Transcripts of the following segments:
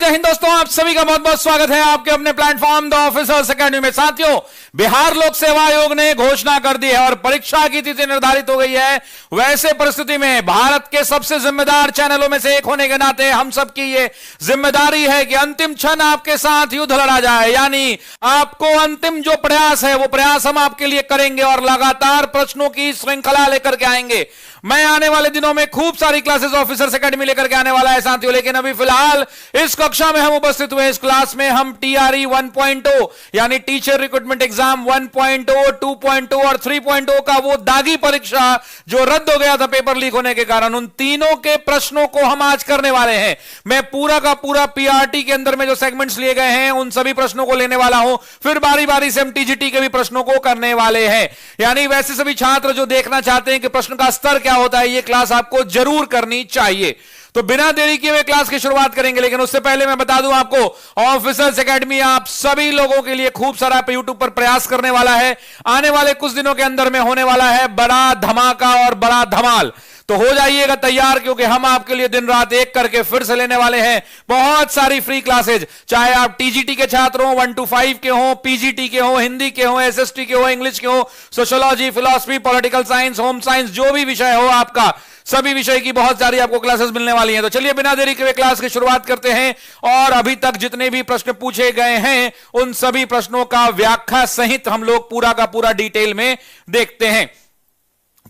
जय हिंद दोस्तों, आप सभी का बहुत बहुत स्वागत है आपके अपने प्लेटफॉर्म द ऑफिसर्स एकेडमी में। साथियों, बिहार लोक सेवा आयोग ने घोषणा कर दी है और परीक्षा की तिथि निर्धारित हो गई है। वैसे परिस्थिति में भारत के सबसे जिम्मेदार चैनलों में से एक होने के नाते हम सबकी ये जिम्मेदारी है कि अंतिम क्षण आपके साथ युद्ध लड़ा जाए, यानी आपको अंतिम जो प्रयास है वो प्रयास हम आपके लिए करेंगे और लगातार प्रश्नों की श्रृंखला लेकर के आएंगे। मैं आने वाले दिनों में खूब सारी क्लासेस ऑफिसर्स एकेडमी लेकर के आने वाला है साथियों, लेकिन अभी फिलहाल इस कक्षा में हम उपस्थित हुए। इस क्लास में हम टीआरई 1.0 यानी टीचर रिक्रूटमेंट एग्जाम 1.0, 2.0 और 3.0 का वो दागी परीक्षा जो रद्द हो गया था पेपर लीक होने के कारण, उन तीनों के प्रश्नों को हम आज करने वाले हैं। मैं पूरा का पूरा पीआरटी के अंदर में जो सेगमेंट्स लिए गए हैं उन सभी प्रश्नों को लेने वाला हूं, फिर बारी बारी से हम टीजीटी के भी प्रश्नों को करने वाले हैं। यानी वैसे सभी छात्र जो देखना चाहते हैं कि प्रश्न का स्तर क्या होता है, ये क्लास आपको जरूर करनी चाहिए। तो बिना देरी किए हुए क्लास की शुरुआत करेंगे, लेकिन उससे पहले मैं बता दूं आपको, ऑफिसर्स एकेडमी आप सभी लोगों के लिए खूब सारा यूट्यूब पर प्रयास करने वाला है। आने वाले कुछ दिनों के अंदर में होने वाला है बड़ा धमाका और बड़ा धमाल। तो हो जाइएगा तैयार, क्योंकि हम आपके लिए दिन रात एक करके फिर से लेने वाले हैं बहुत सारी फ्री क्लासेज। चाहे आप टीजीटी के छात्र हो, 1 to 5 के हो, पीजीटी के हो, हिंदी के हो, एसएसटी के हो, इंग्लिश के हो, sociology, philosophy, political science, home science, जो भी विषय हो आपका, सभी विषय की बहुत सारी आपको क्लासेस मिलने वाली हैं। तो चलिए बिना देरी के क्लास की शुरुआत करते हैं और अभी तक जितने भी प्रश्न पूछे गए हैं उन सभी प्रश्नों का व्याख्या सहित हम लोग पूरा का पूरा डिटेल में देखते हैं।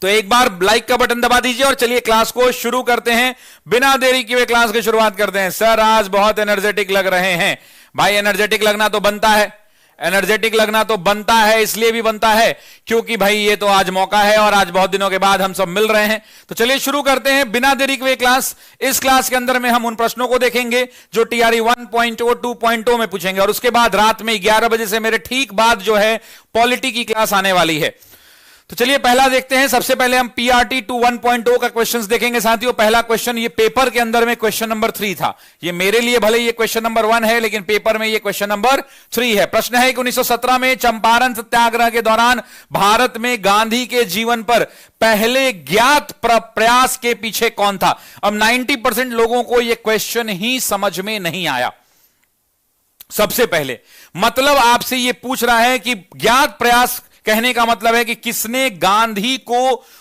तो एक बार लाइक का बटन दबा दीजिए और चलिए क्लास को शुरू करते हैं। बिना देरी किए क्लास की शुरुआत करते हैं। सर आज बहुत एनर्जेटिक लग रहे हैं। भाई एनर्जेटिक लगना तो बनता है, एनर्जेटिक लगना तो बनता है, इसलिए भी बनता है क्योंकि भाई ये तो आज मौका है और आज बहुत दिनों के बाद हम सब मिल रहे हैं। तो चलिए शुरू करते हैं बिना देरी के क्लास। इस क्लास के अंदर में हम उन प्रश्नों को देखेंगे जो टीआरई 1.0, 2.0 में पूछेंगे और उसके बाद रात में 11 बजे से मेरे ठीक बाद जो है पॉलिटी की क्लास आने वाली है। तो चलिए पहला देखते हैं। सबसे पहले हम पीआरटी 1.0 का क्वेश्चंस देखेंगे साथियों। पहला क्वेश्चन ये पेपर के अंदर में क्वेश्चन नंबर 3 था। ये मेरे लिए भले ये क्वेश्चन नंबर 1 है, लेकिन पेपर में ये क्वेश्चन नंबर 3 है। प्रश्न है कि 1917 में चंपारण सत्याग्रह के दौरान भारत में गांधी के जीवन पर पहले ज्ञात प्रयास के पीछे कौन था। अब 90% लोगों को यह क्वेश्चन ही समझ में नहीं आया। सबसे पहले मतलब आपसे यह पूछ रहा है कि ज्ञात प्रयास कहने का मतलब है कि किसने गांधी को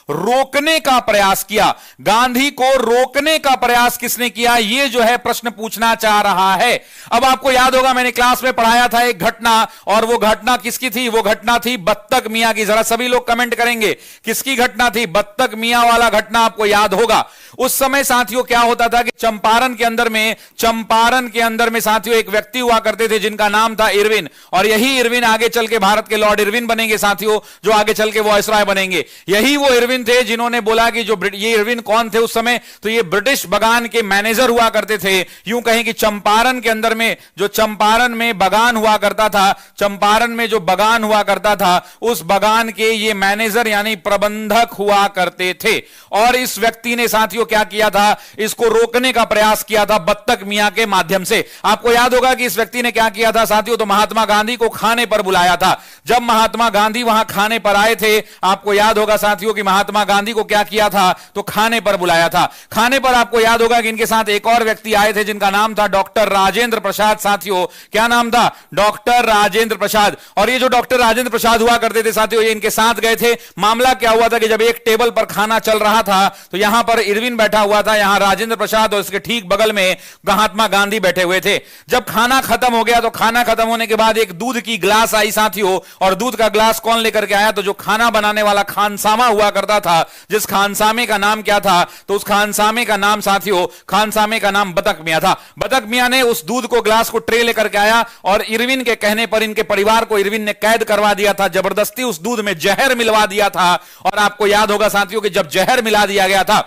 रोकने का प्रयास किया। गांधी को रोकने का प्रयास किसने किया, यह जो है प्रश्न पूछना चाह रहा है। अब आपको याद होगा मैंने क्लास में पढ़ाया था एक घटना, और वो घटना किसकी थी, वो घटना थी बत्तख मियां की। जरा सभी लोग कमेंट करेंगे किसकी घटना थी। बत्तख मियां वाला घटना आपको याद होगा। उस समय साथियों क्या होता था कि चंपारण के अंदर में साथियों एक व्यक्ति हुआ करते थे जिनका नाम था इरविन, और यही इरविन आगे चल के भारत के लॉर्ड इरविन बनेंगे साथियों, जो आगे चल के वायसराय बनेंगे। यही वो इरविन थे जिन्होंने बोला कि जो ये इरविन कौन थे उस समय, तो ये ब्रिटिश बगान के मैनेजर हुआ करते थे। यूं कहें कि चंपारण के अंदर में जो चंपारण में बगान हुआ करता था, चंपारण में जो बगान हुआ करता था उस बगान के ये मैनेजर यानी प्रबंधक हुआ करते थे। और इस व्यक्ति ने साथियों क्या किया था, इसको रोकने का प्रयास किया था बत्तख मियां के माध्यम से। आपको याद होगा कि इस व्यक्ति ने क्या किया था साथियों, तो महात्मा गांधी को खाने पर बुलाया था। जब महात्मा गांधी वहां खाने पर आए थे, आपको याद होगा साथियों कि महात्मा गांधी को क्या किया था, तो खाने पर बुलाया था। खाने पर आपको याद होगा कि इनके साथ एक और व्यक्ति आए थे जिनका नाम था डॉक्टर राजेंद्र प्रसाद। साथियों क्या नाम था, डॉक्टर राजेंद्र प्रसाद। और ये जो डॉक्टर राजेंद्र प्रसाद हुआ करते थे साथियों, ये इनके साथ गए थे। मामला क्या हुआ था कि जब एक टेबल पर खाना चल रहा था तो यहां पर इरविन बैठा हुआ था, यहां राजेंद्र प्रसाद, और उसके ठीक बगल में महात्मा गांधी बैठे हुए थे। जब खाना खत्म हो गया तो खाना खत्म होने के बाद एक दूध की ग्लास आई साथियों, और दूध का ग्लास कौन लेकर के आया, तो जो खाना बनाने वाला खानसामा हुआ करता था, जिस खानसामे का नाम क्या था, तो उस खानसामे का नाम साथियों, खानसामे का नाम बत्तख मियां था। बत्तख मियां ने उस दूध को ग्लास को ट्रे लेकर के आया और इरविन के कहने पर इनके परिवार को इरविन ने कैद करवा दिया था, जबरदस्ती उस दूध में जहर मिलवा दिया था। और आपको याद होगा साथियों कि जब जहर मिला दिया गया था,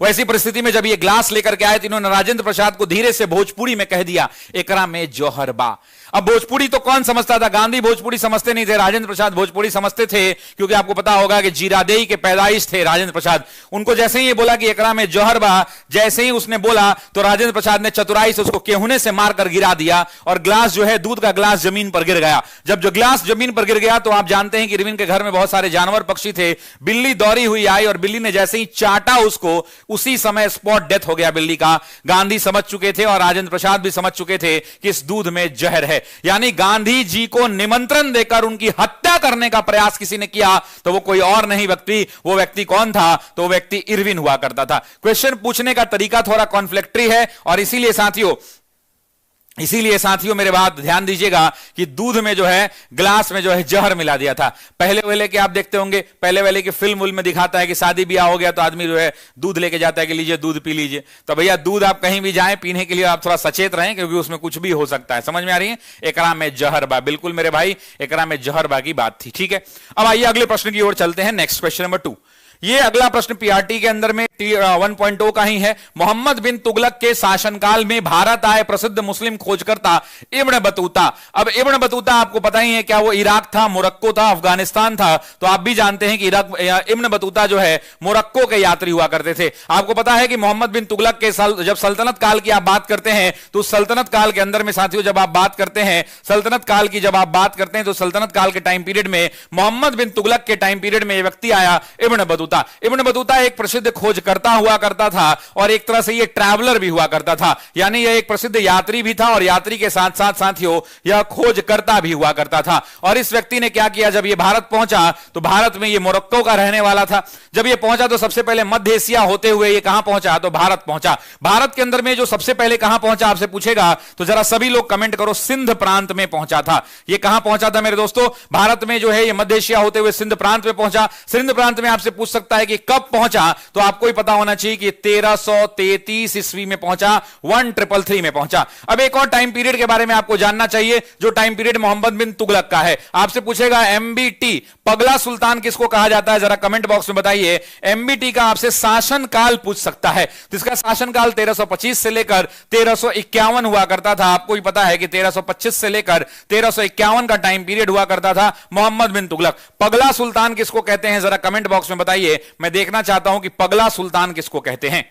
वैसी परिस्थिति में जब ये ग्लास लेकर के आए तो इन्होंने राजेंद्र प्रसाद को धीरे से भोजपुरी में कह दिया, एकरा में जोहर बा। अब भोजपुरी तो कौन समझता था, गांधी भोजपुरी समझते नहीं थे, राजेंद्र प्रसाद भोजपुरी समझते थे, क्योंकि आपको पता होगा कि जीरादेई के पैदाइश थे राजेंद्र प्रसाद। उनको जैसे ही ये बोला कि एकरा में जोहर बा, जैसे ही उसने बोला तो राजेंद्र प्रसाद ने चतुराई से उसको केहूने से मारकर गिरा दिया और ग्लास जो है दूध का ग्लास जमीन पर गिर गया। जब जो ग्लास जमीन पर गिर गया तो आप जानते हैं कि इरविन के घर में बहुत सारे जानवर पक्षी थे। बिल्ली दौड़ी हुई आई और बिल्ली ने जैसे ही चाटा उसको, उसी समय स्पॉट डेथ हो गया बिल्ली का। गांधी समझ चुके थे और राजेंद्र प्रसाद भी समझ चुके थे कि इस दूध में जहर है। यानी गांधी जी को निमंत्रण देकर उनकी हत्या करने का प्रयास किसी ने किया तो वो कोई और नहीं व्यक्ति, वो व्यक्ति कौन था? तो वो व्यक्ति इरविन हुआ करता था। क्वेश्चन पूछने का तरीका थोड़ा कॉन्फ्लिक्टरी है और इसीलिए साथियों मेरे बात ध्यान दीजिएगा कि दूध में जो है, ग्लास में जो है जहर मिला दिया था। पहले वाले के आप देखते होंगे, पहले वाले की फिल्म में दिखाता है कि शादी ब्याह हो गया तो आदमी जो है दूध लेके जाता है कि लीजिए दूध पी लीजिए। तो भैया दूध आप कहीं भी जाएं पीने के लिए आप थोड़ा सचेत रहें क्योंकि उसमें कुछ भी हो सकता है। समझ में आ रही है? एकरा में जहर बा, बिल्कुल मेरे भाई, एकरा में जहर बा की बात थी। ठीक है, अब आइए अगले प्रश्न की ओर चलते हैं। Next question number 2। ये अगला प्रश्न पीआरटी के अंदर में 1.0 का ही है। मोहम्मद बिन तुगलक के शासनकाल में भारत आए प्रसिद्ध मुस्लिम खोजकर्ता इब्न बतूता। अब इब्न बतूता आपको पता ही है क्या वो इराक था, मोरक्को था, अफगानिस्तान था। तो आप भी जानते हैं कि इब्न बतूता जो है मोरक्को के यात्री हुआ करते थे। आपको पता है कि मोहम्मद बिन तुगलक के जब सल्तनत काल की आप बात करते हैं तो सल्तनत काल के अंदर में साथियों जब आप बात करते हैं सल्तनत काल की, जब आप बात करते हैं तो सल्तनत काल के टाइम पीरियड में मोहम्मद बिन तुगलक के टाइम पीरियड में यह व्यक्ति आया इब्न बतूता। इब्न बतूता एक प्रसिद्ध खोजकर्ता हुआ करता था और एक तरह से ये ट्रैवलर भी हुआ करता था। यानी यह एक प्रसिद्ध यात्री भी था और यात्री के साथ साथ साथियों यह खोजकर्ता भी हुआ करता था। और इस व्यक्ति ने क्या किया, जब ये भारत पहुंचा तो भारत में ये मोरक्को का रहने वाला था। जब ये पहुंचा तो सबसे पहले मध्य एशिया होते हुए ये कहां पहुंचा? तो भारत पहुंचा। भारत के अंदर में जो सबसे पहले कहां पहुंचा आपसे पूछेगा तो जरा सभी लोग कमेंट करो। सिंध प्रांत में पहुंचा था। ये कहां पहुंचा था मेरे दोस्तों? भारत में जो है ये मध्य एशिया होते हुए सिंध प्रांत में पहुंचा। सिंध प्रांत में आपसे पूछ सकता है कि कब पहुंचा, तो आपको ही पता होना चाहिए कि 1333 ईस्वी में पहुंचा, 1333 में पहुंचा। अब एक और टाइम पीरियड के बारे में आपको जानना चाहिए जो टाइम पीरियड मोहम्मद बिन तुगलक का है। आपसे पूछेगा एमबीटी पगला सुल्तान किसको कहा जाता है? जरा कमेंट बॉक्स में बताइए। एमबीटी का आपसे शासन काल पूछ सकता है। तो इसका शासन काल 1325 से लेकर 1351 हुआ करता था। आपको ही पता है कि 1325 से लेकर 1351 का टाइम पीरियड हुआ करता था मोहम्मद बिन तुगलक। पगला सुल्तान किसको कहते हैं? जरा कमेंट बॉक्स में बताइए। मैं देखना चाहता हूं कि पगला सुल्तान किसको कहते हैं।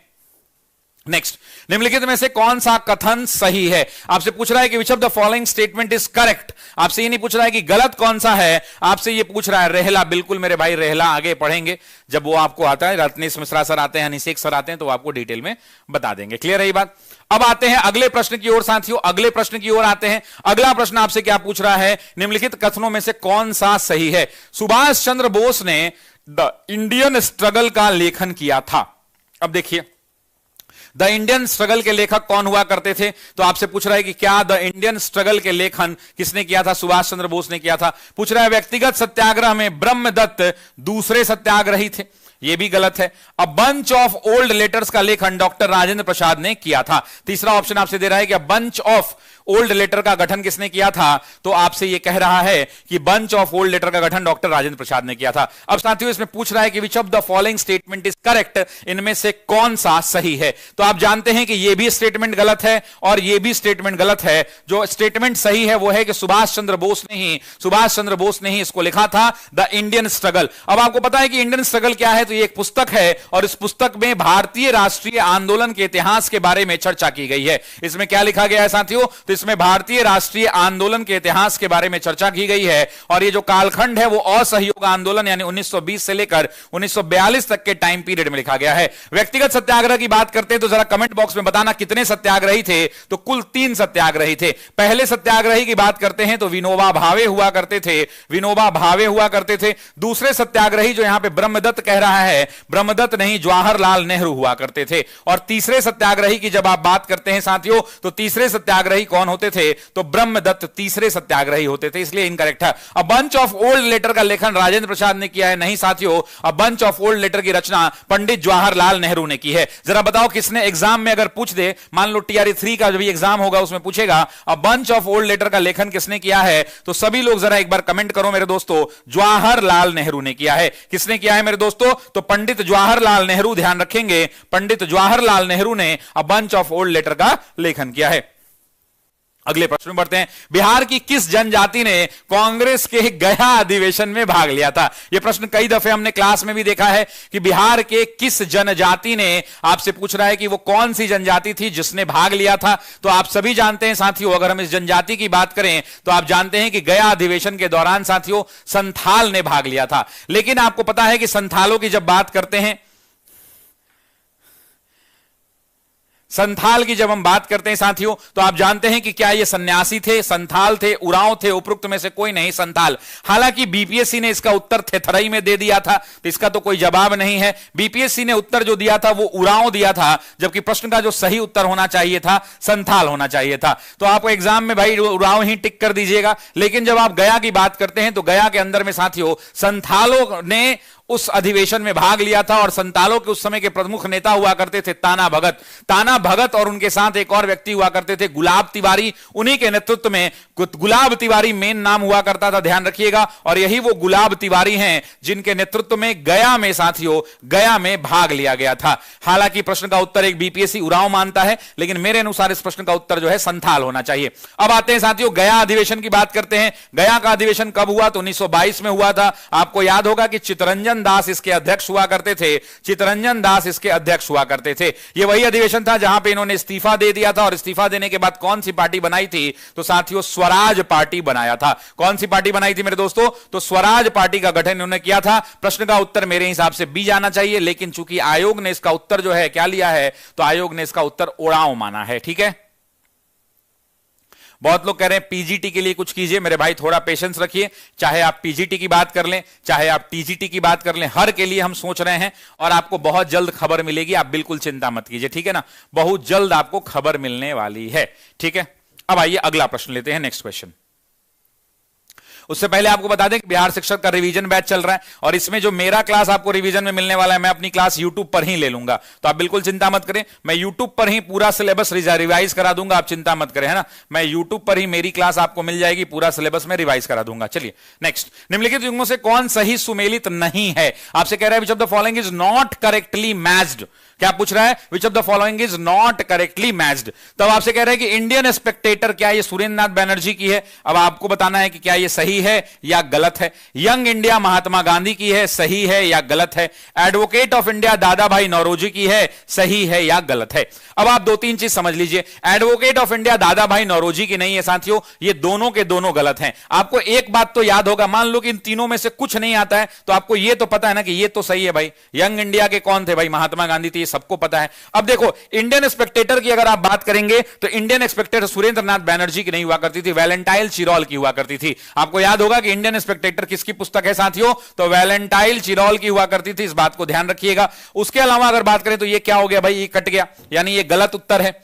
नेक्स्ट, निम्नलिखित में से कौन सा कथन सही है? आपसे पूछ रहा है कि which of the following statement is correct. आपसे ये नहीं पूछ रहा है कि गलत कौन सा है, आपसे ये पूछ रहा है रेहला। बिल्कुल मेरे भाई रेहला, आगे पढ़ेंगे जब वो आपको आता है, रत्नेश मिश्रा सर आते हैं, अनिशेख सर आते हैं तो आपको डिटेल में बता देंगे। क्लियर है ये बात? अब आते हैं अगले प्रश्न की ओर साथियों, अगले प्रश्न की ओर आते हैं। अगला प्रश्न आपसे क्या पूछ रहा है? निम्नलिखित कथनों में से कौन सा सही है? सुभाष चंद्र बोस ने द इंडियन स्ट्रगल का लेखन किया था। अब देखिए द इंडियन स्ट्रगल के लेखक कौन हुआ करते थे? तो आपसे पूछ रहा है कि क्या द इंडियन स्ट्रगल के लेखन किसने किया था? सुभाष चंद्र बोस ने किया था। पूछ रहा है व्यक्तिगत सत्याग्रह में ब्रह्मदत्त दूसरे सत्याग्रही थे। यह भी गलत है। A bunch of old letters का लेखन डॉक्टर राजेंद्र प्रसाद ने किया था। तीसरा ऑप्शन आपसे दे रहा है कि a bunch of old letter का गठन किसने किया था? तो आपसे यह कह रहा है कि बंच ऑफ ओल्ड लेटर का गठन डॉक्टर राजेंद्र प्रसाद ने किया था। अब साथियों इसमें पूछ रहा है कि which of the following statement is correct, इनमें से कौन सा सही है? तो आप जानते हैं कि यह भी स्टेटमेंट गलत है और यह भी स्टेटमेंट गलत है। जो स्टेटमेंट सही है वो है कि सुभाष चंद्र बोस ने ही इसको लिखा था, द इंडियन स्ट्रगल। अब आपको पता है कि इंडियन स्ट्रगल क्या है? तो ये एक पुस्तक है और इस पुस्तक में भारतीय राष्ट्रीय आंदोलन के इतिहास के बारे में चर्चा की गई है। इसमें क्या लिखा गया है साथियों? तो इसमें भारतीय राष्ट्रीय आंदोलन के इतिहास के बारे में चर्चा की गई है और ये जो कालखंड है वो असहयोग आंदोलन यानी 1920 से लेकर 1942 तक के टाइम पीरियड में लिखा गया है। व्यक्तिगत सत्याग्रह की बात करते हैं तो जरा कमेंट बॉक्स में बताना कितने सत्याग्रही थे? तो कुल 3 सत्याग्रही थे। पहले सत्याग्रही की बात करते हैं तो विनोबा भावे हुआ करते थे। दूसरे सत्याग्रही जो यहां पे ब्रह्मदत्त कह रहा है, ब्रह्मदत्त नहीं जवाहरलाल नेहरू हुआ करते थे। और तीसरे सत्याग्रही की जब आप बात करते हैं साथियों तो तीसरे सत्याग्रही कौन होते थे? तो ब्रह्मदत्त तीसरे सत्याग्रही होते थे, इसलिए इनकरेक्ट है। A bunch of old letter का लेखन राजेंद्र प्रसाद ने किया है, नहीं साथियों, a bunch of old letter की रचना पंडित जवाहरलाल नेहरू ने की है। जरा बताओ किसने एग्जाम में अगर पूछ दे, मान लो टीआरई 3 का जो भी एग्जाम होगा उसमें पूछेगा a bunch of old letter का लेखन किसने किया है, तो सभी लोग जरा एक बार कमेंट करो मेरे दोस्तों। जवाहरलाल नेहरू ने किया है। किसने किया है मेरे दोस्तों? तो पंडित जवाहरलाल नेहरू, ध्यान रखेंगे, पंडित जवाहरलाल नेहरू ने a bunch of old letter का लेखन किया है। अगले प्रश्न में बढ़ते हैं। बिहार की किस जनजाति ने कांग्रेस के गया अधिवेशन में भाग लिया था? यह प्रश्न कई दफे हमने क्लास में भी देखा है कि बिहार के किस जनजाति ने, आपसे पूछ रहा है कि वो कौन सी जनजाति थी जिसने भाग लिया था। तो आप सभी जानते हैं साथियों, अगर हम इस जनजाति की बात करें तो आप जानते हैं कि गया अधिवेशन के दौरान साथियों संथाल ने भाग लिया था। लेकिन आपको पता है कि संथालों की जब बात करते हैं संथाल की जब हम बात करते हैं साथियों, तो आप जानते हैं कि क्या ये सन्यासी थे, संथाल थे, उरांव थे, उपरोक्त में से कोई नहीं, संथाल। हालांकि बीपीएससी ने इसका उत्तर थेथरई में दे दिया था, तो इसका तो कोई जवाब नहीं है। बीपीएससी ने उत्तर जो दिया था वो उरांव दिया था, जबकि प्रश्न का जो सही उत्तर होना चाहिए था संथाल होना चाहिए था। तो आपको एग्जाम में भाई उरांव ही टिक कर दीजिएगा। लेकिन जब आप गया की बात करते हैं तो गया के अंदर में साथियों संथालों ने उस अधिवेशन में भाग लिया था, और संतालों के उस समय के प्रमुख नेता हुआ करते थे ताना भगत। ताना भगत और उनके साथ एक और व्यक्ति हुआ करते थे गुलाब तिवारी। उन्हीं के नेतृत्व में गुलाब तिवारी मेन नाम हुआ करता था, ध्यान रखिएगा। और यही वो गुलाब तिवारी हैं जिनके नेतृत्व में गया में साथियों, गया में भाग लिया गया था। हालांकि प्रश्न का उत्तर एक बीपीएससी उरांव मानता है, लेकिन मेरे अनुसार इस प्रश्न का उत्तर जो है संथाल होना चाहिए। अब आते हैं साथियों गया अधिवेशन की बात करते हैं। गया का अधिवेशन कब हुआ? तो 1922 में हुआ था। आपको याद होगा कि चित्तरंजन दास इसके अध्यक्ष हुआ करते थे। चित्तरंजन दास इसके अध्यक्ष हुआ करते थे। यह वही अधिवेशन था जहां पे इन्होंने इस्तीफा दे दिया था, और इस्तीफा देने के बाद कौन सी पार्टी बनाई थी? तो साथियों स्वराज पार्टी बनाया था। कौन सी पार्टी बनाई थी मेरे दोस्तों? तो स्वराज पार्टी का गठन इन्होंने किया था। प्रश्न का उत्तर मेरे हिसाब से बी जाना चाहिए, लेकिन चूंकि आयोग ने इसका उत्तर जो है क्या लिया है, तो आयोग ने इसका उत्तर उड़ाव माना है। ठीक है, बहुत लोग कह रहे हैं पीजीटी के लिए कुछ कीजिए। मेरे भाई थोड़ा पेशेंस रखिए, चाहे आप पीजीटी की बात कर लें, चाहे आप टीजीटी की बात कर लें, हर के लिए हम सोच रहे हैं, और आपको बहुत जल्द खबर मिलेगी। आप बिल्कुल चिंता मत कीजिए, ठीक है ना, बहुत जल्द आपको खबर मिलने वाली है। ठीक है, अब आइए अगला प्रश्न लेते हैं, नेक्स्ट क्वेश्चन। उससे पहले आपको बता दें कि बिहार शिक्षक का रिवीजन बैच चल रहा है, और इसमें जो मेरा क्लास आपको रिवीजन में मिलने वाला है, मैं अपनी क्लास यूट्यूब पर ही ले लूंगा। तो आप बिल्कुल चिंता मत करें, मैं यूट्यूब पर ही पूरा सिलेबस रिवाइज करा दूंगा। आप चिंता मत करें, है ना, मैं यूट्यूब पर ही मेरी क्लास आपको मिल जाएगी, पूरा सिलेबस में रिवाइज करा दूंगा। चलिए नेक्स्ट, निम्नलिखित युग्मों से कौन सही सुमेलित नहीं है? आपसे कह रहा है which of the following is not correctly matched. क्या पूछ रहा है? Which of the following is not correctly matched. तब आपसे कह रहे हैं कि इंडियन स्पेक्टेटर, क्या ये सुरेंद्र नाथ बैनर्जी की है? अब आपको बताना है कि क्या ये सही है या गलत है। यंग इंडिया महात्मा गांधी की है, सही है या गलत है। एडवोकेट ऑफ इंडिया दादा भाई नौरोजी की है, सही है या गलत है। अब आप दो तीन चीज समझ लीजिए, एडवोकेट ऑफ इंडिया दादा भाई नौरोजी की नहीं है साथियों, ये दोनों के दोनों गलत हैं। आपको एक बात तो याद होगा, मान लो कि इन तीनों में से कुछ नहीं आता है, तो आपको ये तो पता है ना कि ये तो सही है भाई। यंग इंडिया के कौन थे भाई? महात्मा गांधी थे, सबको पता है। अब देखो इंडियन स्पेक्टेटर की अगर आप बात करेंगे तो इंडियन स्पेक्टेटर सुरेंद्र नाथ बैनर्जी की नहीं हुआ करती थी, वैलेंटाइन चिरॉल की हुआ करती थी। आपको याद होगा कि इंडियन स्पेक्टेटर किसकी पुस्तक है साथियों? तो वैलेंटाइन चिरॉल की हुआ करती थी, इस बात को ध्यान रखिएगा। उसके अलावा अगर बात करें तो ये क्या हो गया भाई? ये कट गया, यानी ये गलत उत्तर है।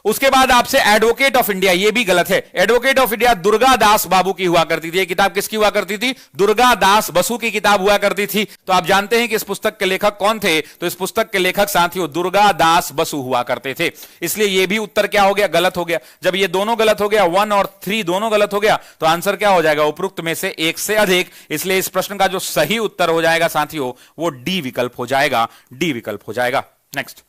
उसके बाद आपसे एडवोकेट ऑफ इंडिया, ये भी गलत है। Advocate of India Durga Das बाबू की हुआ करती थी। ये किताब किसकी हुआ करती थी? दुर्गा दास बसु की किताब हुआ करती थी। तो आप जानते हैं कि इस पुस्तक के लेखक कौन थे? तो इस पुस्तक के लेखक साथियों दुर्गा दास बसु हुआ करते थे। इसलिए ये भी उत्तर क्या हो गया? गलत हो गया। जब ये दोनों गलत हो गया, 1 और 3 दोनों गलत हो गया, तो आंसर क्या हो जाएगा? उपरोक्त में से एक से अधिक। इसलिए इस प्रश्न का जो सही उत्तर हो जाएगा साथियों, वो डी विकल्प हो जाएगा, डी विकल्प हो जाएगा। नेक्स्ट,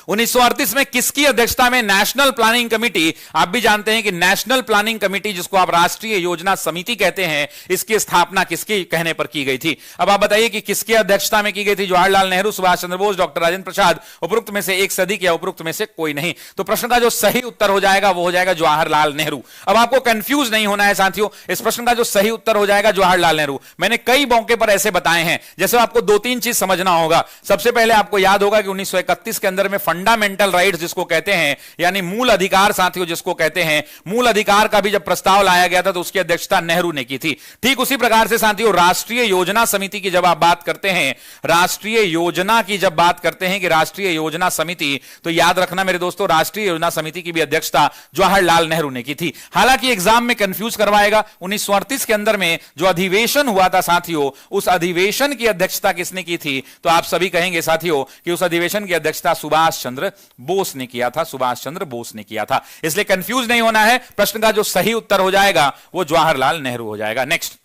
1938 में किसकी अध्यक्षता में नेशनल प्लानिंग कमेटी, आप भी जानते हैं कि नेशनल प्लानिंग कमेटी जिसको आप राष्ट्रीय योजना समिति कहते हैं, इसकी स्थापना किसके कहने पर की गई थी? अब आप बताइए कि किसकी अध्यक्षता में की गई थी? जवाहरलाल नेहरू, सुभाष चंद्र बोस, डॉक्टर राजेंद्र प्रसाद, उपरोक्त में से एक से अधिक या उपरोक्त में से कोई नहीं। तो प्रश्न का जो सही उत्तर हो जाएगा वो हो जाएगा जवाहरलाल नेहरू। अब आपको कंफ्यूज नहीं होना है साथियों, इस प्रश्न का जो सही उत्तर हो जाएगा जवाहरलाल नेहरू। मैंने कई मौके पर ऐसे बताए हैं, जैसे आपको दो तीन चीज समझना होगा। सबसे पहले आपको याद होगा कि 1931 के अंदर में फंडामेंटल राइट्स जिसको कहते हैं, यानी मूल अधिकार साथियों जिसको कहते हैं, मूल अधिकार का भी जब प्रस्ताव लाया गया था तो उसकी अध्यक्षता नेहरू ने की थी। ठीक उसी प्रकार से साथियों राष्ट्रीय योजना समिति की जब आप बात करते हैं, राष्ट्रीय योजना की जब बात करते हैं कि राष्ट्रीय योजना समिति, तो याद रखना मेरे दोस्तों राष्ट्रीय योजना समिति की भी अध्यक्षता जवाहरलाल नेहरू ने की थी। हालांकि एग्जाम में कंफ्यूज करवाएगा, 1938 के अंदर में जो अधिवेशन हुआ था साथियों, उस अधिवेशन की अध्यक्षता किसने की थी? तो आप सभी कहेंगे साथियों कि उस अधिवेशन की अध्यक्षता सुभाष चंद्र बोस ने किया था, सुभाष चंद्र बोस ने किया था। इसलिए कंफ्यूज नहीं होना है, प्रश्न का जो सही उत्तर हो जाएगा वो जवाहरलाल नेहरू हो जाएगा। Next,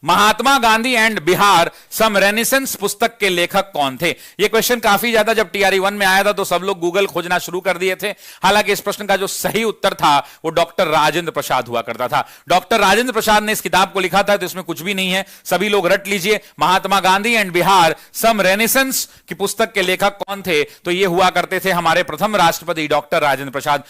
Mahatma Gandhi and Bihar some renaissance पुस्तक के लेखक कौन थे? यह क्वेश्चन काफी ज्यादा जब टीआरई 1 में आया था तो सब लोग गूगल खोजना शुरू कर दिए थे। हालांकि इस प्रश्न का जो सही उत्तर था वो डॉक्टर राजेंद्र प्रसाद हुआ करता था। डॉक्टर राजेंद्र प्रसाद ने इस किताब को लिखा था, तो इसमें कुछ भी नहीं है, सभी लोग रट लीजिए। Mahatma Gandhi and Bihar some reminiscences की पुस्तक के लेखक कौन थे? तो ये हुआ करते थे हमारे प्रथम राष्ट्रपति डॉक्टर राजेंद्र प्रसाद।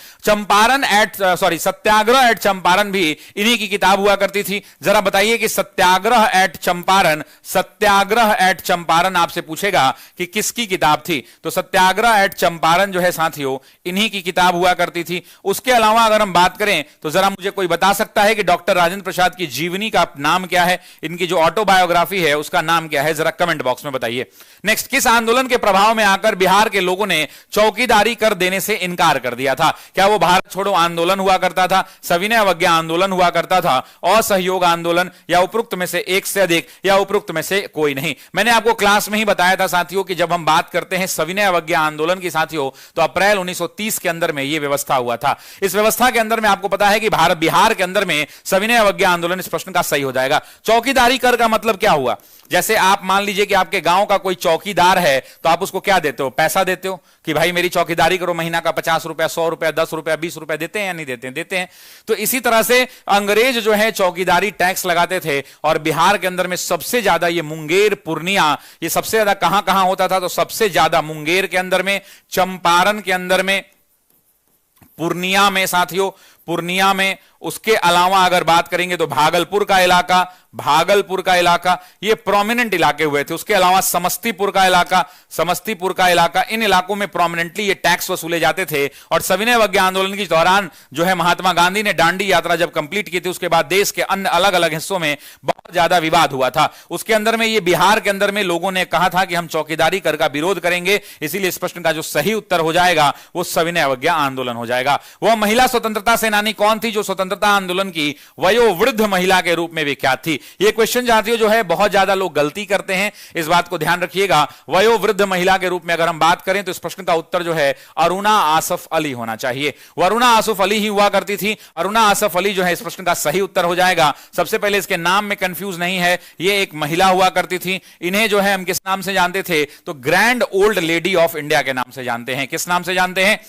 सत्याग्रह एट चंपारण भी इन्हीं की किताब हुआ करती थी। जरा बताइए कि सत्याग्रह सत्याग्रह एट चंपारण, सत्याग्रह एट चंपारण आपसे पूछेगा कि किसकी किताब थी, तो सत्याग्रह एट चंपारण जो है साथियों इन्हीं की किताब हुआ करती थी। उसके अलावा अगर हम बात करें तो जरा मुझे कोई बता सकता है कि डॉक्टर राजेंद्र प्रसाद की जीवनी का नाम क्या है, इनकी जो ऑटोबायोग्राफी है उसका नाम क्या है, जरा कमेंट बॉक्स में बताइए। नेक्स्ट, किस आंदोलन के प्रभाव में आकर बिहार के लोगों ने चौकीदारी कर देने से इनकार कर दिया था? क्या वो भारत छोड़ो आंदोलन हुआ करता था, सविनय अवज्ञा आंदोलन हुआ करता था, असहयोग आंदोलन, या उपरोक्त में से एक से अधिक, या उपरोक्त में से कोई नहीं? मैंने आपको क्लास में ही बताया था साथियों कि जब हम बात करते हैं सविनय अवज्ञा आंदोलन की साथियों, तो अप्रैल 1930 के अंदर में यह व्यवस्था हुआ था। इस व्यवस्था के अंदर में आपको पता है कि भारत बिहार के अंदर में सविनय अवज्ञा आंदोलन इस प्रश्न का सही हो जाएगा। चौकीदारी कर का मतलब क्या हुआ? जैसे आप मान लीजिए कि आपके गांव का कोई चौकीदार है, तो आप उसको क्या देते हो? पैसा देते हो कि भाई मेरी चौकीदारी करो, महीना का 50 रुपया, 100 रुपया, 10 रुपया, 20 रुपया देते हैं या नहीं देते हैं? देते हैं। तो इसी तरह से अंग्रेज जो है चौकीदारी टैक्स लगाते थे, और बिहार के अंदर में सबसे ज्यादा ये मुंगेर, पूर्णिया, ये सबसे ज्यादा कहां कहां होता था? तो सबसे ज्यादा मुंगेर के अंदर में, चंपारण के अंदर में, पूर्णिया में साथियों, पूर्णिया में। उसके अलावा अगर बात करेंगे तो भागलपुर का इलाका, भागलपुर का इलाका, ये प्रोमिनेंट इलाके हुए थे। उसके अलावा समस्तीपुर का इलाका, समस्तीपुर का इलाका, इन इलाकों में प्रोमिनेंटली ये टैक्स वसूले जाते थे। और सविनय अवज्ञा आंदोलन के दौरान जो है महात्मा गांधी ने दांडी यात्रा जब कंप्लीट की थी, उसके बाद देश के अन्य अलग अलग हिस्सों में बहुत ज्यादा विवाद हुआ था। उसके अंदर में ये बिहार के अंदर में लोगों ने कहा था कि हम चौकीदारी कर का विरोध करेंगे, इसीलिए इस प्रश्न का जो सही उत्तर हो जाएगा वो सविनय अवज्ञा आंदोलन हो जाएगा। वह महिला स्वतंत्रता सेनानी कौन थी जो स्वतंत्रता आंदोलन की वयोवृद्ध महिला के रूप में विख्यात थी? यह क्वेश्चन साथियों जो है बहुत ज्यादा लोग गलती करते हैं, इस बात को ध्यान रखिएगा। वयोवृद्ध महिला के रूप में अगर हम बात करें तो इस प्रश्न का उत्तर जो है अरुणा आसफ अली होना चाहिए। वो अरुणा आसफ अली ही हुआ करती थी। अरुणा आसफ अली जो है इस प्रश्न का सही उत्तर हो जाएगा। सबसे पहले इसके नाम में कंफ्यूज नहीं है, ये एक महिला हुआ करती थी। इन्हें जो है हम किस नाम से जानते थे? तो grand old lady of India के नाम से जानते हैं। किस नाम से जानते हैं?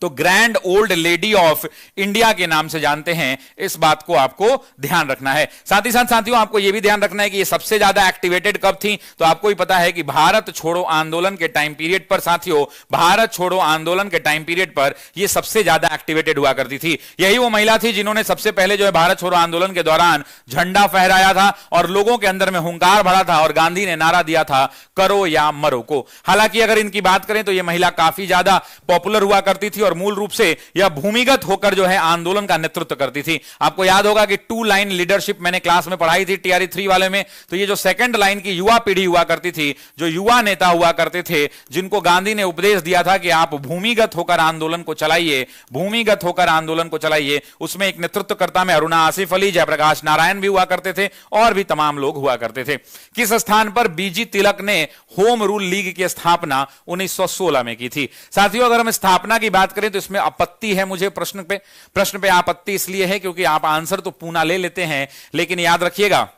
तो grand old lady of India के नाम से जानते हैं। इस बात को आपको ध्यान रखना है। साथ ही साथ साथियों आपको यह भी ध्यान रखना है कि ये सबसे ज्यादा एक्टिवेटेड कब थी? तो आपको ही पता है कि भारत छोड़ो आंदोलन के टाइम पीरियड पर साथियों, भारत छोड़ो आंदोलन के टाइम पीरियड पर ये सबसे ज्यादा एक्टिवेटेड हुआ करती थी। यही वो महिला थी जिन्होंने सबसे पहले जो है भारत छोड़ो आंदोलन के दौरान झंडा फहराया था और लोगों के अंदर में हुंकार भरा था, और गांधी ने नारा दिया था करो या मरो को। हालांकि अगर इनकी बात करें तो यह महिला काफी ज्यादा पॉपुलर हुआ करती थी और मूल रूप से यह भूमिगत होकर जो है आंदोलन का नेतृत्व करती थी। आपको याद होगा कि 2 लाइन लीडरशिप मैंने क्लास में पढ़ाई थी टीआरई 3 वाले में। तो ये जो सेकंड लाइन की युवा पीढ़ी हुआ करती थी, जो युवा नेता हुआ करते थे, जिनको गांधी ने उपदेश दिया था कि आप भूमिगत होकर आंदोलन को चलाइए, भूमिगत होकर आंदोलन को चलाइए, उसमें एक नेतृत्वकर्ता में अरुणा आसिफ अली, जयप्रकाश नारायण भी हुआ करते थे और भी तमाम लोग हुआ करते थे। किस स्थान पर बीजी तिलक ने होम रूल लीग की स्थापना 1916 में की थी? साथियों अगर हम स्थापना की बात करें तो इसमें आपत्ति है मुझे प्रश्न पे आपत्ति इसलिए है क्योंकि आप आंसर तो पूना ले लेते हैं, लेकिन याद रखिएगा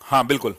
हां बिल्कुल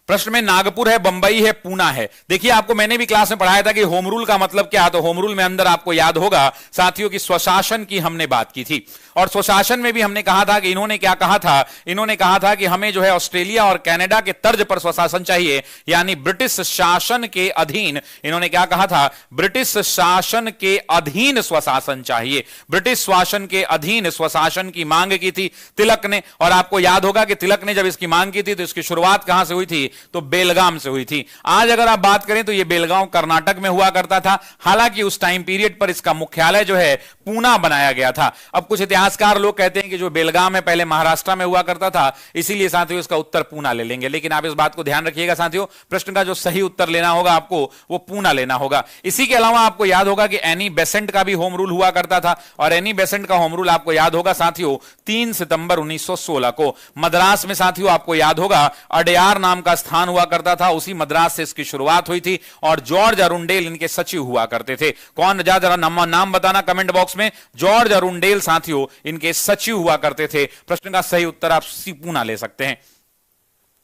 प्रश्न में नागपुर है, बंबई है, पूना है। देखिए आपको मैंने भी क्लास में पढ़ाया था कि होम रूल का मतलब क्या है। तो होम रूल में अंदर आपको याद होगा साथियों की स्वशासन की हमने बात की थी, और स्वशासन में भी हमने कहा था कि इन्होंने क्या कहा था? इन्होंने कहा था कि हमें जो है ऑस्ट्रेलिया और कनाडा के तर्ज पर स्वशासन चाहिए, यानी ब्रिटिश शासन के अधीन। इन्होंने क्या कहा था? ब्रिटिश शासन के अधीन स्वशासन चाहिए, ब्रिटिश शासन के अधीन स्वशासन की मांग की थी तिलक ने। और आपको याद होगा कि तिलक ने जब इसकी मांग की थी तो इसकी शुरुआत कहां से हुई थी? तो बेलगाम से हुई थी। आज अगर आप बात करें तो यह बेलगांव कर्नाटक में हुआ करता था। हालांकि उस टाइम पीरियड पर इसका मुख्यालय जो है पूना बनाया गया था। अब कुछ इतिहासकार लोग कहते हैं कि जो बेलगाम है पहले महाराष्ट्र में हुआ करता था, इसीलिए साथियों इसका उत्तर पूना ले लेंगे। लेकिन आप इस बात को ध्यान रखिएगा साथियों, प्रश्न का जो सही उत्तर लेना होगा आपको वो पूना लेना होगा। इसी के अलावा आपको याद होगा कि एनी बेसेंट का भी होम रूल हुआ करता था, और एनी बेसेंट का होम रूल आपको याद होगा साथियों 3 सितंबर 1916 को। मद्रास में साथियों आपको याद होगा अडयार नाम का स्थान हुआ करता था, उसी मद्रास से इसकी शुरुआत हुई थी, और जॉर्ज अरुंडेल इनके सचिव हुआ करते थे। कौन? जरा नाम बताना कमेंट बॉक्स में। जॉर्ज अरुंडेल साथियों इनके सचिव हुआ करते थे। प्रश्न का सही उत्तर आप पूना ले सकते हैं।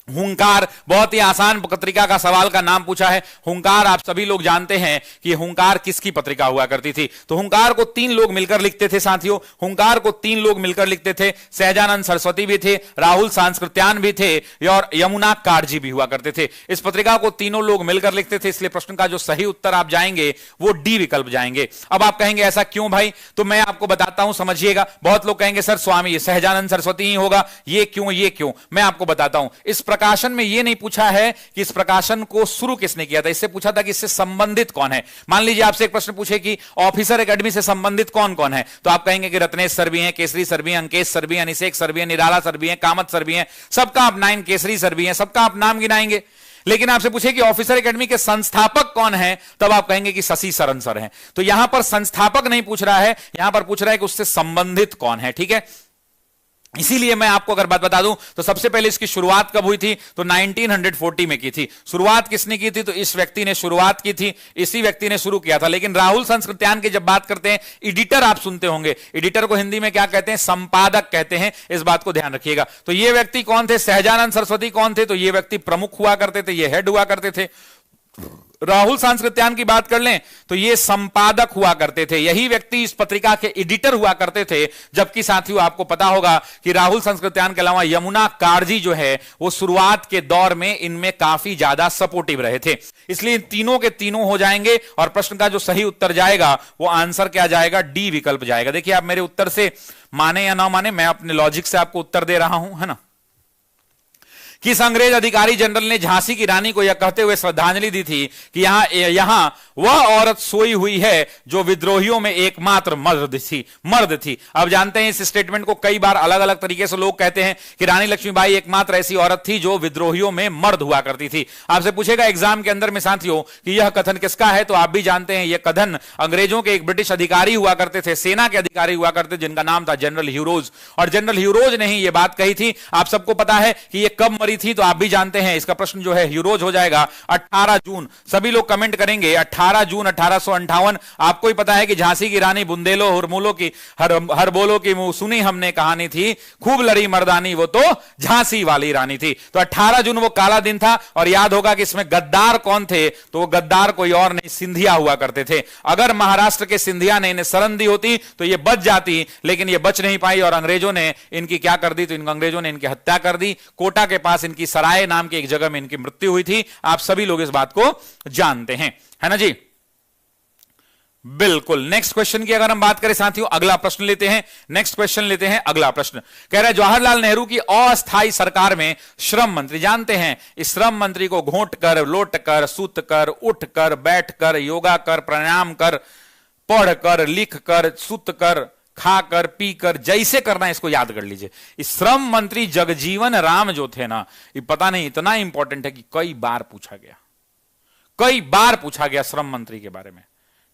हुंकार, बहुत ही आसान पत्रिका का सवाल का नाम पूछा है। हुंकार आप सभी लोग जानते हैं कि हुंकार किसकी पत्रिका हुआ करती थी। तो हुंकार को 3 लोग मिलकर लिखते थे साथियों, हुंकार को 3 लोग मिलकर लिखते थे। सहजानंद सरस्वती भी थे, राहुल सांस्कृत्यायन भी थे और यमुना काटजी भी हुआ करते थे। इस पत्रिका को तीनों लोग मिलकर लिखते थे, इसलिए प्रश्न का जो सही उत्तर आप जाएंगे वो डी विकल्प जाएंगे। अब आप कहेंगे ऐसा क्यों भाई, तो मैं आपको बताता हूं, समझिएगा। बहुत लोग कहेंगे सर स्वामी सहजानंद सरस्वती ही होगा, ये क्यों, मैं आपको बताता हूं। इस प्रकाशन में यह नहीं पूछा है कि इस प्रकाशन को शुरू किसने किया था, इससे पूछा था कि इससे संबंधित कौन है। मान लीजिए आपसे एक प्रश्न पूछे कि ऑफिसर एकेडमी से संबंधित कौन कौन है, तो आप कहेंगे कि रत्नेश सर भी हैं, केसरी सर भी हैं, अंकेश सर भी हैं, अनिषेक सर भी हैं, निराला सर भी हैं, कामत सर भी हैं, सबका आप नाम, केसरी सर भी हैं, सबका आप नाम गिनाएंगे। लेकिन आपसे पूछे कि ऑफिसर एकेडमी के संस्थापक कौन है, तब आप कहेंगे कि शशि शरण सर हैं। तो यहां पर संस्थापक नहीं पूछ रहा है, यहां पर पूछ रहा है कि उससे संबंधित कौन है। ठीक है, इसीलिए मैं आपको अगर बात बता दूं तो सबसे पहले इसकी शुरुआत कब हुई थी, तो 1940 में की थी। शुरुआत किसने की थी, तो इस व्यक्ति ने शुरुआत की थी, इसी व्यक्ति ने शुरू किया था। लेकिन राहुल सांस्कृत्यायन की जब बात करते हैं, एडिटर आप सुनते होंगे, एडिटर को हिंदी में क्या कहते हैं, संपादक कहते हैं, इस बात को ध्यान रखिएगा। तो ये व्यक्ति कौन थे, सहजानंद सरस्वती कौन थे, तो ये व्यक्ति प्रमुख हुआ करते थे, ये हेड हुआ करते थे। राहुल सांस्कृत्यायन की बात कर लें तो ये संपादक हुआ करते थे, यही व्यक्ति इस पत्रिका के एडिटर हुआ करते थे। जबकि साथियों आपको पता होगा कि राहुल सांस्कृत्यायन के अलावा यमुना काटजी जो है वो शुरुआत के दौर में इनमें काफी ज्यादा सपोर्टिव रहे थे। इसलिए तीनों के तीनों हो जाएंगे और प्रश्न का जो सही उत्तर जाएगा वो आंसर क्या जाएगा, डी विकल्प जाएगा। देखिए आप मेरे उत्तर से माने या ना माने, मैं अपने लॉजिक से आपको उत्तर दे रहा हूं, है ना। किस अंग्रेज अधिकारी जनरल ने झांसी की रानी को यह कहते हुए श्रद्धांजलि दी थी कि यहां वह औरत सोई हुई है जो विद्रोहियों में एकमात्र मर्द थी। अब जानते हैं इस स्टेटमेंट को कई बार अलग अलग तरीके से लोग कहते हैं कि रानी लक्ष्मीबाई एकमात्र ऐसी औरत थी जो विद्रोहियों में मर्द हुआ करती थी। आपसे पूछेगा एग्जाम के अंदर में साथियों कि यह कथन किसका है, तो आप भी जानते हैं यह कथन अंग्रेजों के एक ब्रिटिश अधिकारी हुआ करते थे, सेना के अधिकारी हुआ करते, जिनका नाम था जनरल ह्यूरोज। और जनरल ह्यूरोज ने ही यह बात कही थी। आप सबको पता है कि यह कब मरी थी, तो आप भी जानते हैं। इसका प्रश्न जो है ह्यूरोज हो जाएगा 18 जून। सभी लोग कमेंट करेंगे 18 जून 1858। आपको ही पता है कि झांसी की रानी बुंदेलो हुरमुलो की हर बोलो की मुंह सुनी हमने कहानी थी, खूब लड़ी मर्दानी वो तो झांसी वाली रानी थी। तो 18 जून वो काला दिन था। और याद होगा कि इसमें गद्दार कौन थे, तो वो गद्दार कोई और नहीं, सिंधिया हुआ करते थे। अगर महाराष्ट्र के सिंधिया ने इन्हें शरण दी होती तो ये बच जाती, लेकिन ये बच नहीं पाई और अंग्रेजों ने इनकी क्या कर दी, तो अंग्रेजों ने इनकी हत्या कर दी। कोटा के पास इनकी सराय नाम की एक जगह में इनकी मृत्यु हुई थी। आप सभी लोग इस बात को जानते हैं, है ना जी, बिल्कुल। नेक्स्ट क्वेश्चन की अगर हम बात करें साथियों, अगला प्रश्न लेते हैं। नेक्स्ट क्वेश्चन लेते हैं, अगला प्रश्न कह रहा है जवाहरलाल नेहरू की अस्थायी सरकार में श्रम मंत्री, जानते हैं इस श्रम मंत्री को घोंट कर, लोट कर, सूत कर, उठ कर, बैठ कर, योगा कर, प्राणायाम कर, पढ़ कर, लिख कर, सुत कर, खाकर, पीकर, जैसे करना है इसको याद कर लीजिए। इस श्रम मंत्री जगजीवन राम जो थे ना, ये पता नहीं इतना इंपॉर्टेंट है कि कई बार पूछा गया श्रम मंत्री के बारे में।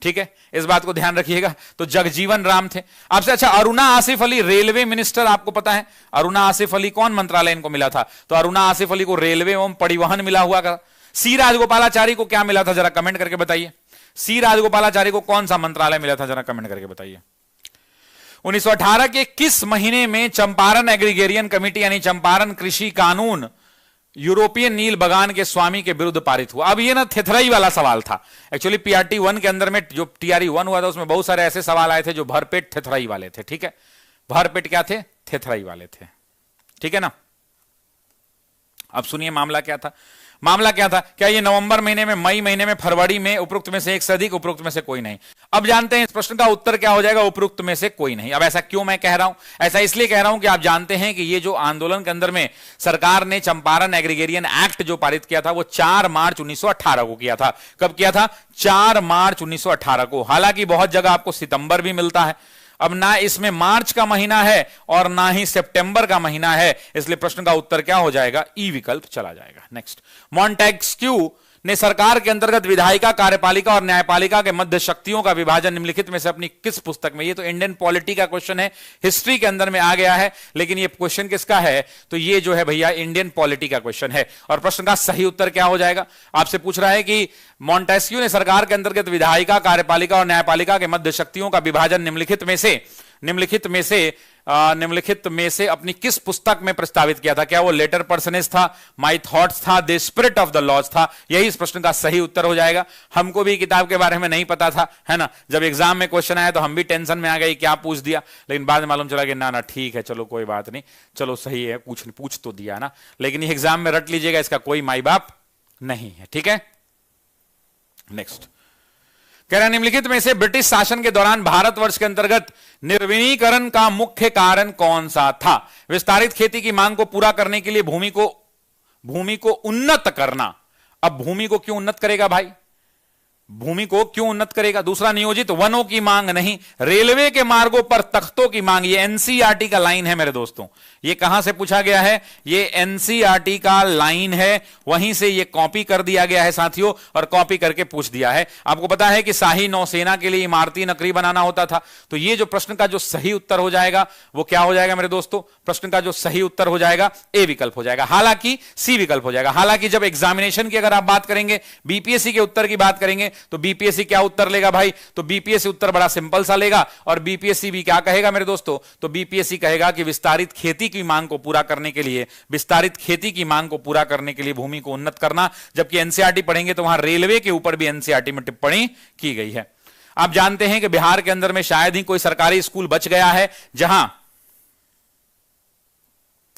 ठीक है, इस बात को ध्यान रखिएगा। तो जगजीवन राम थे आपसे। अच्छा, अरुणा आसिफ अली रेलवे मिनिस्टर, आपको पता है अरुणा आसिफ अली कौन मंत्रालय इनको मिला था, तो अरुणा आसिफ अली को रेलवे एवं परिवहन मिला हुआ था। सी राजगोपालाचारी को क्या मिला था, जरा कमेंट करके बताइए। सी राजगोपालाचारी को कौन सा मंत्रालय मिला था, जरा कमेंट करके बताइए। 1918 के किस महीने में चंपारण एग्रीगेरियन कमेटी यानी चंपारण कृषि कानून यूरोपियन नील बगान के स्वामी के विरुद्ध पारित हुआ? अब ये ना थेथरई वाला सवाल था। एक्चुअली पीआरटी 1 के अंदर में जो टीआरई 1 हुआ था उसमें बहुत सारे ऐसे सवाल आए थे जो भरपेट थेथरई वाले थे। ठीक है, भरपेट क्या थे, थेथरई वाले थे। ठीक है ना। अब सुनिए मामला क्या था। मामला क्या था, क्या ये नवंबर महीने में, मई महीने में, फरवरी में उपरोक्त में से एक से अधिक, उपरोक्त में से कोई नहीं। अब जानते हैं इस प्रश्न का उत्तर क्या हो जाएगा, उपरोक्त में से कोई नहीं। अब ऐसा क्यों मैं कह रहा हूं, ऐसा इसलिए कह रहा हूं कि आप जानते हैं कि ये जो आंदोलन के अंदर में सरकार ने चंपारण एग्रीगेरियन एक्ट जो पारित किया था वो 4 मार्च 1918 को किया था। कब किया था, 4 मार्च 1918 को। हालांकि बहुत जगह आपको सितंबर भी मिलता है। अब ना इसमें मार्च का महीना है और ना ही सितंबर का महीना है, इसलिए प्रश्न का उत्तर क्या हो जाएगा, ई विकल्प चला जाएगा। नेक्स्ट, मॉन्टेस्क्यू ने सरकार के अंतर्गत विधायिका, कार्यपालिका और न्यायपालिका के मध्य शक्तियों का विभाजन निम्नलिखित में से अपनी किस पुस्तक में, ये तो इंडियन पॉलिटी का क्वेश्चन है, हिस्ट्री के अंदर में आ गया है, लेकिन ये क्वेश्चन किसका है, तो ये जो है भैया इंडियन पॉलिटी का क्वेश्चन है। और प्रश्न का सही उत्तर क्या हो जाएगा, आपसे पूछ रहा है कि मॉन्टेस्क्यू ने सरकार के अंतर्गत विधायिका, कार्यपालिका और न्यायपालिका के मध्य शक्तियों का विभाजन निम्नलिखित में से निम्नलिखित में से अपनी किस पुस्तक में प्रस्तावित किया था? क्या वो लेटर पर्सनेज था, माई थॉट्स था, the spirit of the laws था? यही इस प्रश्न का सही उत्तर हो जाएगा। हमको भी किताब के बारे में नहीं पता था, है ना। जब एग्जाम में क्वेश्चन आया तो हम भी टेंशन में आ गए, क्या पूछ दिया, लेकिन बाद में मालूम चला कि ना ठीक है, चलो कोई बात नहीं, चलो सही है, पूछ तो दिया ना। लेकिन ये एग्जाम में रट लीजिएगा, इसका कोई माई बाप नहीं है, ठीक है। नेक्स्ट कह रहा है, निम्नलिखित में से ब्रिटिश शासन के दौरान भारतवर्ष के अंतर्गत निर्विनीकरण का मुख्य कारण कौन सा था? विस्तारित खेती की मांग को पूरा करने के लिए भूमि को उन्नत करना। अब भूमि को क्यों उन्नत करेगा भाई? भूमि को क्यों उन्नत करेगा? दूसरा, नियोजित वनों की मांग नहीं, रेलवे के मार्गों पर तख्तों की मांग। ये एनसीईआरटी का लाइन है मेरे दोस्तों। ये कहां से पूछा गया है? ये एनसीईआरटी का लाइन है, वहीं से ये कॉपी कर दिया गया है साथियों, और कॉपी करके पूछ दिया है। आपको पता है कि शाही नौसेना के लिए इमारती नगरी बनाना होता था। तो ये जो प्रश्न का जो सही उत्तर हो जाएगा वो क्या हो जाएगा मेरे दोस्तों? प्रश्न का जो सही उत्तर हो जाएगा ए विकल्प हो जाएगा, हालांकि सी विकल्प हो जाएगा। हालांकि जब एग्जामिनेशन की अगर आप बात करेंगे, बीपीएससी के उत्तर की बात करेंगे, तो बीपीएससी क्या उत्तर लेगा भाई? तो बीपीएससी उत्तर बड़ा सिंपल सा लेगा, और बीपीएससी भी क्या कहेगा मेरे दोस्तों? तो बीपीएससी कहेगा कि विस्तारित खेती की मांग को पूरा करने के लिए, विस्तारित खेती की मांग को पूरा करने के लिए भूमि को उन्नत करना। जबकि एनसीईआरटी पढ़ेंगे तो वहां रेलवे के ऊपर भी एनसीईआरटी में टिप्पणी की गई है। आप जानते हैं कि बिहार के अंदर में शायद ही कोई सरकारी स्कूल बच गया है जहां,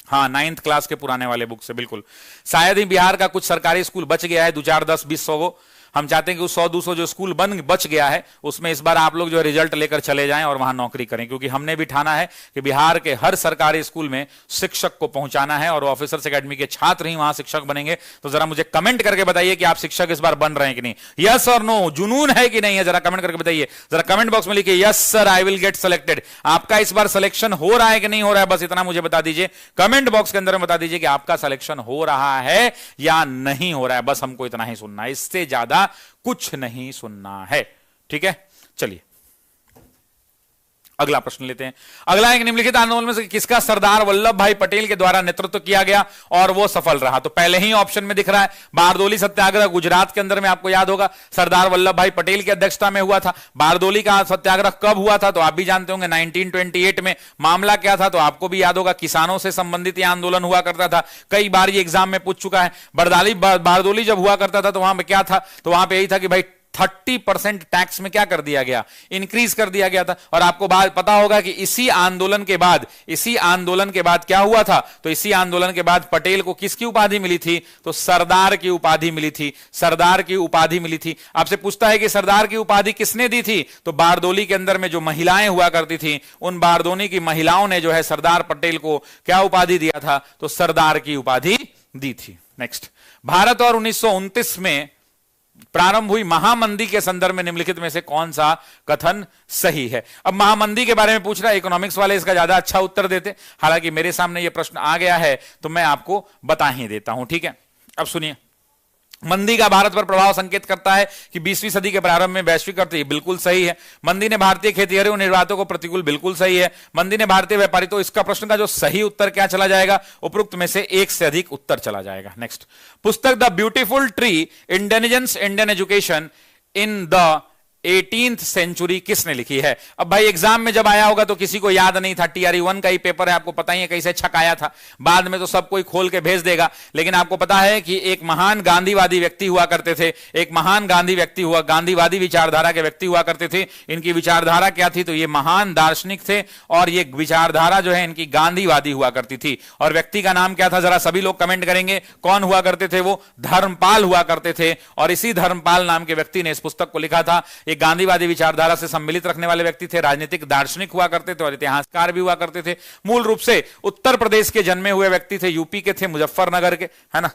हाँ 9th क्लास के पुराने वाले बुक से, बिल्कुल शायद ही बिहार का कुछ सरकारी स्कूल बच गया है, 2 4 10 20 100 को। हम चाहते हैं कि उस 100-200 जो स्कूल बच गया है उसमें इस बार आप लोग जो रिजल्ट लेकर चले जाएं और वहां नौकरी करें, क्योंकि हमने भी ठाना है कि बिहार के हर सरकारी स्कूल में शिक्षक को पहुंचाना है, और ऑफिसर्स एकेडमी के छात्र ही वहां शिक्षक बनेंगे। तो जरा मुझे कमेंट करके बताइए कि आप शिक्षक इस बार बन रहे हैं कि नहीं, यस और नो, जुनून है कि नहीं है, जरा कमेंट करके बताइए। जरा कमेंट बॉक्स में लिखिए yes sir I will get selected. आपका इस बार सिलेक्शन हो रहा है कि नहीं हो रहा है, बस इतना मुझे बता दीजिए। कमेंट बॉक्स के अंदर बता दीजिए कि आपका सिलेक्शन हो रहा है या नहीं हो रहा है, बस हमको इतना ही सुनना है, इससे ज्यादा कुछ नहीं सुनना है, ठीक है। चलिए अगला प्रश्न लेते हैं। अगला एक, निम्नलिखित आंदोलन में से किसका सरदार वल्लभ भाई पटेल के द्वारा नेतृत्व किया गया और वो सफल रहा? तो पहले ही ऑप्शन में दिख रहा है, बारदोली सत्याग्रह गुजरात के अंदर में, आपको याद होगा सरदार वल्लभ भाई पटेल की अध्यक्षता में हुआ था। बारदोली का सत्याग्रह कब हुआ था? तो आप भी जानते होंगे 1928 में। मामला क्या था? तो आपको भी याद होगा, किसानों से संबंधित यह आंदोलन हुआ करता था। कई बार ये एग्जाम में पूछ चुका है। बारदोली जब हुआ करता था तो वहां पे क्या था? तो वहां पे यही था कि भाई 30% टैक्स में क्या कर दिया गया? इंक्रीज कर दिया गया था। और आपको बात पता होगा कि इसी आंदोलन के बाद क्या हुआ था? तो इसी आंदोलन के बाद पटेल को किसकी उपाधि मिली थी? तो सरदार की उपाधि मिली थी, सरदार की उपाधि मिली थी। आपसे पूछता है कि सरदार की उपाधि किसने दी थी? तो बारदोली के अंदर में जो महिलाएं हुआ करती थी, उन बारदोली की महिलाओं ने जो है सरदार पटेल को क्या उपाधि दिया था? तो सरदार की उपाधि दी थी। नेक्स्ट, भारत और 1929 में प्रारंभ हुई महामंदी के संदर्भ में निम्नलिखित में से कौन सा कथन सही है? अब महामंदी के बारे में पूछ रहा है, इकोनॉमिक्स वाले इसका ज्यादा अच्छा उत्तर देते, हालांकि मेरे सामने यह प्रश्न आ गया है तो मैं आपको बता ही देता हूं, ठीक है। अब सुनिए, मंदी का भारत पर प्रभाव संकेत करता है कि 20वीं सदी के प्रारंभ में वैश्विक अर्थव्यवस्था, बिल्कुल सही है। मंदी ने भारतीय खेतिहरों निर्यातों को प्रतिकूल, बिल्कुल सही है। मंदी ने भारतीय व्यापारी, तो इसका प्रश्न का जो सही उत्तर क्या चला जाएगा? उपरोक्त में से एक से अधिक उत्तर चला जाएगा। नेक्स्ट, पुस्तक the beautiful tree intelligence Indian education in the 18th century किसने लिखी है? अब भाई एग्जाम में जब आया होगा तो किसी को याद नहीं था, TRE 1 का ही पेपर है, आपको पता ही है कैसे छकाया था। बाद में तो सब कोई खोल के भेज देगा, लेकिन आपको पता है कि एक महान गांधीवादी व्यक्ति हुआ करते थे, एक महान गांधीवादी विचारधारा के व्यक्ति हुआ करते थे। इनकी विचारधारा क्या थी? तो ये महान दार्शनिक थे और ये विचारधारा जो है इनकी गांधीवादी हुआ करती थी। और व्यक्ति का नाम क्या था? जरा सभी लोग कमेंट करेंगे कौन हुआ करते थे? वो धर्मपाल हुआ करते थे, और इसी धर्मपाल नाम के व्यक्ति ने इस पुस्तक को लिखा था। एक गांधीवादी विचारधारा से सम्मिलित रखने वाले व्यक्ति थे, राजनीतिक दार्शनिक हुआ करते थे और इतिहासकार भी हुआ करते थे। मूल रूप से उत्तर प्रदेश के जन्मे हुए व्यक्ति थे, यूपी के थे, मुजफ्फरनगर के, है ना।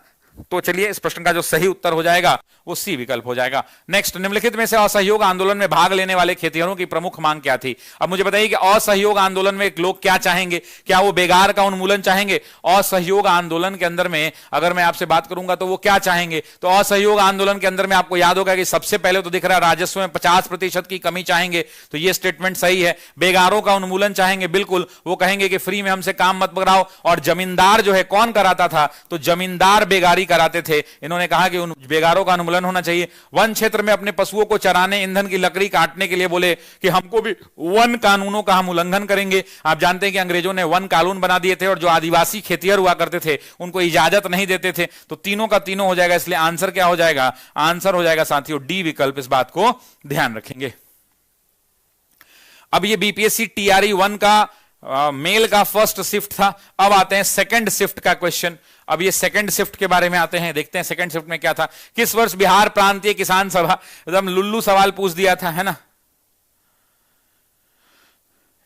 तो चलिए इस प्रश्न का जो सही उत्तर हो जाएगा वो सी विकल्प हो जाएगा। नेक्स्ट, निम्नलिखित में से असहयोग आंदोलन में भाग लेने वाले खेतिहरों की प्रमुख मांग क्या थी? अब मुझे बताइए कि असहयोग आंदोलन में लोग क्या चाहेंगे? क्या वो बेगार का उन्मूलन चाहेंगे? असहयोग आंदोलन के अंदर में अगर मैं आपसे बात करूंगा तो वो क्या चाहेंगे? तो असहयोग आंदोलन के अंदर में आपको याद होगा कि सबसे पहले तो दिख रहा है राजस्व में 50% की कमी चाहेंगे, तो ये स्टेटमेंट सही है। बेगारों का उन्मूलन चाहेंगे, बिल्कुल, वो कहेंगे कि फ्री में हमसे काम मत कराओ। और जमींदार जो है कौन कराता था? तो जमींदार बेगारी कराते थे। इन्होंने कहा कि उन बेगारों का उन्मूलन होना चाहिए। वन क्षेत्र में अपने पशुओं को चराने, ईंधन की लकड़ी काटने के लिए बोले कि हमको भी वन कानूनों का हम उल्लंघन करेंगे। आप जानते हैं कि अंग्रेजों ने वन कानून बना दिए थे और जो आदिवासी खेतिहर हुआ करते थे उनको इजाजत नहीं देते थे। तो तीनों का तीनों हो जाएगा, इसलिए आंसर क्या हो जाएगा? आंसर हो जाएगा साथियों डी विकल्प। इस बात को ध्यान रखेंगे। अब ये बीपीएससी टीआरई 1 का मेल का फर्स्ट शिफ्ट था। अब आते हैं सेकंड शिफ्ट का क्वेश्चन। अब ये सेकंड शिफ्ट के बारे में आते हैं, देखते हैं सेकंड शिफ्ट में क्या था। किस वर्ष बिहार प्रांतीय किसान सभा, एकदम लुल्लू सवाल पूछ दिया था, है ना,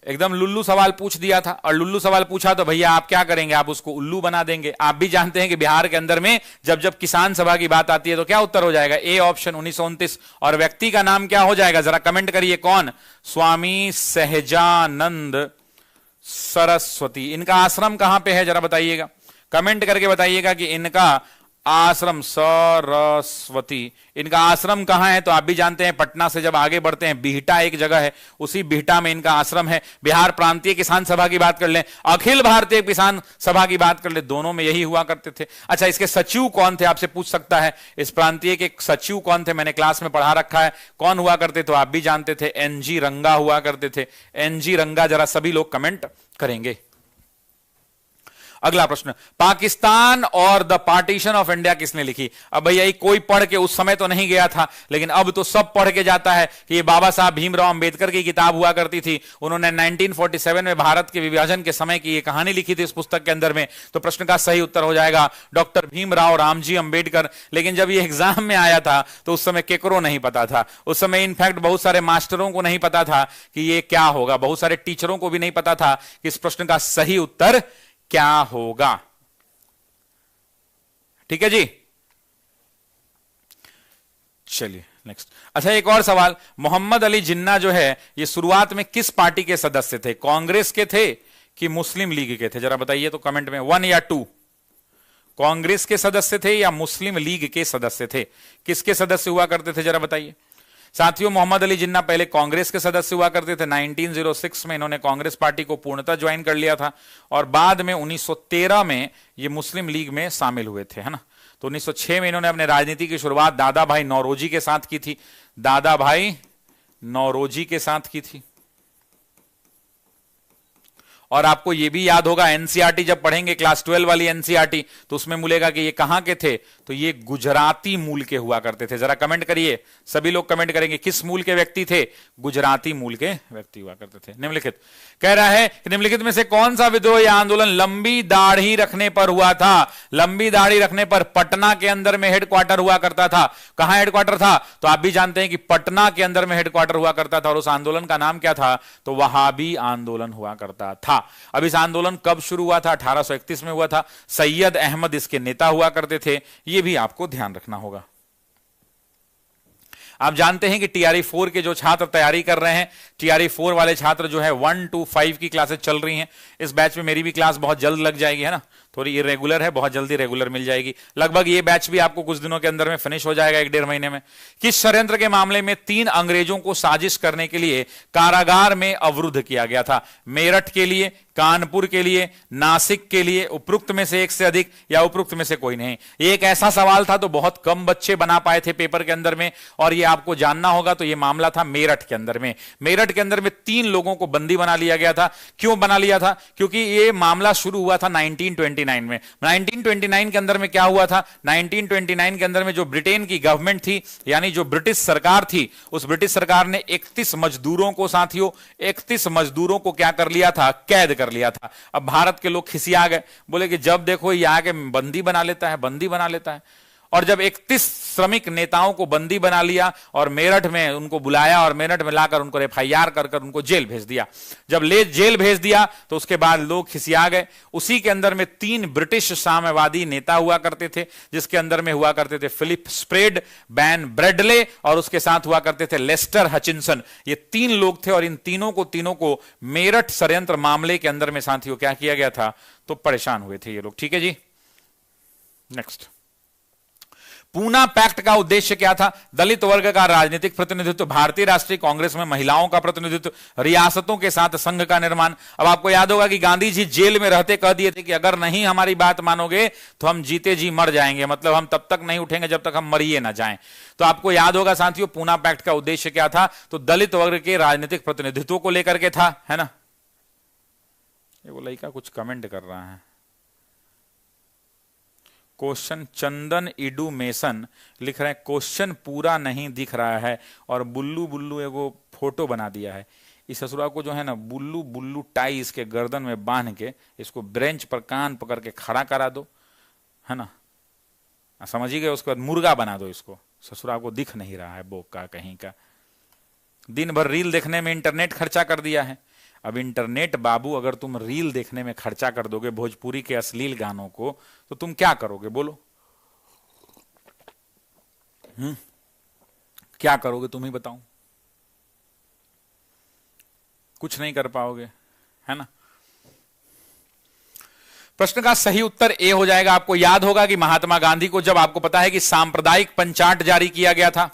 एकदम लुल्लू सवाल पूछ दिया था। और लुल्लू सवाल पूछा तो भैया आप क्या करेंगे? आप उसको उल्लू बना देंगे। आप भी जानते हैं कि बिहार के अंदर में जब जब किसान सभा की बात आती है तो क्या उत्तर हो जाएगा? A option 1929। और व्यक्ति का नाम क्या हो जाएगा? जरा कमेंट करिए, कौन? स्वामी सहजानंद सरस्वती। इनका आश्रम कहां पे है जरा बताइएगा, कमेंट करके बताइएगा कि इनका आश्रम, सरस्वती, इनका आश्रम कहां है? तो आप भी जानते हैं पटना से जब आगे बढ़ते हैं बिहटा एक जगह है, उसी बिहटा में इनका आश्रम है। बिहार प्रांतीय किसान सभा की बात कर लें, अखिल भारतीय किसान सभा की बात कर ले, दोनों में यही हुआ करते थे। अच्छा, इसके सचिव कौन थे आपसे पूछ सकता है, इस प्रांतीय के सचिव कौन थे? मैंने क्लास में पढ़ा रखा है कौन हुआ करते, तो आप भी जानते थे, एनजी रंगा हुआ करते थे। एनजी रंगा, जरा सभी लोग कमेंट करेंगे। अगला प्रश्न, पाकिस्तान और द पार्टीशन ऑफ इंडिया किसने लिखी? अब भैया कोई पढ़ के उस समय तो नहीं गया था, लेकिन अब तो सब पढ़ के जाता है कि ये बाबा साहब भीमराव अंबेडकर की किताब हुआ करती थी। उन्होंने 1947 में भारत के विभाजन के समय की ये कहानी लिखी थी इस पुस्तक के अंदर में। तो प्रश्न का सही उत्तर हो जाएगा डॉक्टर भीमराव रामजी अंबेडकर। लेकिन जब ये एग्जाम में आया था तो उस समय केकरो नहीं पता था। उस समय इनफैक्ट बहुत सारे मास्टरों को नहीं पता था कि ये क्या होगा, बहुत सारे टीचरों को भी नहीं पता था कि इस प्रश्न का सही उत्तर क्या होगा। ठीक है जी, चलिए नेक्स्ट। अच्छा, एक और सवाल, मोहम्मद अली जिन्ना जो है ये शुरुआत में किस पार्टी के सदस्य थे? कांग्रेस के थे कि मुस्लिम लीग के थे? जरा बताइए तो कमेंट में, 1 या 2। कांग्रेस के सदस्य थे या मुस्लिम लीग के सदस्य थे? किसके सदस्य हुआ करते थे जरा बताइए। साथियों, मोहम्मद अली जिन्ना पहले कांग्रेस के सदस्य हुआ करते थे। 1906 में इन्होंने कांग्रेस पार्टी को पूर्णतः ज्वाइन कर लिया था और बाद में 1913 में ये मुस्लिम लीग में शामिल हुए थे, है ना। तो 1906 में इन्होंने अपने राजनीति की शुरुआत दादा भाई नौरोजी के साथ की थी, दादा भाई नौरोजी के साथ की थी। और आपको यह भी याद होगा, एनसीईआरटी जब पढ़ेंगे क्लास 12 वाली एनसीईआरटी, तो उसमें मिलेगा कि ये कहां के थे, तो ये गुजराती मूल के हुआ करते थे। जरा कमेंट करिए, सभी लोग कमेंट करेंगे किस मूल के व्यक्ति थे? गुजराती मूल के व्यक्ति हुआ करते थे। निम्नलिखित कह रहा है कि निम्नलिखित में से कौन सा विद्रोह या आंदोलन लंबी दाढ़ी रखने पर हुआ था? लंबी दाढ़ी रखने पर पटना के अंदर में हेडक्वार्टर हुआ करता था। कहां हेडक्वार्टर था? तो आप भी जानते हैं कि पटना के अंदर में हेडक्वार्टर हुआ करता था। और उस आंदोलन का नाम क्या था? तो वहाबी आंदोलन हुआ करता था। अब इस आंदोलन कब शुरू हुआ था? 1831 में हुआ था। सैयद अहमद इसके नेता हुआ करते थे। यह भी आपको ध्यान रखना होगा। आप जानते हैं कि टीआरई 4 के जो छात्र तैयारी कर रहे हैं, टीआरई 4 वाले छात्र जो है 1 to 5 की क्लासेस चल रही हैं। इस बैच में मेरी भी क्लास बहुत जल्द लग जाएगी, है ना, थोड़ी इरेगुलर है, बहुत जल्दी रेगुलर मिल जाएगी। लगभग ये बैच भी आपको कुछ दिनों के अंदर में फिनिश हो जाएगा, 1-1.5 महीने में। किस षड्यंत्र के मामले में 3 अंग्रेजों को साजिश करने के लिए कारागार में अवरुद्ध किया गया था? मेरठ के लिए, कानपुर के लिए, नासिक के लिए, उपरोक्त में से एक से अधिक या उपरोक्त में से कोई नहीं? ये एक ऐसा सवाल था तो बहुत कम बच्चे बना पाए थे पेपर के अंदर में, और ये आपको जानना होगा। तो ये मामला था मेरठ के अंदर में। मेरठ के अंदर में 3 लोगों को बंदी बना लिया गया था। क्यों बना लिया था? क्योंकि ये मामला शुरू हुआ था 1929 में। 1929 के अंदर में क्या हुआ था? 1929 के अंदर में जो ब्रिटेन की गवर्नमेंट थी, यानी जो ब्रिटिश सरकार थी, उस ब्रिटिश सरकार ने 31 मजदूरों को, साथियों 31 मजदूरों को क्या कर लिया था? कैद कर लिया था। अब भारत के लोग खिसिया गए, बोले कि जब देखो ये आके बंदी बना लेता है, बंदी बना लेता है। और जब 31 श्रमिक नेताओं को बंदी बना लिया और मेरठ में उनको बुलाया और मेरठ में लाकर उनको एफआईआर कर उनको जेल भेज दिया। जब जेल भेज दिया तो उसके बाद लोग खिसिया गए। उसी के अंदर में 3 ब्रिटिश साम्यवादी नेता हुआ करते थे, जिसके अंदर में हुआ करते थे फिलिप स्प्रेड, बैन ब्रेडले, और उसके साथ हुआ करते थे लेस्टर हचिंसन। ये 3 लोग थे और इन तीनों को मेरठ षड्यंत्र मामले के अंदर में साथियों क्या किया गया था? तो परेशान हुए थे ये लोग। ठीक है जी, नेक्स्ट। पूना पैक्ट का उद्देश्य क्या था? दलित वर्ग का राजनीतिक प्रतिनिधित्व, भारतीय राष्ट्रीय कांग्रेस में महिलाओं का प्रतिनिधित्व, रियासतों के साथ संघ का निर्माण। अब आपको याद होगा कि गांधी जी जेल में रहते कह दिए थे कि अगर नहीं हमारी बात मानोगे तो हम जीते जी मर जाएंगे, मतलब हम तब तक नहीं उठेंगे जब तक हम मरिए ना जाएं। तो आपको याद होगा साथियों, पूना पैक्ट का उद्देश्य क्या था? तो दलित वर्ग के राजनीतिक प्रतिनिधित्व को लेकर के था, है ना। ये वो लड़का कुछ कमेंट कर रहा है। क्वेश्चन चंदन इडू मेसन लिख रहे हैं क्वेश्चन पूरा नहीं दिख रहा है और बुल्लू बुल्लू एगो फोटो बना दिया है। इस ससुरा को जो है ना बुल्लू बुल्लू टाई इसके गर्दन में बांध के इसको ब्रेंच पर कान पकड़ के खड़ा करा दो, है ना, समझ ही गए। उसके बाद मुर्गा बना दो इसको। ससुरा को दिख नहीं रहा है बोका कहीं का। दिन भर रील देखने में इंटरनेट खर्चा कर दिया है। अब इंटरनेट बाबू, अगर तुम रील देखने में खर्चा कर दोगे भोजपुरी के अश्लील गानों को, तो तुम क्या करोगे बोलो? क्या करोगे तुम ही बताओ? कुछ नहीं कर पाओगे, है ना। प्रश्न का सही उत्तर ए हो जाएगा। आपको याद होगा कि महात्मा गांधी को जब आपको पता है कि सांप्रदायिक पंचाट जारी किया गया था,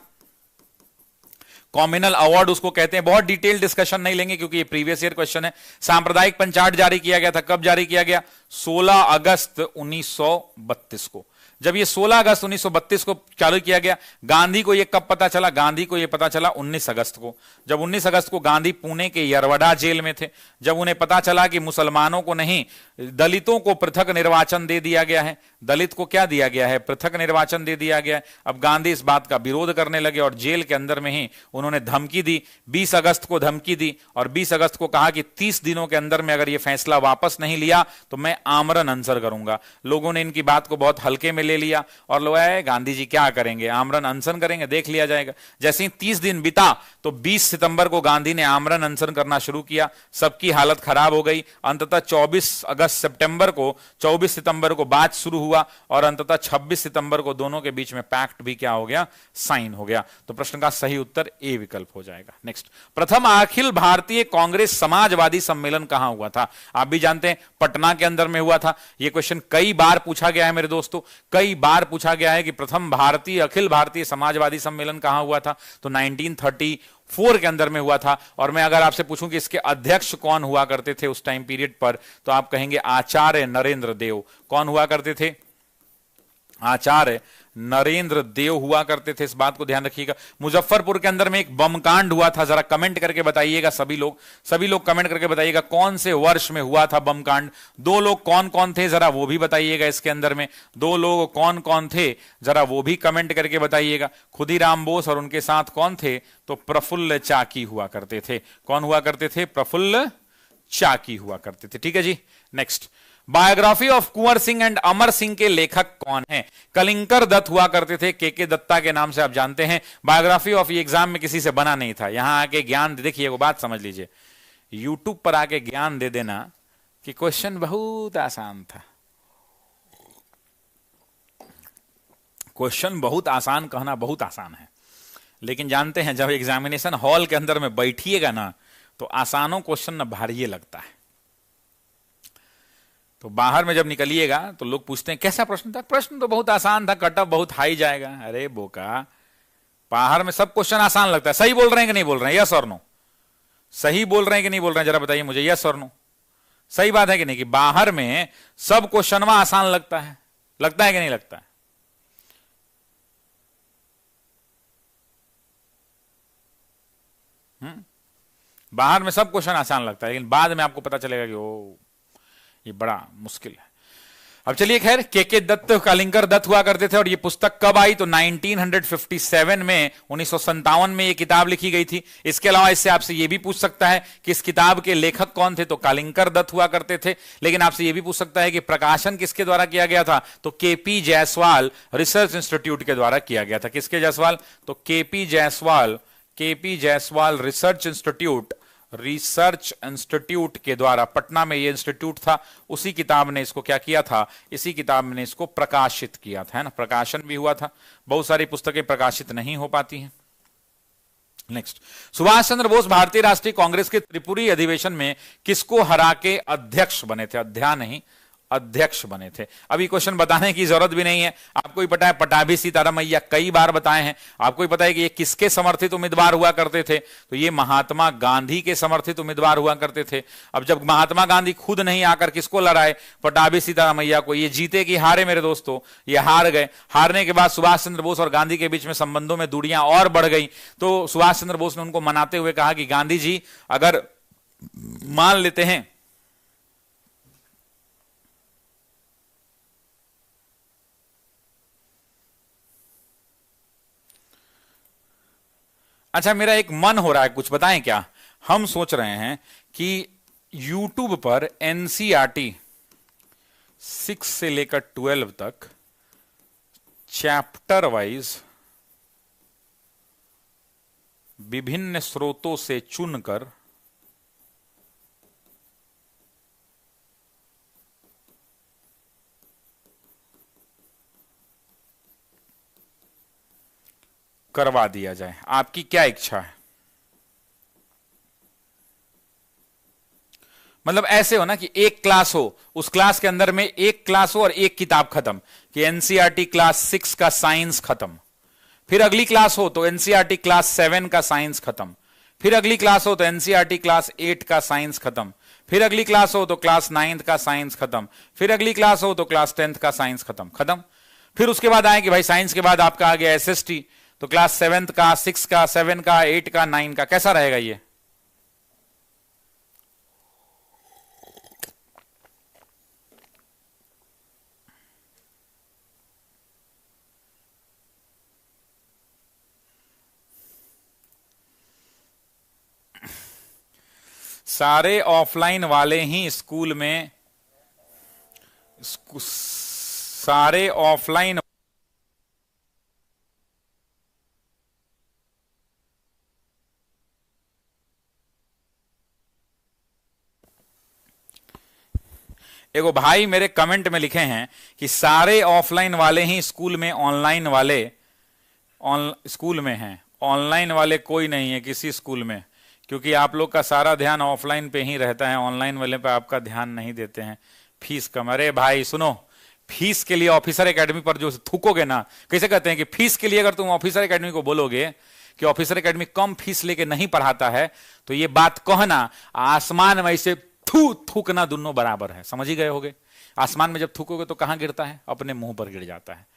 कॉम्युनल अवार्ड उसको कहते हैं, बहुत डिटेल डिस्कशन नहीं लेंगे क्योंकि ये प्रीवियस ईयर क्वेश्चन है। सांप्रदायिक पंचाट जारी किया गया था, कब जारी किया गया? 16 अगस्त 1932 को। जब ये 16 अगस्त 1932 को चालू किया गया, गांधी को ये कब पता चला? गांधी को ये पता चला 19 अगस्त को। जब 19 अगस्त को गांधी पुणे के यरवड़ा जेल में थे, जब उन्हें पता चला कि मुसलमानों को नहीं दलितों को पृथक निर्वाचन दे दिया गया है, दलित को क्या दिया गया है? पृथक निर्वाचन दे दिया गया है। अब गांधी इस बात का विरोध करने लगे और जेल के अंदर में ही उन्होंने धमकी दी। 20 अगस्त को धमकी दी और 20 अगस्त को कहा कि 30 दिनों के अंदर में अगर यह फैसला वापस नहीं लिया तो मैं आमरण अनशन करूंगा। लोगों ने इनकी बात को बहुत हल्के में ले लिया और लोग आए गांधी जी क्या करेंगे, आमरण अनशन करेंगे, देख लिया जाएगा। जैसे ही 30 दिन बीता तो 20 सितंबर को गांधी ने आमरण अनशन करना शुरू किया। सबकी हालत खराब हो गई। अंततः 24 सितंबर को बात शुरू हुआ और अंततः 26 सितंबर को दोनों के बीच में पैक्ट भी क्या हो गया? साइन हो गया। तो प्रश्न का सही उत्तर ए विकल्प हो जाएगा। नेक्स्ट, प्रथम अखिल भारतीय कांग्रेस समाजवादी सम्मेलन कहां हुआ था? आप भी जानते हैं पटना के अंदर में हुआ था। यह क्वेश्चन कई बार पूछा गया है मेरे दोस्तों, कई बार पूछा गया है कि प्रथम अखिल भारतीय समाजवादी सम्मेलन कहां हुआ था? तो 1934 के अंदर में हुआ था। और मैं अगर आपसे पूछूं कि इसके अध्यक्ष कौन हुआ करते थे उस टाइम पीरियड पर, तो आप कहेंगे आचार्य नरेंद्र देव। कौन हुआ करते थे? आचार्य नरेंद्र देव हुआ करते थे। इस बात को ध्यान रखिएगा। मुजफ्फरपुर के अंदर में एक बम कांड हुआ था, जरा कमेंट करके बताइएगा सभी लोग कमेंट करके बताइएगा कौन से वर्ष में हुआ था बम कांड। 2 लोग कौन कौन थे जरा वो भी बताइएगा। इसके अंदर में 2 लोग कौन कौन थे जरा वो भी कमेंट करके बताइएगा। खुदीराम बोस और उनके साथ कौन थे? तो प्रफुल्ल चाकी हुआ करते थे। कौन हुआ करते थे? प्रफुल्ल चाकी हुआ करते थे। ठीक है ji. Next, biography of Kunwar Singh and Amar Singh के लेखक कौन है? कलिंकर दत्त हुआ करते थे, के दत्ता के नाम से आप जानते हैं। बायोग्राफी ऑफ ये एग्जाम में किसी से बना नहीं था। यहां आके ज्ञान देखिए, वो बात समझ लीजिए, यूट्यूब पर आके ज्ञान दे देना कि क्वेश्चन बहुत आसान था। क्वेश्चन बहुत आसान कहना बहुत आसान है, लेकिन जानते हैं जब एग्जामिनेशन हॉल के अंदर में बैठिएगा ना तो आसानों क्वेश्चन ना भारी लगता है। तो बाहर में जब निकलिएगा तो लोग पूछते हैं कैसा प्रश्न था? प्रश्न तो बहुत आसान था, कटअप बहुत हाई जाएगा। अरे बोका, बाहर में सब क्वेश्चन आसान लगता है। सही बोल रहे हैं कि नहीं बोल रहे हैं? यस और नो। सही बोल रहे हैं कि नहीं बोल रहे हैं जरा बताइए मुझे, यस और नो। सही बात है कि नहीं कि बाहर में सब क्वेश्चन आसान लगता है कि नहीं लगता है? बाहर में सब क्वेश्चन आसान लगता है, लेकिन बाद में आपको पता चलेगा कि ओ ये बड़ा मुश्किल है। अब चलिए, खैर के दत्त, कलिंकर दत्त हुआ करते थे। और ये पुस्तक कब आई? तो 1957 में, 1957 में ये किताब लिखी गई थी। इसके अलावा इससे आपसे ये भी पूछ सकता है कि इस किताब के लेखक कौन थे? तो कलिंकर दत्त हुआ करते थे। लेकिन आपसे ये भी पूछ सकता है कि प्रकाशन किसके द्वारा किया गया था? तो केपी जायसवाल रिसर्च इंस्टीट्यूट के द्वारा किया गया था। किसके जायसवाल? तो केपी जायसवाल रिसर्च इंस्टीट्यूट के द्वारा, पटना में ये इंस्टीट्यूट था, उसी किताब ने इसको क्या किया था? इसी किताब ने इसको प्रकाशित किया था, है ना। प्रकाशन भी हुआ था। बहुत सारी पुस्तकें प्रकाशित नहीं हो पाती हैं। नेक्स्ट, सुभाष चंद्र बोस भारतीय राष्ट्रीय कांग्रेस के त्रिपुरी अधिवेशन में किसको हरा के अध्यक्ष बने थे? अध्यक्ष नहीं, अध्यक्ष बने थे। अभी क्वेश्चन बताने की जरूरत भी नहीं है, आपको ही पता है पटाभी सीतारामैया कई बार बताए हैं। आपको ही पता है कि ये किसके समर्थित उम्मीदवार हुआ करते थे, तो ये महात्मा गांधी के समर्थित उम्मीदवार हुआ करते थे। अब जब महात्मा गांधी खुद नहीं आकर किसको लड़ाए, पटाभी सीतारामैया को, ये जीते कि हारे मेरे दोस्तों, ये हार गए। हारने के बाद सुभाष चंद्र बोस और गांधी के बीच में संबंधों में दूरियां और बढ़ गई। तो सुभाष चंद्र बोस ने उनको मनाते हुए कहा कि गांधी जी, अगर मान लेते हैं अच्छा, मेरा एक मन हो रहा है, कुछ बताएं क्या? हम सोच रहे हैं कि YouTube पर NCERT 6 से लेकर 12 तक चैप्टर वाइज विभिन्न स्रोतों से चुनकर करवा दिया जाए। आपकी क्या इच्छा है? मतलब ऐसे हो ना कि एक क्लास हो, उस क्लास के अंदर में एक क्लास हो और एक किताब खत्म, कि एनसीईआरटी क्लास 6 का साइंस खत्म, फिर अगली क्लास हो तो एनसीईआरटी क्लास 7 का साइंस खत्म, फिर अगली क्लास हो तो एनसीईआरटी क्लास 8 का साइंस खत्म, फिर अगली क्लास हो तो क्लास 9 का साइंस खत्म, फिर अगली क्लास हो तो क्लास 10 का साइंस खत्म। फिर उसके बाद आए कि भाई साइंस के बाद आपका आ गया एसएसटी, तो क्लास 7 का, 6 का, 7 का, 8 का, 9 का। कैसा रहेगा ये? सारे ऑफलाइन वाले ही स्कूल में, सारे ऑफलाइन एगो भाई मेरे कमेंट में लिखे हैं कि सारे ऑफलाइन वाले ही स्कूल में ऑनलाइन वाले स्कूल में हैं, ऑनलाइन वाले कोई नहीं है किसी स्कूल में, क्योंकि आप लोग का सारा ध्यान ऑफलाइन पे ही रहता है, ऑनलाइन वाले पे आपका ध्यान नहीं देते हैं। फीस कम, अरे भाई सुनो, फीस के लिए ऑफिसर एकेडमी पर जो थूकोगे ना, कैसे कहते हैं कि फीस के लिए अगर तुम ऑफिसर एकेडमी को बोलोगे कि ऑफिसर एकेडमी कम फीस लेके नहीं पढ़ाता है, तो ये बात कहना आसमान में ऐसे थूकना दोनों बराबर है। समझ ही गए होगे? आसमान में जब थूकोगे तो कहां गिरता है? अपने मुंह पर गिर जाता है।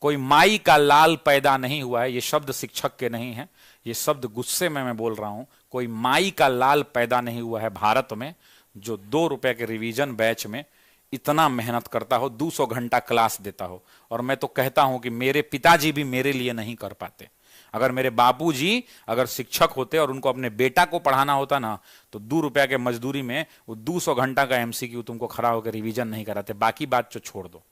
कोई माई का लाल पैदा नहीं हुआ है, ये शब्द शिक्षक के नहीं है, ये शब्द गुस्से में मैं बोल रहा हूं। कोई माई का लाल पैदा नहीं हुआ है भारत में जो 2 रुपए के रिवीजन बैच में इतना मेहनत करता हो, 200 घंटा क्लास देता हो। और मैं तो कहता हूं कि मेरे पिताजी भी मेरे लिए नहीं कर पाते। अगर मेरे बापूजी अगर शिक्षक होते और उनको अपने बेटा को पढ़ाना होता ना, तो 2 रुपया के मजदूरी में वो 200 घंटा का एमसीक्यू तुमको खड़ा होकर रिवीजन नहीं कराते। बाकी बात जो छोड़ दो।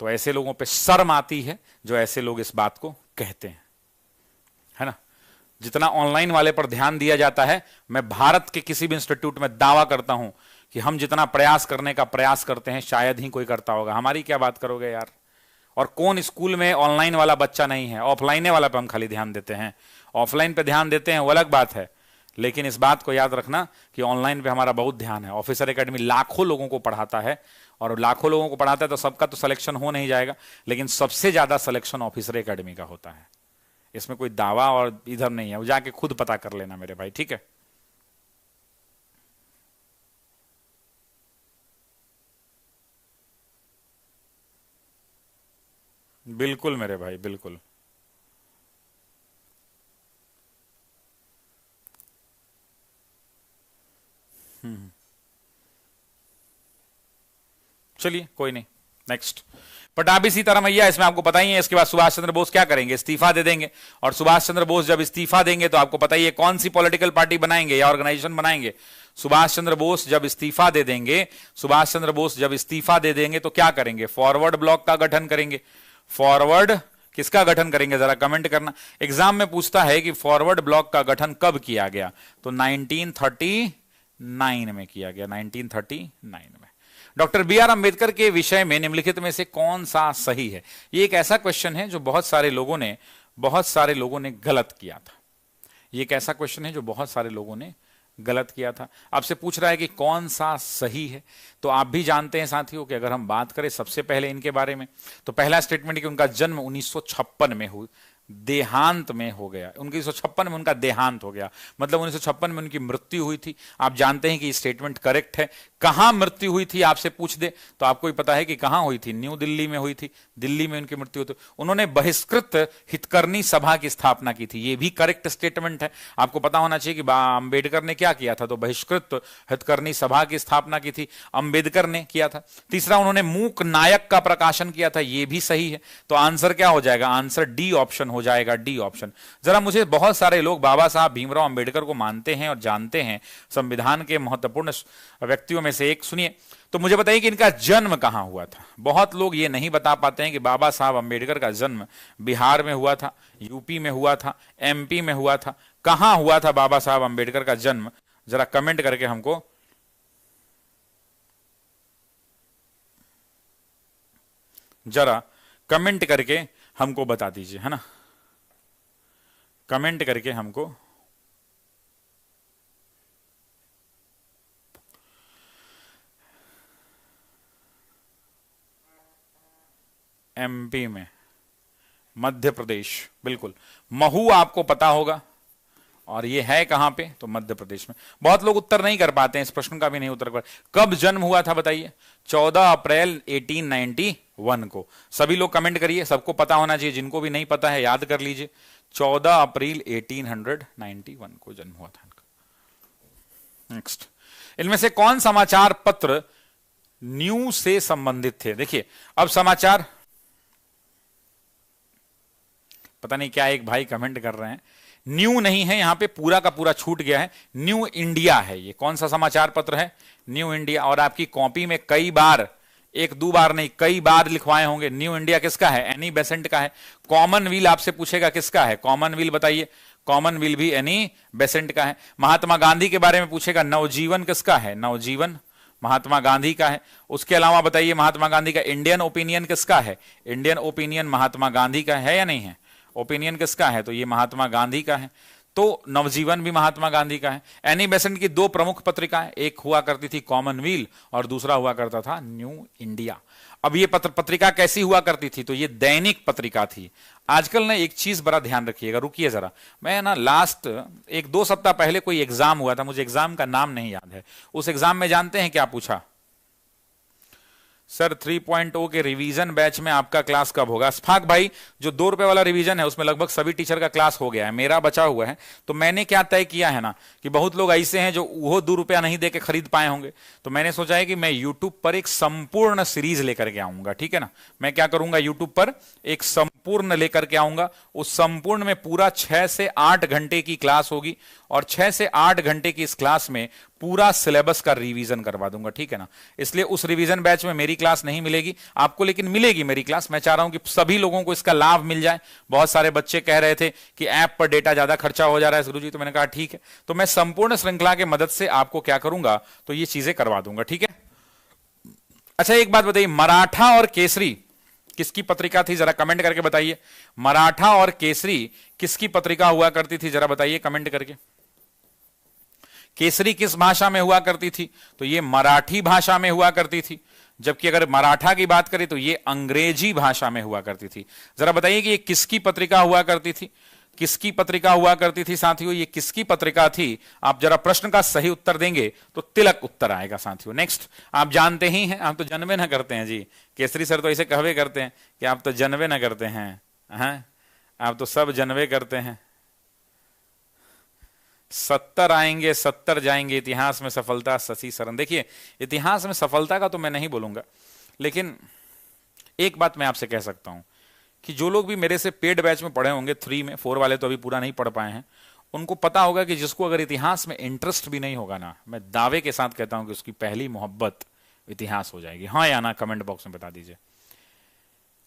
तो ऐसे लोगों पे शर्म आती है जो ऐसे लोग इस बात को कहते हैं, है ना। जितना ऑनलाइन वाले पर ध्यान दिया जाता है, मैं भारत के किसी भी इंस्टीट्यूट में दावा करता हूं कि हम जितना प्रयास करने का प्रयास करते हैं शायद ही कोई करता होगा। हमारी क्या बात करोगे यार? और कौन स्कूल में ऑनलाइन वाला बच्चा नहीं है? ऑफलाइन वाला पे हम खाली ध्यान देते हैं, ऑफलाइन पे ध्यान देते हैं वो अलग बात है, लेकिन इस बात को याद रखना कि ऑनलाइन पे हमारा बहुत ध्यान है। ऑफिसर एकेडमी लाखों लोगों को पढ़ाता है, और लाखों लोगों को पढ़ाता है तो सबका तो सिलेक्शन हो नहीं जाएगा, लेकिन सबसे ज्यादा सिलेक्शन ऑफिसर एकेडमी का होता है। इसमें कोई दावा और इधर नहीं है, वो जाके खुद पता कर लेना मेरे भाई, ठीक है। बिल्कुल मेरे भाई, बिल्कुल। चलिए कोई नहीं, नेक्स्ट। पटाभी सीतारामैया, इसमें आपको पता ही है। इसके बाद सुभाष चंद्र बोस क्या करेंगे? इस्तीफा दे देंगे। और सुभाष चंद्र बोस जब इस्तीफा देंगे तो आपको पता ही है कौन सी पॉलिटिकल पार्टी बनाएंगे या ऑर्गेनाइजेशन बनाएंगे। सुभाष चंद्र बोस जब इस्तीफा दे देंगे, सुभाष चंद्र बोस जब इस्तीफा दे देंगे तो क्या करेंगे? फॉरवर्ड ब्लॉक का गठन करेंगे। फॉरवर्ड किसका गठन करेंगे? जरा कमेंट करना। एग्जाम में पूछता है कि फॉरवर्ड ब्लॉक का गठन कब किया गया, तो 1939 में किया गया, 1939 में। डॉक्टर बी आर अंबेडकर के विषय में निम्नलिखित में से कौन सा सही है? ये एक ऐसा क्वेश्चन है जो बहुत सारे लोगों ने गलत किया था। ये एक ऐसा क्वेश्चन है जो बहुत सारे लोगों ने गलत किया था। आपसे पूछ रहा है कि कौन सा सही है, तो आप भी जानते हैं साथियों कि अगर हम बात करें सबसे पहले इनके बारे में, तो पहला स्टेटमेंट कि उनका जन्म 1956 में हुआ, देहांत में हो गया, 1956 में उनका देहांत हो गया, मतलब 1956 में उनकी मृत्यु हुई थी। आप जानते हैं कि स्टेटमेंट करेक्ट है। कहां मृत्यु हुई थी आपसे पूछ दे तो आपको ही पता है कि कहां हुई थी, न्यू दिल्ली में हुई थी, दिल्ली में उनकी मृत्यु हुई थी। उन्होंने बहिष्कृत हितकर्णी सभा की स्थापना की थी, यह भी करेक्ट स्टेटमेंट है। आपको पता होना चाहिए कि अंबेडकर ने क्या किया था, तो बहिष्कृत हितकर्णी सभा की स्थापना की थी, अंबेडकर ने किया था। तीसरा, उन्होंने मूक नायक का प्रकाशन किया था, यह भी सही है। तो आंसर क्या हो जाएगा, आंसर डी ऑप्शन हो जाएगा, डी ऑप्शन। जरा मुझे बहुत सारे लोग बाबा साहब भीमराव अंबेडकर को मानते हैं और जानते हैं, संविधान के महत्वपूर्ण व्यक्तियों में से एक, सुनिए। तो मुझे बताइए कि इनका जन्म कहां हुआ था। बहुत लोग ये नहीं बता पाते हैं कि बाबा साहब अंबेडकर का जन्म बिहार में हुआ था, यूपी में हुआ था, एमपी में हुआ था। कहां हुआ था बाबा साहब अंबेडकर का जन्म, जरा कमेंट करके हमको जरा कमेंट करके हमको बता दीजिए, है ना, कमेंट करके हमको एमपी में, मध्य प्रदेश, बिल्कुल। महू आपको पता होगा, और ये है कहां पे, तो मध्य प्रदेश में। बहुत लोग उत्तर नहीं कर पाते हैं, इस प्रश्न का भी नहीं उत्तर कर। कब जन्म हुआ था बताइए, 14 अप्रैल 1891 को। सभी लोग कमेंट करिए, सबको पता होना चाहिए, जिनको भी नहीं पता है याद कर लीजिए। 14 अप्रैल 1891 को जन्म हुआ था इनका। नेक्स्ट, इनमें से कौन समाचार पत्र न्यू से संबंधित थे। देखिए, अब समाचार, पता नहीं क्या एक भाई कमेंट कर रहे हैं, न्यू नहीं है, यहां पे पूरा का पूरा छूट गया है, न्यू इंडिया है। ये कौन सा समाचार पत्र है, न्यू इंडिया। और आपकी कॉपी में कई बार, एक दो बार नहीं, कई बार लिखवाए होंगे। न्यू इंडिया किसका है, एनी बेसेंट का है। कॉमनवेल्थ आपसे पूछेगा किसका है, कॉमनवेल्थ बताइए, कॉमनवेल्थ भी एनी बेसेंट का है। महात्मा गांधी के बारे में पूछेगा, नवजीवन किसका है, नवजीवन महात्मा गांधी का है। उसके अलावा बताइए, महात्मा गांधी का इंडियन ओपिनियन किसका है, इंडियन ओपिनियन महात्मा गांधी का है या नहीं है, ओपिनियन किसका है, तो ये महात्मा गांधी का है। तो नवजीवन भी महात्मा गांधी का है। एनी बेसेंट की दो प्रमुख पत्रिकाएं, एक हुआ करती थी कॉमनवेल्थ और दूसरा हुआ करता था न्यू इंडिया। अब ये पत्रिका कैसी हुआ करती थी, तो ये दैनिक पत्रिका थी। आजकल ना एक चीज बड़ा ध्यान रखिएगा, रुकिए जरा, मैं ना लास्ट 1-2 सप्ताह पहले कोई एग्जाम हुआ था, मुझे एग्जाम का नाम नहीं याद है। उस एग्जाम में जानते हैं क्या पूछा, सर 3.0 के रिवीजन बैच में आपका क्लास कब होगा। स्फाक भाई, जो 2 रुपए वाला रिवीजन है उसमें लगभग सभी टीचर का क्लास हो गया है, मेरा बचा हुआ है। तो मैंने क्या तय किया है ना, कि बहुत लोग ऐसे हैं जो वो 2 रुपया नहीं देके खरीद पाए होंगे, तो मैंने सोचा है कि मैं यूट्यूब पर एक संपूर्ण सीरीज लेकर के आऊंगा, ठीक है ना। मैं क्या करूंगा, यूट्यूब पर एक संपूर्ण लेकर के आऊंगा। उस संपूर्ण में पूरा 6 से 8 घंटे की क्लास होगी, और 6 से 8 घंटे की इस क्लास में पूरा सिलेबस का रिवीजन करवा दूंगा, ठीक है ना। इसलिए उस रिवीजन बैच में मेरी क्लास नहीं मिलेगी आपको, लेकिन मिलेगी मेरी क्लास। मैं चाह रहा हूं कि सभी लोगों को इसका लाभ मिल जाए। बहुत सारे बच्चे कह रहे थे कि ऐप पर डेटा ज्यादा खर्चा हो जा रहा है गुरुजी, तो मैंने कहा ठीक है, तो मैं संपूर्ण श्रृंखला की मदद से आपको क्या करूंगा, तो ये चीजें करवा दूंगा, ठीक है। अच्छा, एक बात बताइए, मराठा और केसरी किसकी पत्रिका थी, जरा कमेंट करके बताइए। मराठा और केसरी किसकी पत्रिका हुआ करती थी, जरा बताइए कमेंट करके। केसरी किस भाषा में हुआ करती थी, तो ये मराठी भाषा में हुआ करती थी। जबकि अगर मराठा की बात करें तो ये अंग्रेजी भाषा में हुआ करती थी। जरा बताइए कि ये किसकी पत्रिका हुआ करती थी, किसकी पत्रिका हुआ करती थी साथियों, ये किसकी पत्रिका थी। आप जरा प्रश्न का सही उत्तर देंगे तो तिलक उत्तर आएगा साथियों। नेक्स्ट, आप जानते ही हैं, आप तो जनवे ना करते हैं जी, केसरी सर तो ऐसे कहवे करते हैं कि आप तो जनवे ना करते हैं, आप तो सब जनवे करते हैं। 70 आएंगे 70 जाएंगे, इतिहास में सफलता शशि शरण। देखिए, इतिहास में सफलता का तो मैं नहीं बोलूंगा, लेकिन एक बात मैं आपसे कह सकता हूं कि जो लोग भी मेरे से पेड बैच में पढ़े होंगे, 3 में, 4 वाले तो अभी पूरा नहीं पढ़ पाए हैं, उनको पता होगा कि जिसको अगर इतिहास में इंटरेस्ट भी नहीं होगा ना, मैं दावे के साथ कहता हूं कि उसकी पहली मोहब्बत इतिहास हो जाएगी। हाँ या ना कमेंट बॉक्स में बता दीजिए।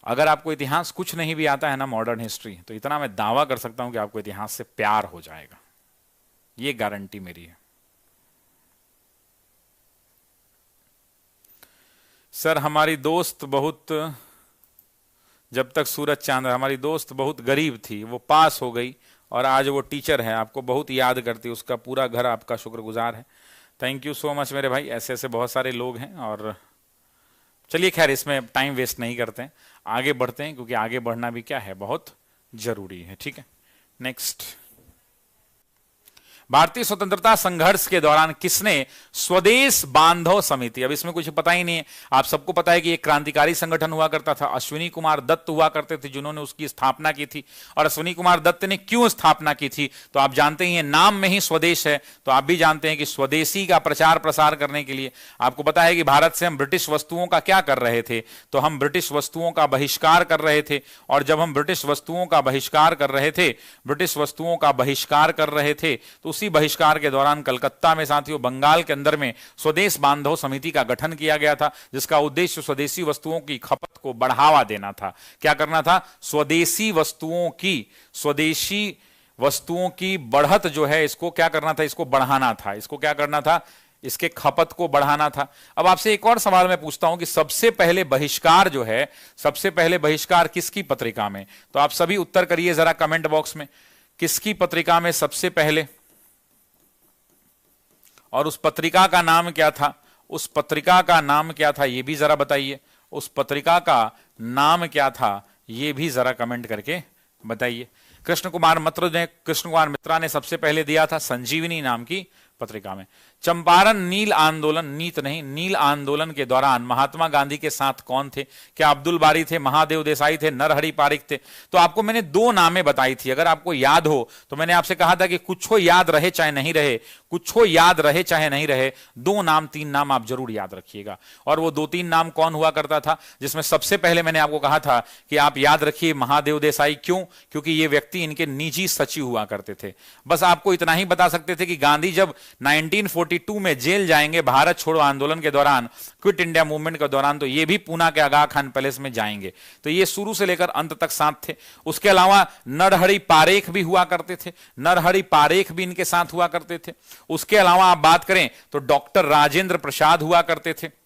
अगर आपको इतिहास कुछ नहीं भी आता है ना, मॉडर्न हिस्ट्री, तो इतना मैं दावा कर सकता हूं कि आपको इतिहास से प्यार हो जाएगा, ये गारंटी मेरी है। सर हमारी दोस्त बहुत, जब तक सूरज चांद, हमारी दोस्त बहुत गरीब थी, वो पास हो गई और आज वो टीचर है, आपको बहुत याद करती है, उसका पूरा घर आपका शुक्रगुजार है। थैंक यू सो मच मेरे भाई। ऐसे ऐसे बहुत सारे लोग हैं। और चलिए खैर इसमें टाइम वेस्ट नहीं करते हैं, आगे बढ़ते हैं, क्योंकि आगे बढ़ना भी क्या है, बहुत जरूरी है। ठीक है, नेक्स्ट। भारतीय स्वतंत्रता संघर्ष के दौरान किसने स्वदेश बांधव समिति, अब इसमें कुछ पता ही नहीं है, आप सबको पता है कि एक क्रांतिकारी संगठन हुआ करता था, अश्विनी कुमार दत्त हुआ करते थे जिन्होंने उसकी स्थापना की थी। और अश्विनी कुमार दत्त ने क्यों स्थापना की थी, तो आप जानते ही हैं, नाम में ही स्वदेश है, तो आप भी जानते हैं कि स्वदेशी का प्रचार प्रसार करने के लिए, आपको पता है कि भारत से हम ब्रिटिश वस्तुओं का क्या कर रहे थे, तो हम ब्रिटिश वस्तुओं का बहिष्कार कर रहे थे। और जब हम ब्रिटिश वस्तुओं का बहिष्कार कर रहे थे, ब्रिटिश वस्तुओं का बहिष्कार कर रहे थे, तो उसी बहिष्कार के दौरान कलकत्ता में साथियों, बंगाल के अंदर में स्वदेश बांधव समिति का गठन किया गया था, जिसका उद्देश्य स्वदेशी वस्तुओं की खपत को बढ़ावा देना था। क्या करना था, स्वदेशी वस्तुओं की बढ़त जो है, इसको क्या करना था, इसको बढ़ाना था। इसको क्या करना था, इसके खपत को बढ़ाना था। अब आपसे एक और सवाल मैं पूछता हूं कि सबसे पहले बहिष्कार जो है, सबसे पहले बहिष्कार किसकी पत्रिका में, तो आप सभी उत्तर करिए जरा कमेंट बॉक्स में, किसकी पत्रिका में सबसे पहले, और उस पत्रिका का नाम क्या था, उस पत्रिका का नाम क्या था ये भी जरा बताइए, उस पत्रिका का नाम क्या था ये भी जरा कमेंट करके बताइए। कृष्ण कुमार मित्रा ने सबसे पहले दिया था संजीवनी नाम की पत्रिका में। चंपारण नील आंदोलन के दौरान महात्मा गांधी के साथ कौन थे, क्या अब्दुल बारी थे, महादेव देसाई थे, नरहरि पारिक थे। तो आपको मैंने दो नामें बताई थी, अगर आपको याद हो तो मैंने आपसे कहा था कि कुछ हो याद रहे चाहे नहीं रहे, कुछ हो याद रहे चाहे नहीं रहे, दो नाम तीन नाम आप जरूर याद रखिएगा। और वो दो तीन नाम कौन हुआ करता था, जिसमें सबसे पहले मैंने आपको कहा था कि आप याद रखिए महादेव देसाई। क्यों, क्योंकि ये व्यक्ति इनके निजी सचिव हुआ करते थे। बस आपको इतना ही बता सकते थे कि गांधी जब 1942 में जेल जाएंगे भारत छोड़ो आंदोलन के दौरान, क्विट इंडिया मूवमेंट के दौरान, तो ये भी पूना के आगा खान पैलेस में जाएंगे। तो ये शुरू से लेकर अंत तक साथ थे। उसके अलावा नरहरि पारेख भी हुआ करते थे, नरहरि पारेख भी इनके साथ हुआ करते थे। उसके अलावा आप बात करें तो डॉक्टर राजेंद्र प्रसाद हुआ करते थे,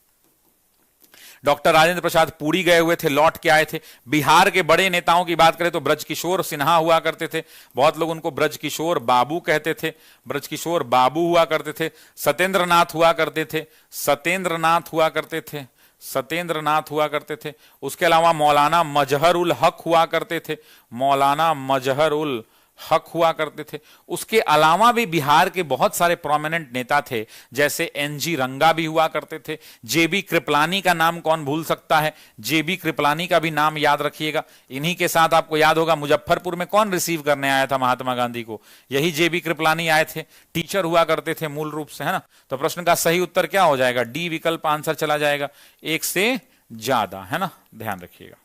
डॉक्टर राजेंद्र प्रसाद पुरी गए हुए थे, लौट के आए थे। बिहार के बड़े नेताओं की बात करें तो ब्रजकिशोर सिन्हा हुआ करते थे, बहुत लोग उनको ब्रजकिशोर बाबू कहते थे, ब्रजकिशोर बाबू हुआ करते थे। सत्येंद्रनाथ हुआ करते थे, सत्येंद्रनाथ हुआ करते थे, सत्येंद्रनाथ हुआ करते थे। उसके अलावा मौलाना मजहर उल हक हुआ करते थे, मौलाना मजहर उल हक हुआ करते थे। उसके अलावा भी बिहार के बहुत सारे प्रोमिनेंट नेता थे, जैसे एनजी रंगा भी हुआ करते थे। जेबी कृपलानी का नाम कौन भूल सकता है, जेबी कृपलानी का भी नाम याद रखिएगा। इन्हीं के साथ आपको याद होगा मुजफ्फरपुर में कौन रिसीव करने आया था महात्मा गांधी को, यही जेबी कृपलानी आए थे, टीचर हुआ करते थे मूल रूप से, है ना। तो प्रश्न का सही उत्तर क्या हो जाएगा, डी विकल्प आंसर चला जाएगा, एक से ज्यादा, है ना, ध्यान रखिएगा।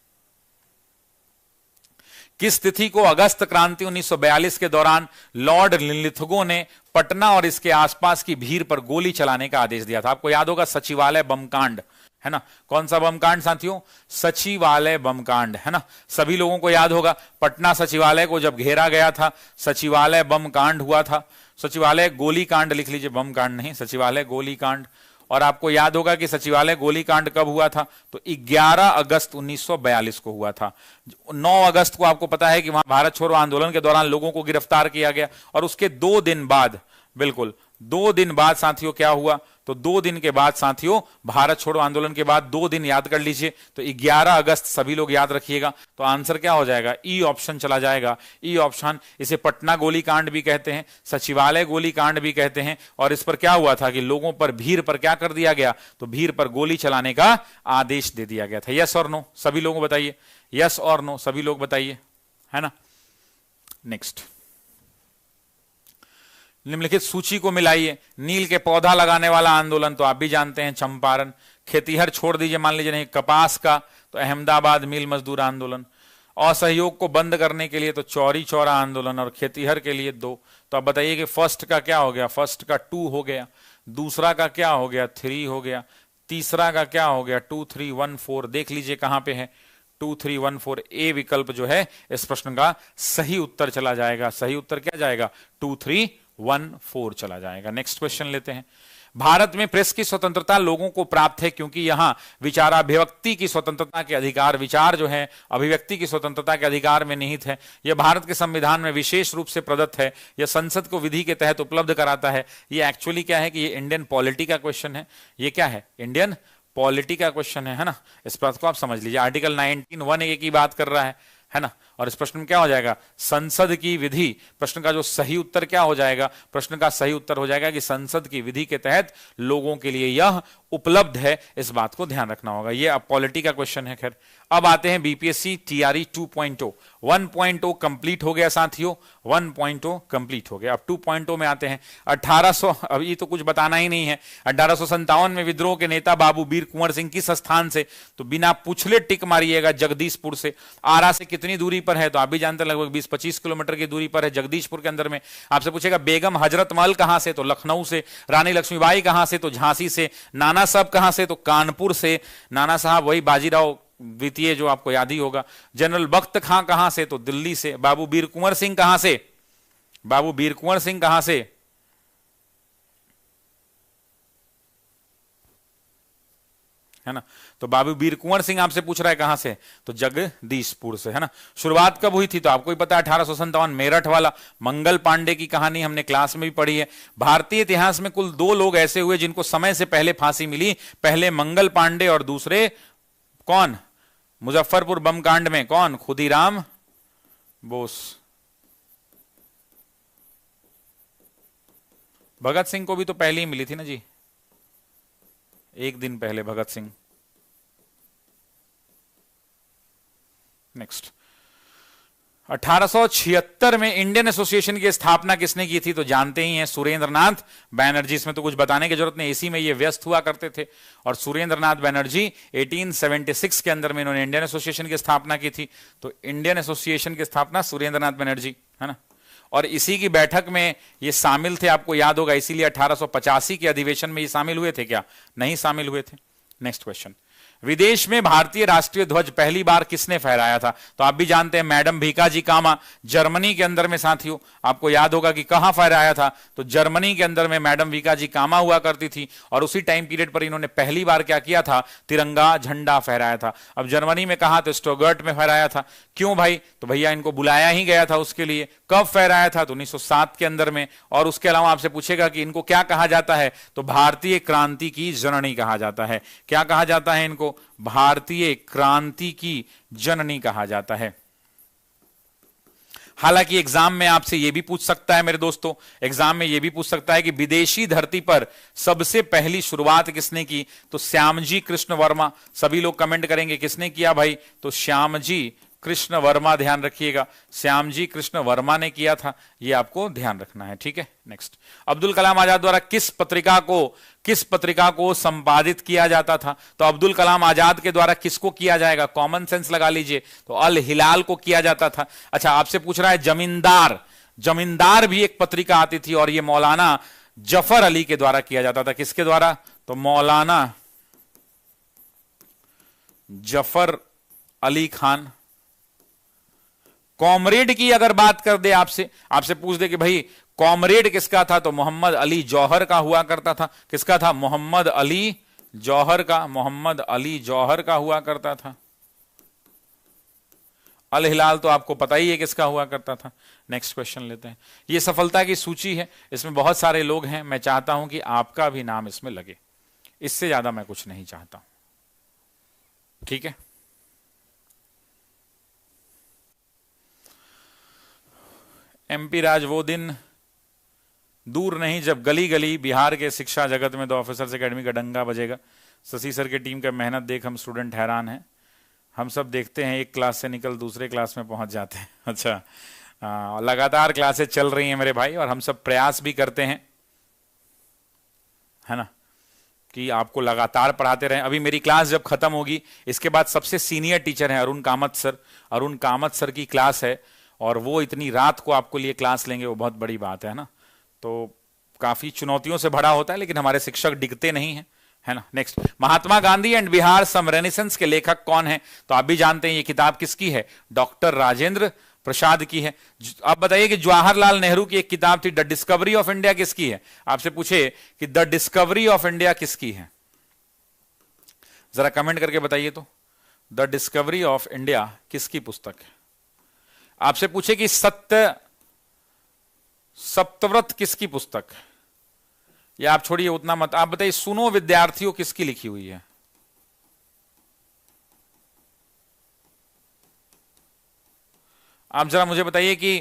किस तिथि को अगस्त क्रांति 1942 के दौरान लॉर्ड लिथगो ने पटना और इसके आसपास की भीड़ पर गोली चलाने का आदेश दिया था, आपको याद होगा, सचिवालय बम कांड, है ना। कौन सा बम कांड साथियों, सचिवालय बम कांड, है ना। सभी लोगों को याद होगा पटना सचिवालय को जब घेरा गया था, सचिवालय बम कांड हुआ था। सचिवालय गोली कांड लिख लीजिए, बम कांड नहीं, सचिवालय गोली कांड। और आपको याद होगा कि सचिवालय गोलीकांड कब हुआ था, तो 11 अगस्त 1942 को हुआ था। 9 अगस्त को आपको पता है कि वहां भारत छोड़ो आंदोलन के दौरान लोगों को गिरफ्तार किया गया, और उसके 2 दिन बाद, बिल्कुल 2 दिन बाद साथियों क्या हुआ, तो 2 दिन के बाद साथियों, भारत छोड़ो आंदोलन के बाद 2 दिन याद कर लीजिए, तो 11 अगस्त सभी लोग याद रखिएगा। तो आंसर क्या हो जाएगा, ई ऑप्शन चला जाएगा, ई ऑप्शन। इसे पटना गोलीकांड भी कहते हैं, सचिवालय गोलीकांड भी कहते हैं। और इस पर क्या हुआ था कि लोगों पर, भीड़ पर क्या कर दिया गया, तो भीड़ पर गोली चलाने का आदेश दे दिया गया था। यस और नो सभी लोग बताइए, यस और नो सभी लोग बताइए, है ना। नेक्स्ट, निम्नलिखित सूची को मिलाइए। नील के पौधा लगाने वाला आंदोलन तो आप भी जानते हैं, चंपारण। खेतीहर छोड़ दीजिए, मान लीजिए नहीं, कपास का तो अहमदाबाद मिल मजदूर आंदोलन। असहयोग को बंद करने के लिए तो चौरी चौरा आंदोलन, और खेतीहर के लिए 2। तो आप बताइए कि फर्स्ट का क्या हो गया, फर्स्ट का 2 हो गया, दूसरा का क्या हो गया, 3 हो गया, तीसरा का क्या हो गया, 2 3 1 4। देख लीजिए कहां पे है, 2 3 1 4। ए विकल्प जो है इस प्रश्न का सही उत्तर चला जाएगा। सही उत्तर क्या जाएगा, 2 3 1 4 चला जाएगा। नेक्स्ट क्वेश्चन लेते हैं। भारत में प्रेस की स्वतंत्रता लोगों को प्राप्त है क्योंकि यहां विचाराभिव्यक्ति की स्वतंत्रता के अधिकार, विचार जो है अभिव्यक्ति की स्वतंत्रता के अधिकार में निहित है। यह भारत के संविधान में विशेष रूप से प्रदत्त है। यह संसद को विधि के तहत उपलब्ध कराता है। यह एक्चुअली क्या है कि ये इंडियन पॉलिटी का क्वेश्चन है। ये क्या है? इंडियन पॉलिटी का क्वेश्चन है ना। इस बात को आप समझ लीजिए। आर्टिकल 19(1)(a) की बात कर रहा है ना। और इस प्रश्न में क्या हो जाएगा? संसद की विधि। प्रश्न का जो सही उत्तर क्या हो जाएगा? प्रश्न का सही उत्तर हो जाएगा कि संसद की विधि के तहत लोगों के लिए यह उपलब्ध है। इस बात को ध्यान रखना होगा। यह अब पॉलिटी का क्वेश्चन है। खैर, अब आते हैं बीपीएससी टीआरई 2.0। 1.0 कंप्लीट हो गया साथियों, 1.0 कंप्लीट हो गया। अब 2.0 में आते हैं। 1800, अब ये तो कुछ बताना ही नहीं है। 1857 में विद्रोह के नेता बाबू वीर कुंवर सिंह किस स्थान से? तो बिना पूछले टिक मारिएगा, जगदीशपुर से। आरा से कितनी दूरी पर है? तो आप भी जानते हैं लगभग 20-25 किलोमीटर की दूरी पर है, जगदीशपुर के अंदर में। आपसे पूछेगा बेगम हजरत महल कहां से? तो लखनऊ से। रानी लक्ष्मीबाई कहां से? तो झांसी से। नाना साहब कहां से? तो कानपुर से। नाना साहब वही बाजीराव द्वितीय, जो आपको याद ही होगा। जनरल बख्त खां कहां से? तो दिल्ली से। बाबू वीर कुंवर सिंह कहां से? बाबू वीर कुंवर सिंह कहां से? है ना। तो बाबू वीर कुंवर सिंह आपसे पूछ रहा है कहां से? तो जगदीशपुर से, है ना। शुरुआत कब हुई थी? तो आपको ही पता है 1857, मेरठ वाला मंगल पांडे की कहानी हमने क्लास में भी पढ़ी है। भारतीय इतिहास में कुल 2 लोग ऐसे हुए जिनको समय से पहले फांसी मिली। पहले मंगल पांडे और दूसरे कौन? मुजफ्फरपुर बम कांड में कौन? खुदीराम बोस। भगत सिंह को भी तो पहले ही मिली थी ना जी, एक दिन पहले भगत सिंह। नेक्स्ट, 1876 में इंडियन एसोसिएशन की स्थापना किसने की थी? तो जानते ही हैं, सुरेंद्रनाथ बैनर्जी। इसमें तो कुछ बताने की जरूरत नहीं, इसी में ये व्यस्त हुआ करते थे। और सुरेंद्रनाथ बैनर्जी 1876 के अंदर में इन्होंने इंडियन एसोसिएशन की स्थापना की थी। तो इंडियन एसोसिएशन की स्थापना सुरेंद्रनाथ बैनर्जी, है ना। और इसी की बैठक में ये शामिल थे, आपको याद होगा। इसीलिए 1885 के अधिवेशन में ये शामिल हुए थे क्या? नहीं शामिल हुए थे। नेक्स्ट क्वेश्चन, विदेश में भारतीय राष्ट्रीय ध्वज पहली बार किसने फहराया था? तो आप भी जानते हैं, मैडम भीकाजी कामा, जर्मनी के अंदर में। साथियों आपको याद होगा कि कहां फहराया था? तो जर्मनी के अंदर में मैडम भीकाजी कामा हुआ करती थी। और उसी टाइम पीरियड पर इन्होंने पहली बार क्या किया था? तिरंगा झंडा फहराया था। अब जर्मनी में कहा? तो स्टुटगर्ट में फहराया था। क्यों भाई? तो भैया इनको बुलाया ही गया था उसके लिए। कब फहराया था? तो 1907 के अंदर में। और उसके अलावा आपसे पूछेगा कि इनको क्या कहा जाता है? तो भारतीय क्रांति की जननी कहा जाता है। क्या कहा जाता है इनको? भारतीय क्रांति की जननी कहा जाता है। हालांकि एग्जाम में आपसे यह भी पूछ सकता है मेरे दोस्तों, एग्जाम में यह भी पूछ सकता है कि विदेशी धरती पर सबसे पहली शुरुआत किसने की? तो श्यामजी कृष्ण वर्मा। सभी लोग कमेंट करेंगे किसने किया भाई? तो श्यामजी कृष्ण वर्मा, ध्यान रखिएगा, श्यामजी कृष्ण वर्मा ने किया था। यह आपको ध्यान रखना है, ठीक है। नेक्स्ट, अब्दुल कलाम आजाद द्वारा किस पत्रिका को संपादित किया जाता था? तो अब्दुल कलाम आजाद के द्वारा किसको किया जाएगा? कॉमन सेंस लगा लीजिए, तो अल हिलाल को किया जाता था। अच्छा, आपसे पूछ रहा है जमींदार भी एक पत्रिका आती थी और यह मौलाना जफर अली के द्वारा किया जाता था। किसके द्वारा? तो मौलाना जफर अली खान। कॉमरेड की अगर बात कर दे, आपसे पूछ दे कि भाई कॉमरेड किसका था? तो मोहम्मद अली जौहर का हुआ करता था। किसका था? मोहम्मद अली जौहर का हुआ करता था। अल हिलाल तो आपको पता ही है किसका हुआ करता था। नेक्स्ट क्वेश्चन लेते हैं। यह सफलता की सूची है, इसमें बहुत सारे लोग हैं। मैं चाहता हूं कि आपका भी नाम इसमें लगे, इससे ज्यादा मैं कुछ नहीं चाहता हूं, ठीक है। एमपी राज वो दिन दूर नहीं जब गली गली बिहार के शिक्षा जगत में द ऑफिसर्स एकेडमी का डंका बजेगा। शशि सर की टीम का मेहनत देख हम स्टूडेंट हैरान हैं। हम सब देखते हैं एक क्लास से निकल दूसरे क्लास में पहुंच जाते हैं। अच्छा, लगातार क्लासेस चल रही हैं मेरे भाई, और हम सब प्रयास भी करते हैं, है ना, कि आपको लगातार पढ़ाते रहें। अभी मेरी क्लास जब खत्म होगी, इसके बाद सबसे सीनियर टीचर हैं अरुण कामत सर की क्लास है, और वो इतनी रात को आपको लिए क्लास लेंगे, वो बहुत बड़ी बात है ना। तो काफी चुनौतियों से भरा होता है, लेकिन हमारे शिक्षक डिगते नहीं हैं, है ना। Next, Mahatma Gandhi and Bihar some renaissance के लेखक कौन है? तो आप भी जानते हैं ये किताब किसकी है? डॉक्टर राजेंद्र प्रसाद की है। आप बताइए कि जवाहरलाल नेहरू की एक किताब थी द डिस्कवरी ऑफ इंडिया, किसकी है? आपसे पूछे कि द डिस्कवरी ऑफ इंडिया किसकी है, जरा कमेंट करके बताइए तो। द डिस्कवरी ऑफ इंडिया किसकी पुस्तक है? आपसे पूछे कि सप्तव्रत किसकी पुस्तक है, या आप छोड़िए उतना मत, आप बताइए सुनो विद्यार्थियों किसकी लिखी हुई है? आप जरा मुझे बताइए कि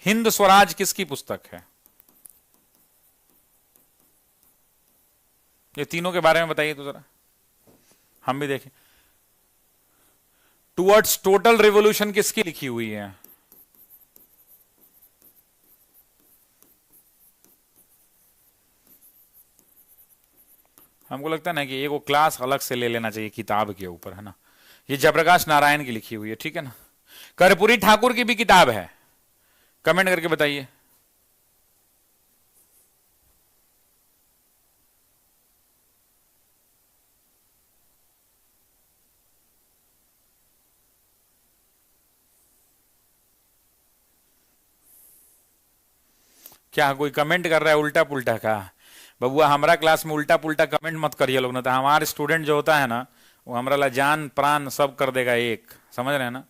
हिंद स्वराज किसकी पुस्तक है? ये तीनों के बारे में बताइए तो जरा, हम भी देखें। टुवर्ड्स टोटल रिवॉल्यूशन किसकी लिखी हुई है? हमको लगता है ना कि एक वो क्लास अलग से ले लेना चाहिए किताब के ऊपर, है ना। ये जयप्रकाश नारायण की लिखी हुई है, ठीक है ना। कर्पूरी ठाकुर की भी किताब है, कमेंट करके बताइए। क्या कोई कमेंट कर रहा है उल्टा पुल्टा का? बबुआ हमारा क्लास में उल्टा पुल्टा कमेंट मत करिए लोग, ना तो हमारे स्टूडेंट जो होता है ना वो हमारा ला जान प्राण सब कर देगा एक, समझ रहे हैं ना।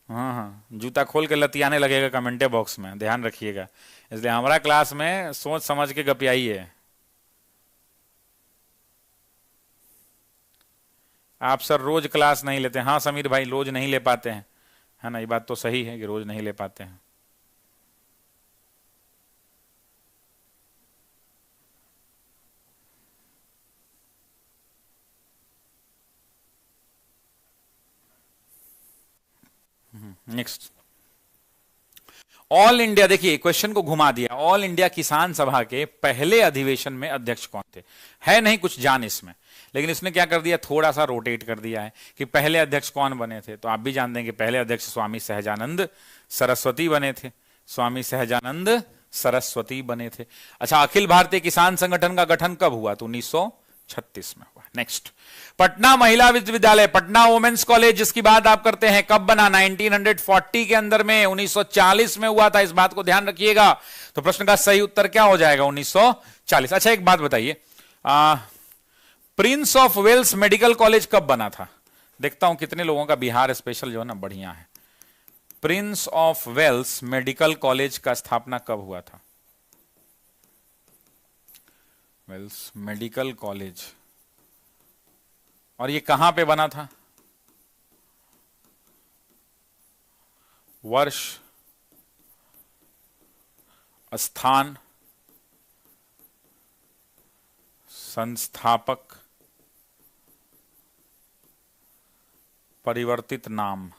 हाँ हाँ, जूता खोल के लतियाने लगेगा कमेंटे बॉक्स में, ध्यान रखिएगा। इसलिए हमारा क्लास में सोच समझ के गपियाइए। आप सर रोज क्लास नहीं लेते? हाँ समीर भाई, रोज नहीं ले पाते हैं, है ना, ये बात तो सही है कि रोज नहीं ले पाते हैं। नेक्स्ट, ऑल इंडिया, देखिए क्वेश्चन को घुमा दिया। ऑल इंडिया किसान सभा के पहले अधिवेशन में अध्यक्ष कौन थे? है नहीं कुछ जान इसमें, लेकिन इसने क्या कर दिया, थोड़ा सा रोटेट कर दिया है कि पहले अध्यक्ष कौन बने थे। तो आप भी जानते हैं कि पहले अध्यक्ष स्वामी सहजानंद सरस्वती बने थे, स्वामी सहजानंद सरस्वती बने थे। अच्छा, अखिल भारतीय किसान संगठन का गठन कब हुआ? तो 1936 में हुआ। नेक्स्ट, पटना महिला विश्वविद्यालय, पटना वुमेन्स कॉलेज जिसकी बात आप करते हैं, कब बना? 1940 के अंदर में, 1940 में हुआ था, इस बात को ध्यान रखिएगा। तो प्रश्न का सही उत्तर क्या हो जाएगा? 1940। अच्छा एक बात बताइए, prince of Wales medical college कब बना था? देखता हूं कितने लोगों का बिहार स्पेशल जो है ना बढ़िया है। Prince of Wales medical college का स्थापना कब हुआ था? वेल्स मेडिकल कॉलेज, और ये कहां पे बना था? वर्ष, स्थान, संस्थापक, परिवर्तित नाम।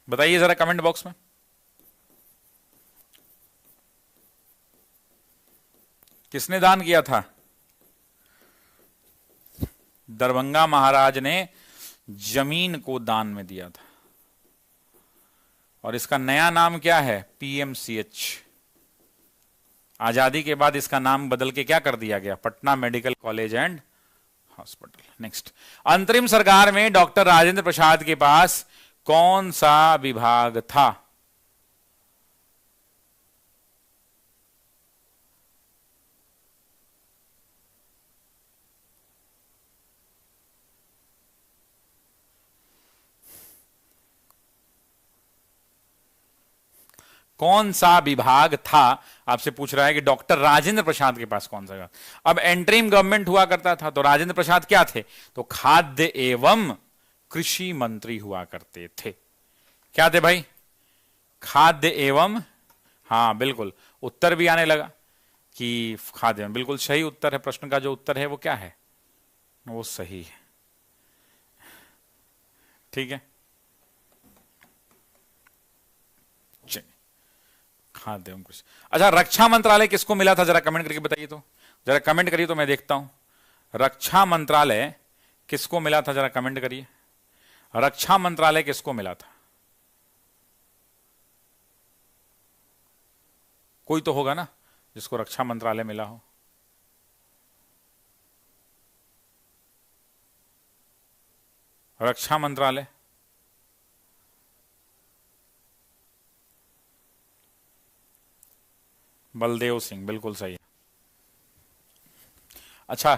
बताइए जरा कमेंट बॉक्स में। किसने दान किया था? दरभंगा महाराज ने जमीन को दान में दिया था, और इसका नया नाम क्या है? पीएमसीएच। आजादी के बाद इसका नाम बदल के क्या कर दिया गया? Patna medical college and hospital. Next, अंतरिम सरकार में डॉक्टर राजेंद्र प्रसाद के पास कौन सा विभाग था? कौन सा विभाग था? आपसे पूछ रहा है कि डॉक्टर राजेंद्र प्रसाद के पास कौन सा विभाग। अब एंट्रीम गवर्नमेंट हुआ करता था, तो राजेंद्र प्रसाद क्या थे? तो खाद्य एवं कृषि मंत्री हुआ करते थे। क्या थे भाई? खाद्य एवं, हाँ बिल्कुल, उत्तर भी आने लगा कि खाद्य एवं, बिल्कुल सही उत्तर है। प्रश्न का जो उत्तर है वो क्या है? वो सही है, ठीक है। खाद्य एवं कृषि। अच्छा, रक्षा मंत्रालय किसको मिला था? जरा कमेंट करके बताइए तो, जरा कमेंट करिए तो मैं देखता हूं। रक्षा मंत्रालय किसको मिला था? जरा कमेंट करिए, रक्षा मंत्रालय किसको मिला था? कोई तो होगा ना जिसको रक्षा मंत्रालय मिला हो। रक्षा मंत्रालय, बलदेव सिंह, बिल्कुल सही है। अच्छा,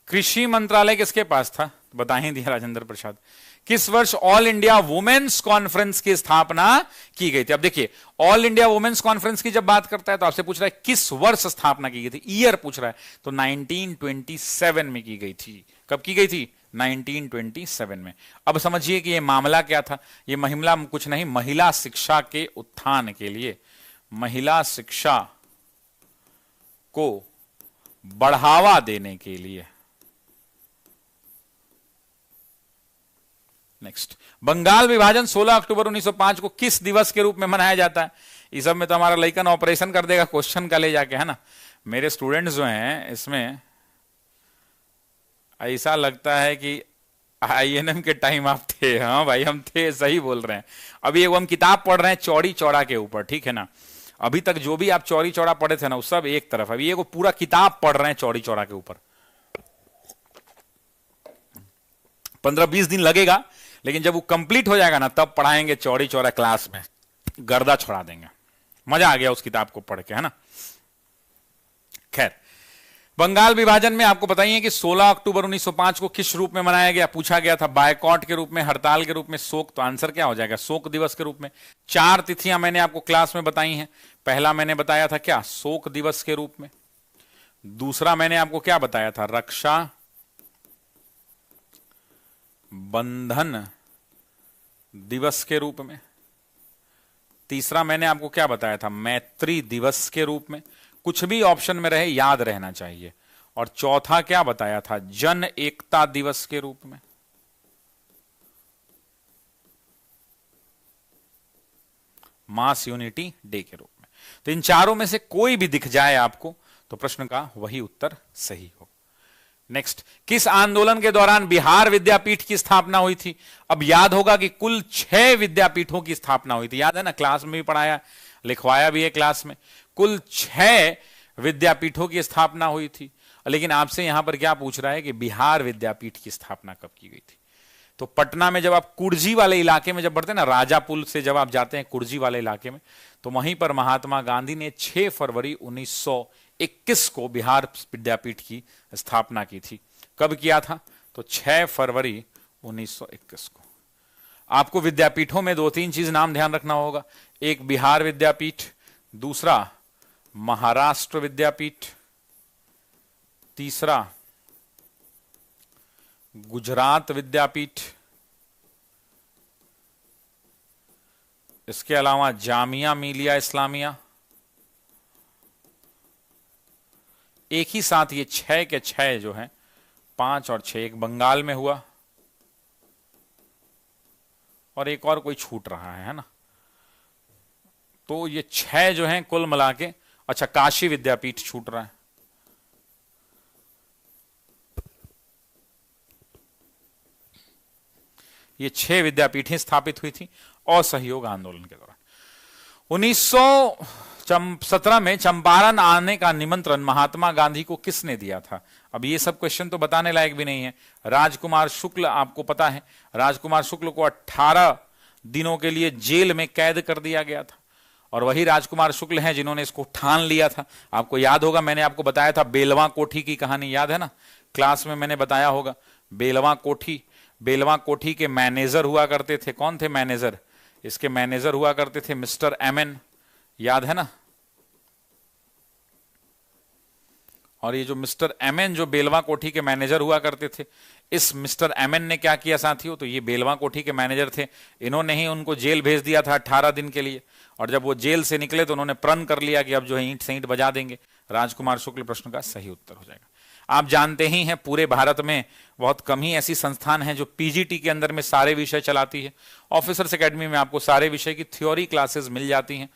कृषि मंत्रालय किसके पास था? बता ही दिया, राजेंद्र प्रसाद। किस वर्ष ऑल इंडिया वुमेन्स कॉन्फ्रेंस की स्थापना की गई थी? अब देखिए, ऑल इंडिया वुमेन्स कॉन्फ्रेंस की जब बात करता है तो आपसे पूछ रहा है किस वर्ष स्थापना की गई थी, ईयर पूछ रहा है, तो 1927 में की गई थी। कब की गई थी? 1927 में। अब समझिए कि यह मामला क्या था। यह महिला कुछ नहीं, महिला शिक्षा के उत्थान के लिए, महिला शिक्षा को बढ़ावा देने के लिए। नेक्स्ट, बंगाल विभाजन 16 अक्टूबर 1905 को किस दिवस के रूप में मनाया जाता है? इस सब में तो हमारा लइकन ऑपरेशन कर देगा क्वेश्चन का ले जाके, है ना। मेरे स्टूडेंट्स जो हैं इसमें ऐसा लगता है कि INM के टाइम आप थे। हाँ भाई, हम थे, सही बोल रहे हैं। अभी हम किताब पढ़ रहे हैं चौड़ी चौड़ा के ऊपर, ठीक है ना। अभी तक जो भी आप चौड़ी चौड़ा पढ़े थे ना, वो सब एक तरफ। अभी ये पूरा किताब पढ़ रहे हैं चौड़ी चौड़ा के ऊपर। 15-20 दिन लगेगा, लेकिन जब वो कंप्लीट हो जाएगा ना, तब पढ़ाएंगे चौड़ी चौड़ा क्लास में, गर्दा छोड़ा देंगे। मजा आ गया उस किताब को पढ़ के, है ना। खैर, बंगाल विभाजन में आपको बताइए कि 16 अक्टूबर 1905 को किस रूप में मनाया गया? पूछा गया था बायकॉट के रूप में, हड़ताल के रूप में, शोक। तो आंसर क्या हो जाएगा? शोक दिवस के रूप में। 4 तिथियां मैंने आपको क्लास में बताई हैं। पहला मैंने बताया था क्या? शोक दिवस के रूप में। दूसरा मैंने आपको क्या बताया था? रक्षा बंधन दिवस के रूप में। तीसरा मैंने आपको क्या बताया था? मैत्री दिवस के रूप में। कुछ भी ऑप्शन में रहे याद रहना चाहिए। और चौथा क्या बताया था? जन एकता दिवस के रूप में। मास यूनिटी डे के रूप में। तो इन चारों में से कोई भी दिख जाए आपको तो प्रश्न का वही उत्तर सही हो। नेक्स्ट, किस आंदोलन के दौरान बिहार विद्यापीठ की स्थापना हुई थी? अब याद होगा कि कुल 6 विद्यापीठों की स्थापना हुई थी। याद है ना, क्लास में भी पढ़ाया, लिखवाया भी है क्लास में। कुल 6 विद्यापीठों की स्थापना हुई थी। लेकिन आपसे यहां पर क्या पूछ रहा है कि बिहार विद्यापीठ की स्थापना कब की गई थी? तो पटना में जब आप कुर्जी वाले इलाके में जब बढ़ते हैं ना, राजापुल से जब आप जाते हैं कुर्जी वाले इलाके में, तो वहीं पर महात्मा गांधी ने 6 फरवरी 1921 को बिहार विद्यापीठ की स्थापना की थी। कब किया था? तो 6 फरवरी 1921 को। आपको विद्यापीठों में 2-3 चीज नाम ध्यान रखना होगा। एक बिहार विद्यापीठ, दूसरा महाराष्ट्र विद्यापीठ, तीसरा गुजरात विद्यापीठ, इसके अलावा जामिया मिलिया इस्लामिया। एक ही साथ ये 6 के 6 जो हैं, 5 और 6, एक बंगाल में हुआ और एक और कोई छूट रहा है ना। तो ये 6 जो हैं कुल मिला के। अच्छा, काशी विद्यापीठ छूट रहा है। ये 6 विद्यापीठें स्थापित हुई थी असहयोग आंदोलन के दौरान। 1917 में चंपारण आने का निमंत्रण महात्मा गांधी को किसने दिया था? अब ये सब क्वेश्चन तो बताने लायक भी नहीं है। राजकुमार शुक्ल, आपको पता है, राजकुमार शुक्ल को 18 दिनों के लिए जेल में कैद कर दिया गया था। और वही राजकुमार शुक्ल हैं जिन्होंने इसको ठान लिया था। आपको याद होगा, मैंने आपको बताया था बेलवा कोठी की कहानी, याद है ना, क्लास में मैंने बताया होगा। बेलवा कोठी, बेलवा कोठी के मैनेजर हुआ करते थे। कौन थे मैनेजर? इसके मैनेजर हुआ करते थे मिस्टर एमएन, याद है ना। और ये जो मिस्टर एमएन जो बेलवा कोठी के मैनेजर हुआ करते थे, इस मिस्टर एमएन ने क्या किया साथियों? तो ये बेलवा कोठी के मैनेजर थे, इन्होंने ही उनको जेल भेज दिया था 18 दिन के लिए। और जब वो जेल से निकले तो उन्होंने प्रण कर लिया कि अब जो है ईंट से ईंट बजा देंगे। राजकुमार शुक्ल प्रश्न का सही उत्तर हो जाएगा। आप जानते ही हैं, पूरे भारत में बहुत कम ही ऐसी संस्थान हैं जो पीजीटी के अंदर में सारे विषय चलाती है। ऑफिसर्स एकेडमी में आपको सारे विषय की थ्योरी क्लासेस मिल जाती हैं।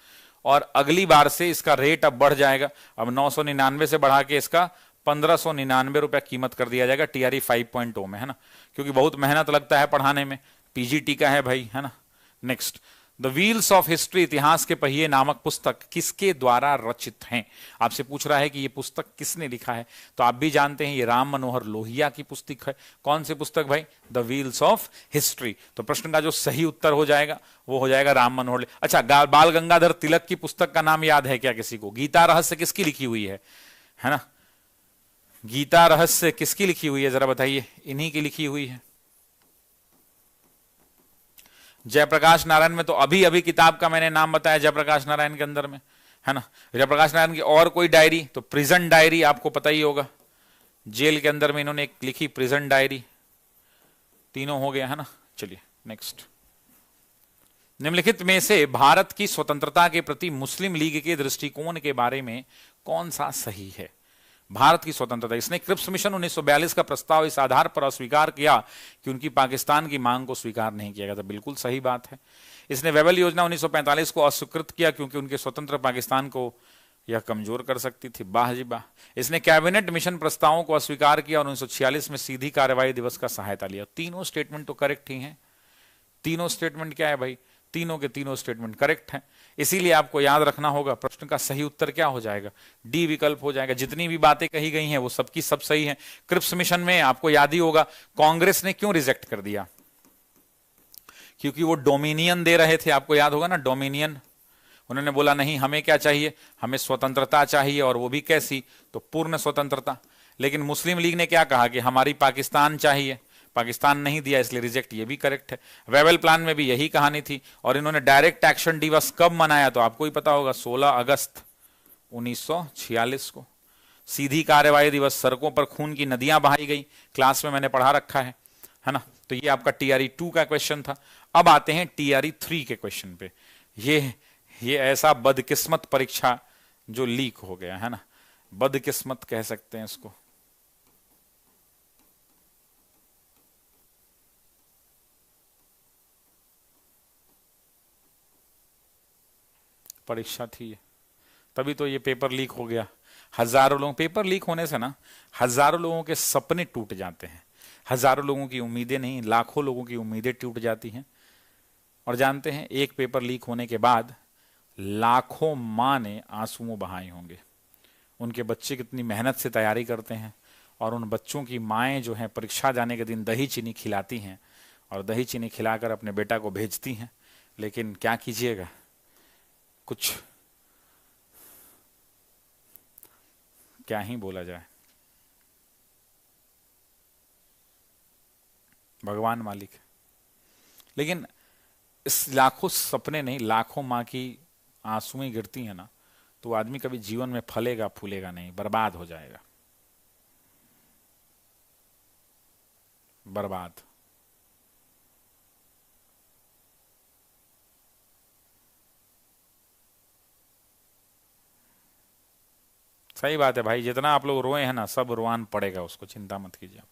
और अगली बार से इसका रेट अब बढ़ जाएगा। अब 999 से बढ़ा के इसका 1599 रुपया कीमत कर दिया जाएगा TRE 5.0 में, है ना, क्योंकि बहुत मेहनत लगता है पढ़ाने में। पीजीटी का है भाई, है ना। Next, the wheels of history, इतिहास के पहिए नामक पुस्तक किसके द्वारा रचित हैं? आपसे पूछ रहा है कि यह पुस्तक किसने लिखा है, तो आप भी जानते हैं ये राम मनोहर लोहिया की पुस्तक है। कौन सी पुस्तक भाई? The wheels of history. तो प्रश्न का जो सही उत्तर हो जाएगा वो हो जाएगा राम मनोहर। अच्छा, बाल गंगाधर तिलक की पुस्तक का नाम याद है क्या किसी को? गीता रहस्य किसकी लिखी हुई है ना? गीता रहस्य किसकी लिखी हुई है जरा बताइए? इन्हीं की लिखी हुई है। जयप्रकाश नारायण में तो अभी अभी किताब का मैंने नाम बताया, जयप्रकाश नारायण के अंदर में, है ना। जयप्रकाश नारायण की और कोई डायरी, तो प्रिजन डायरी आपको पता ही होगा, जेल के अंदर में इन्होंने एक लिखी प्रिजन डायरी। तीनों हो गया है ना। चलिए नेक्स्ट। निम्नलिखित में से भारत की स्वतंत्रता के प्रति मुस्लिम लीग के दृष्टिकोण के बारे में कौन सा सही है? भारत की स्वतंत्रता, इसने क्रिप्स मिशन 1942 का प्रस्ताव इस आधार पर अस्वीकार किया कि उनकी पाकिस्तान की मांग को स्वीकार नहीं किया गया था। बिल्कुल सही बात है। इसने वेबल योजना 1945 को अस्वीकृत किया क्योंकि उनके स्वतंत्र पाकिस्तान को यह कमजोर कर सकती थी। वाह जी वाह। इसने कैबिनेट मिशन प्रस्तावों को अस्वीकार किया और 1946 में सीधी कार्रवाई दिवस का सहायता लिया। तीनों स्टेटमेंट तो करेक्ट ही हैं। तीनों स्टेटमेंट क्या है भाई? तीनों के तीनों स्टेटमेंट करेक्ट हैं। इसीलिए आपको याद रखना होगा प्रश्न का सही उत्तर क्या हो जाएगा? डी विकल्प हो जाएगा। जितनी भी बातें कही गई हैं वो सबकी सब सही हैं। क्रिप्स मिशन में आपको याद ही होगा कांग्रेस ने क्यों रिजेक्ट कर दिया? क्योंकि वो डोमिनियन दे रहे थे, आपको याद होगा ना, डोमिनियन। उन्होंने बोला नहीं, हमें क्या चाहिए? हमें स्वतंत्रता चाहिए, और वो भी कैसी? तो पूर्ण स्वतंत्रता। लेकिन मुस्लिम लीग ने क्या कहा कि हमारी पाकिस्तान चाहिए, पाकिस्तान नहीं दिया, इसलिए रिजेक्ट। ये भी करेक्ट है। वेबल प्लान में भी यही कहानी थी। और इन्होंने डायरेक्ट एक्शन दिवस कब मनाया? तो आपको ही पता होगा, 16 अगस्त 1946 को। सीधी कार्रवाई दिवस, सड़कों पर खून की नदियां बहाई गई, क्लास में मैंने पढ़ा रखा है ना। तो ये आपका TRE 2 का क्वेश्चन था। अब आते हैं TRE 3 के क्वेश्चन पे। ये ऐसा बदकिस्मत परीक्षा जो लीक हो गया है ना, बदकिस्मत कह सकते हैं इसको। परीक्षा थी तभी तो ये पेपर लीक हो गया। हजारों लोग, पेपर लीक होने से ना हजारों लोगों के सपने टूट जाते हैं, हजारों लोगों की उम्मीदें नहीं, लाखों लोगों की उम्मीदें टूट जाती हैं। और जानते हैं एक पेपर लीक होने के बाद लाखों माँ ने आंसुओं बहाए होंगे। उनके बच्चे कितनी मेहनत से तैयारी करते हैं, और उन बच्चों की माएँ जो हैं परीक्षा जाने के दिन दही चीनी खिलाती हैं, और दही चीनी खिलाकर अपने बेटा को भेजती हैं। लेकिन क्या कीजिएगा, कुछ क्या ही बोला जाए, भगवान मालिक। लेकिन इस लाखों सपने नहीं, लाखों माँ की आंसुएं गिरती हैं ना, तो आदमी कभी जीवन में फलेगा फूलेगा नहीं, बर्बाद हो जाएगा, बर्बाद। सही बात है भाई, जितना आप लोग रोए हैं ना, सब रोआन पड़ेगा उसको, चिंता मत कीजिए आप।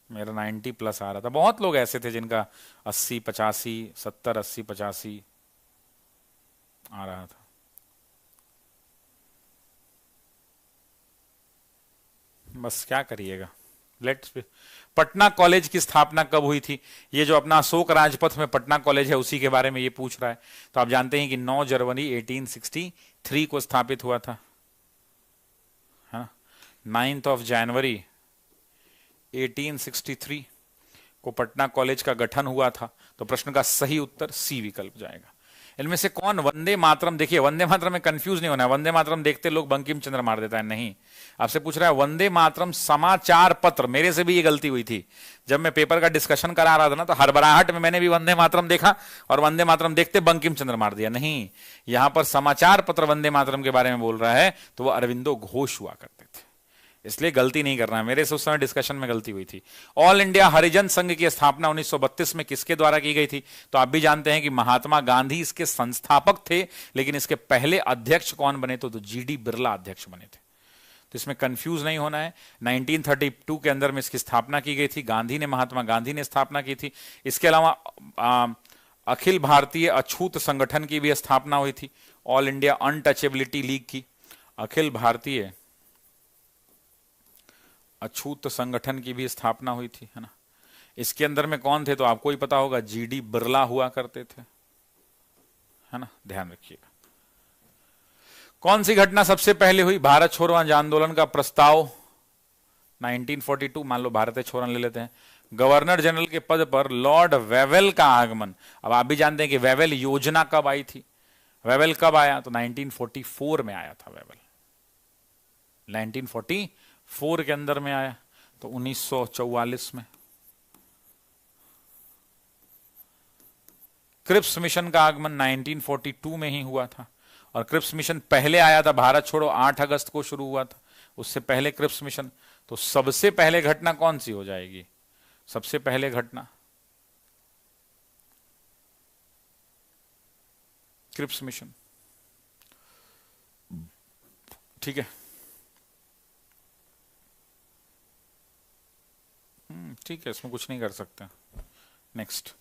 मेरा 90+ आ रहा था। बहुत लोग ऐसे थे जिनका 80 85 70 80 85 आ रहा था। बस क्या करिएगा। लेट्स। पटना कॉलेज की स्थापना कब हुई थी? ये जो अपना अशोक राजपथ में पटना कॉलेज है उसी के बारे में ये पूछ रहा है। तो आप जानते हैं कि 9 जनवरी 1863 को स्थापित हुआ था, हाँ। 9 जनवरी 1863 को पटना कॉलेज का गठन हुआ था। तो प्रश्न का सही उत्तर सी विकल्प जाएगा। इनमें से कौन वंदे मातरम, देखिए वंदे मातरम में कंफ्यूज नहीं होना है। वंदे मातरम देखते लोग बंकिम चंद्र मार देता है, नहीं। आपसे पूछ रहा है वंदे मातरम समाचार पत्र। मेरे से भी ये गलती हुई थी, जब मैं पेपर का डिस्कशन करा रहा था ना, तो हड़बड़ाहट में मैंने भी वंदे मातरम देखा और वंदे मातरम देखते बंकिम चंद्र मार दिया। नहीं, यहां पर समाचार पत्र वंदे मातरम के बारे में बोल रहा है, तो वह अरविंदो घोष हुआ करते थे, इसलिए गलती नहीं करना है। मेरे से उस समय डिस्कशन में गलती हुई थी। ऑल इंडिया हरिजन संघ की स्थापना 1932 में किसके द्वारा की गई थी? तो आप भी जानते हैं कि महात्मा गांधी इसके संस्थापक थे, लेकिन इसके पहले अध्यक्ष कौन बने? तो GD बिरला अध्यक्ष बने थे। तो इसमें कंफ्यूज नहीं होना है। 1932 के अंदर में इसकी स्थापना की गई थी, गांधी ने, महात्मा गांधी ने स्थापना की थी। इसके अलावा अखिल भारतीय अछूत संगठन की भी स्थापना हुई थी, ऑल इंडिया अनटचेबिलिटी लीग की। अखिल भारतीय अछूत संगठन की भी स्थापना हुई थी, है ना। इसके अंदर में कौन थे तो आपको ही पता होगा, जीडी बिरला हुआ करते थे, है ना, ध्यान रखिएगा। कौन सी घटना सबसे पहले हुई? भारत छोड़ो आंदोलन का प्रस्ताव 1942, मान लो भारत छोड़ो ले लेते हैं। गवर्नर जनरल के पद पर लॉर्ड वेवेल का आगमन। अब आप भी जानते हैं कि वेवेल योजना कब आई थी। वेवेल कब आया? तो 1944 में आया था वेवेल, 1944 के अंदर में आया, तो 1944 में। क्रिप्स मिशन का आगमन 1942 में ही हुआ था, और क्रिप्स मिशन पहले आया था, भारत छोड़ो 8 अगस्त को शुरू हुआ था, उससे पहले क्रिप्स मिशन। तो सबसे पहले घटना कौन सी हो जाएगी? सबसे पहले घटना क्रिप्स मिशन, ठीक है, ठीक है, इसमें कुछ नहीं कर सकते। नेक्स्ट,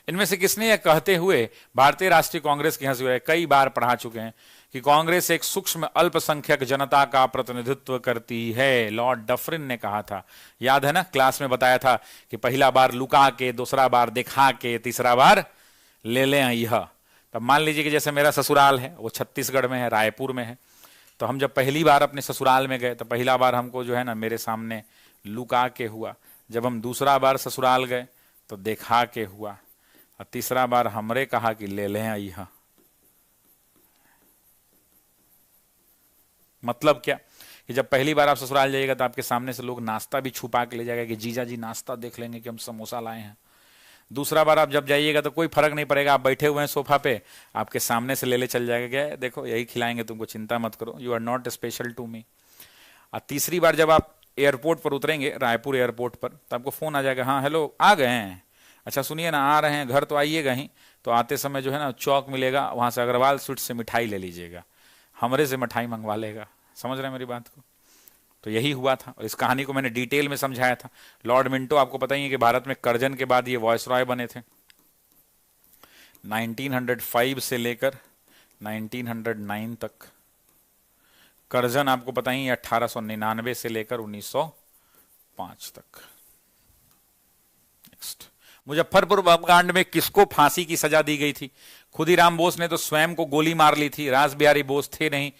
इनमें से किसने यह कहते हुए भारतीय राष्ट्रीय कांग्रेस की हंसी उड़ाई? कई बार पढ़ा चुके हैं कि कांग्रेस एक सूक्ष्म अल्पसंख्यक जनता का प्रतिनिधित्व करती है, लॉर्ड डफरिन ने कहा था। याद है ना, क्लास में बताया था कि पहला बार लुका के, दूसरा बार दिखा के, तीसरा बार ले लें यह। तब मान लीजिए कि जैसे मेरा ससुराल है वो छत्तीसगढ़ में है, रायपुर में है, तो हम जब पहली बार अपने ससुराल में गए तो पहला बार हमको जो है ना मेरे सामने लुका के हुआ, जब हम दूसरा बार ससुराल गए तो देखा के हुआ, और तीसरा बार हमरे कहा कि ले लें यह। मतलब क्या कि जब पहली बार आप ससुराल जाइएगा तो आपके सामने से लोग नाश्ता भी छुपा के ले जाएगा कि जीजा जी नाश्ता देख लेंगे कि हम समोसा लाए हैं। दूसरा बार आप जब जाइएगा तो कोई फर्क नहीं पड़ेगा, आप बैठे हुए हैं सोफा पे, आपके सामने से ले चल जाएगा, क्या देखो यही खिलाएंगे तुमको, चिंता मत करो, you are not special to me. और तीसरी बार जब आप एयरपोर्ट पर उतरेंगे, रायपुर एयरपोर्ट पर, तो आपको फोन आ जाएगा, हाँ हेलो आ गए हैं, अच्छा सुनिए ना आ रहे हैं, घर तो आइएगा ही, तो आते समय जो है ना चौक मिलेगा, वहां से अग्रवाल स्वीट्स से मिठाई ले लीजिएगा, हमरे से मिठाई मंगवा लेगा। समझ रहे हैं मेरी बात को? तो यही हुआ था, और इस कहानी को मैंने डिटेल में समझाया था। लॉर्ड मिंटो आपको पता ही है कि भारत में कर्जन के बाद ये वॉयसरॉय बने थे, 1905 से लेकर 1909 तक। कर्जन आपको पता ही है 1899 से लेकर 1905 तक। नेक्स्ट, मुजफ्फरपुर बमकांड में किसको फांसी की सजा दी गई थी? खुदीराम बोस ने तो स्वयं को गोली मार ली थी, रास बिहारी बोस थे नहीं,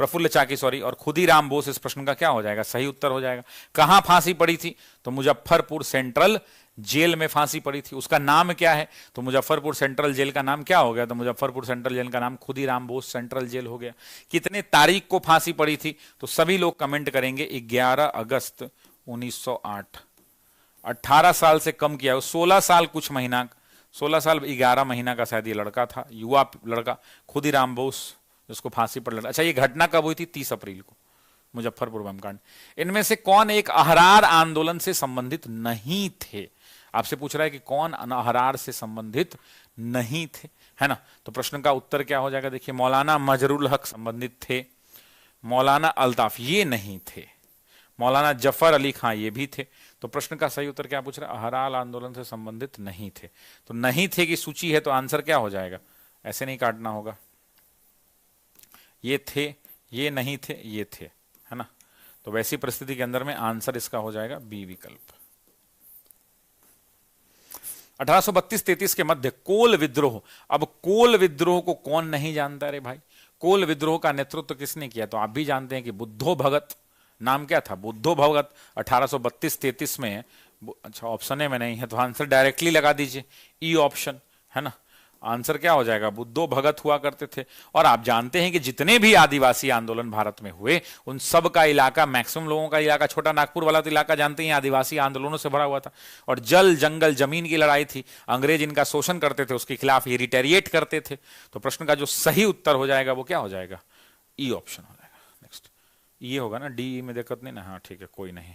प्रफुल्ल चाकी सॉरी, और खुदीराम बोस। इस प्रश्न का क्या हो जाएगा? सही उत्तर हो जाएगा। कहां फांसी पड़ी थी? तो मुजफ्फरपुर सेंट्रल जेल में फांसी पड़ी थी। उसका नाम क्या है? तो मुजफ्फरपुर सेंट्रल जेल का नाम क्या हो गया? तो मुजफ्फरपुर सेंट्रल जेल का नाम खुदीराम बोस सेंट्रल जेल हो गया। कितने तारीख को फांसी पड़ी थी? तो सभी लोग कमेंट करेंगे 11 अगस्त 1908। 18 साल से कम किया, 16 साल कुछ महीना, 16 साल 11 महीना का शायद ये लड़का था, युवा लड़का खुदीराम बोस, जिसको फांसी पर लड़ा। अच्छा, ये घटना कब हुई थी? 30 अप्रैल को, मुजफ्फरपुर बमकांड। इनमें से कौन एक अहरार आंदोलन से संबंधित नहीं थे? आपसे पूछ रहा है कि कौन अहरार से संबंधित नहीं थे, है ना। तो प्रश्न का उत्तर क्या हो जाएगा? देखिए, मौलाना मजरुल हक संबंधित थे, मौलाना अल्ताफ ये नहीं थे, मौलाना जफर अली खां ये भी थे। तो प्रश्न का सही उत्तर क्या पूछ रहा है? अहरार आंदोलन से संबंधित नहीं थे। तो नहीं थे की सूची है, तो आंसर क्या हो जाएगा? ऐसे नहीं काटना होगा, ये थे, ये नहीं थे, ये थे, है ना। तो वैसी परिस्थिति के अंदर में आंसर इसका हो जाएगा बी विकल्प। 1832-33 के मध्य कोल विद्रोह। अब कोल विद्रोह को कौन नहीं जानता? रे भाई, कोल विद्रोह का नेतृत्व किसने किया? तो आप भी जानते हैं कि बुद्धो भगत। नाम क्या था? बुद्धो भगत। 1832-33 में, अच्छा ऑप्शन ए में नहीं है तो आंसर डायरेक्टली लगा दीजिए, ई ऑप्शन, है ना। आंसर क्या हो जाएगा? बुद्धो भगत हुआ करते थे। और आप जानते हैं कि जितने भी आदिवासी आंदोलन भारत में हुए, उन सब का इलाका, मैक्सिमम लोगों का इलाका, छोटा नागपुर वाला तो इलाका जानते हैं आदिवासी आंदोलनों से भरा हुआ था। और जल जंगल जमीन की लड़ाई थी, अंग्रेज इनका शोषण करते थे, उसके खिलाफ ये रिटेरिएट करते थे। तो प्रश्न का जो सही उत्तर हो जाएगा वो क्या हो जाएगा? ई ऑप्शन हो जाएगा। नेक्स्ट, ये होगा ना, डी में दिक्कत नहीं ना? हाँ ठीक है, कोई नहीं।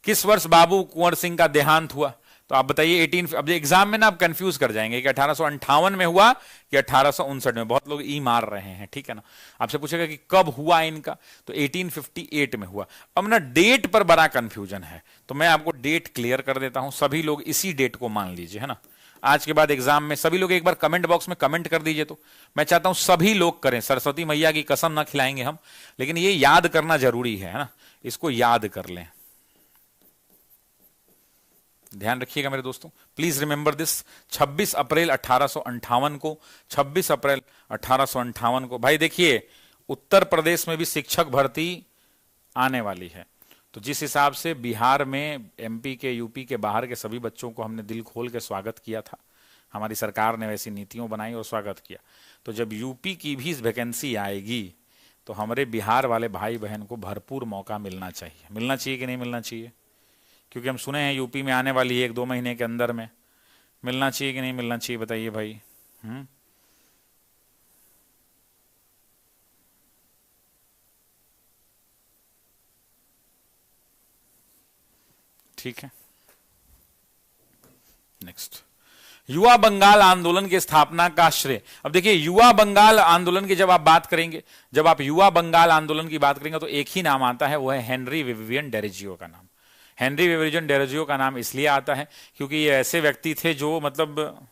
किस वर्ष बाबू कुंवर सिंह का देहांत हुआ? तो आप बताइए 18। अब एग्जाम में ना आप कंफ्यूज कर जाएंगे कि 1858 में हुआ कि 1859 में। बहुत लोग ई मार रहे हैं, ठीक है ना। आपसे पूछेगा कि कब हुआ इनका, तो 1858 में हुआ। अब ना डेट पर बड़ा कंफ्यूजन है, तो मैं आपको डेट क्लियर कर देता हूं, सभी लोग इसी डेट को मान लीजिए, है ना। आज के बाद एग्जाम में सभी लोग एक बार कमेंट बॉक्स में कमेंट कर दीजिए। तो मैं चाहता हूं सभी लोग करें, सरस्वती मैया की कसम ना खिलाएंगे हम, लेकिन ये याद करना जरूरी है ना, इसको याद कर लें। ध्यान रखिएगा मेरे दोस्तों, प्लीज रिमेंबर दिस। 26 अप्रैल 1858 को, 26 अप्रैल 1858 को भाई देखिए उत्तर प्रदेश में भी शिक्षक भर्ती आने वाली है। तो जिस हिसाब से बिहार में, एमपी के, यूपी के बाहर के सभी बच्चों को हमने दिल खोल के स्वागत किया था, हमारी सरकार ने वैसी नीतियों बनाई और स्वागत किया, तो जब यूपी की भी वैकेंसी आएगी तो हमारे बिहार वाले भाई बहन को भरपूर मौका मिलना चाहिए। मिलना चाहिए कि नहीं मिलना चाहिए? क्योंकि हम सुने हैं यूपी में आने वाली है 1-2 महीने के अंदर में। मिलना चाहिए कि नहीं मिलना चाहिए बताइए भाई। ठीक है, नेक्स्ट। युवा बंगाल आंदोलन की स्थापना का श्रेय। अब देखिए युवा बंगाल आंदोलन की जब आप बात करेंगे, जब आप युवा बंगाल आंदोलन की बात करेंगे तो एक ही नाम आता है, वो है हेनरी विवियन डेरोजियो का नाम। हेनरी विवियन डेरोजियो का नाम इसलिए आता है क्योंकि ये ऐसे व्यक्ति थे जो मतलब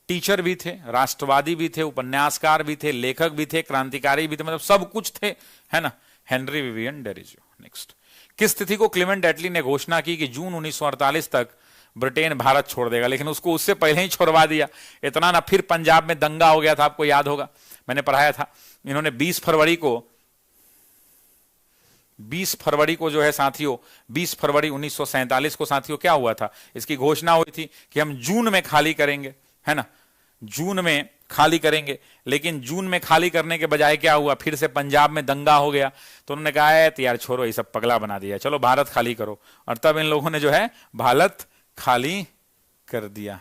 टीचर भी थे, राष्ट्रवादी भी थे, उपन्यासकार भी थे, लेखक भी थे, क्रांतिकारी भी थे, मतलब सब कुछ थे, है ना। Henry Vivian Derozio. नेक्स्ट। किस तिथि को क्लेमेंट एटली ने घोषणा की कि जून 1948 तक ब्रिटेन भारत छोड़ देगा, लेकिन उसको उससे पहले ही छोड़वा दिया। इतना ना, फिर पंजाब में दंगा हो गया था, आपको याद होगा, मैंने पढ़ाया था। इन्होंने 20 फरवरी को जो है साथियों, 20 फरवरी 1947 को साथियों क्या हुआ था, इसकी घोषणा हुई थी कि हम जून में खाली करेंगे, है ना, जून में खाली करेंगे। लेकिन जून में खाली करने के बजाय क्या हुआ, फिर से पंजाब में दंगा हो गया, तो उन्होंने कहा है यार छोड़ो, ये सब पगला बना दिया, चलो भारत खाली करो। और तब इन लोगों ने जो है भारत खाली कर दिया।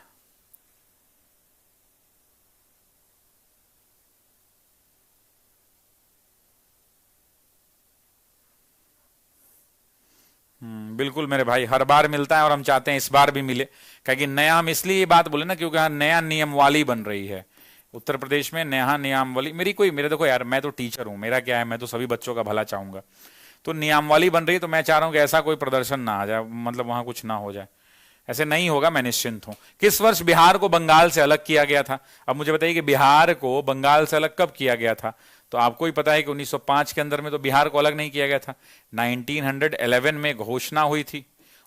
बिल्कुल मेरे भाई, हर बार मिलता है और हम चाहते हैं इस बार भी मिले, क्योंकि नया, हम इसलिए ये बात बोले ना क्योंकि हाँ नया नियमवाली बन रही है उत्तर प्रदेश में, नया नियमवाली। मेरे देखो यार, मैं तो टीचर हूं, मेरा क्या है, मैं तो सभी बच्चों का भला चाहूंगा, तो नियमवाली बन रही है, तो मैं चाह रहा हूं कि ऐसा कोई प्रदर्शन ना आ जाए, मतलब वहां कुछ ना हो जाए, ऐसे नहीं होगा, मैं निश्चिंत हूं। किस वर्ष बिहार को बंगाल से अलग किया गया था? अब मुझे बताइए कि बिहार को बंगाल से अलग कब किया गया था? तो आपको ही पता है कि 1905 के अंदर में तो बिहार को अलग नहीं किया गया था, 1911 में घोषणा हुई थी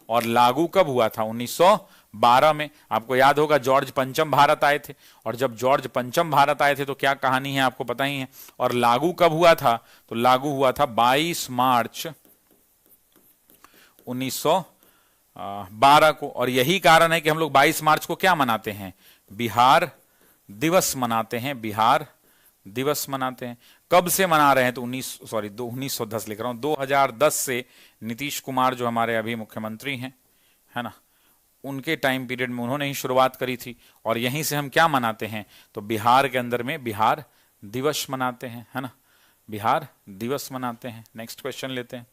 और लागू कब हुआ था? 1912 में। आपको याद होगा जॉर्ज पंचम भारत आए थे, और जब जॉर्ज पंचम भारत आए थे तो क्या कहानी है आपको पता ही है। और लागू कब हुआ था? तो लागू हुआ था 22 मार्च 1912 को। और यही कारण है कि हम लोग 22 मार्च को क्या मनाते हैं? बिहार दिवस मनाते हैं, बिहार दिवस मनाते हैं। कब से मना रहे हैं? तो 1910 लिख रहा हूं, 2010 से नीतीश कुमार जो हमारे अभी मुख्यमंत्री हैं, है ना, उनके टाइम पीरियड में उन्होंने ही शुरुआत करी थी। और यहीं से हम क्या मनाते हैं? तो बिहार के अंदर में बिहार दिवस मनाते हैं, है ना, बिहार दिवस मनाते हैं। नेक्स्ट क्वेश्चन लेते हैं,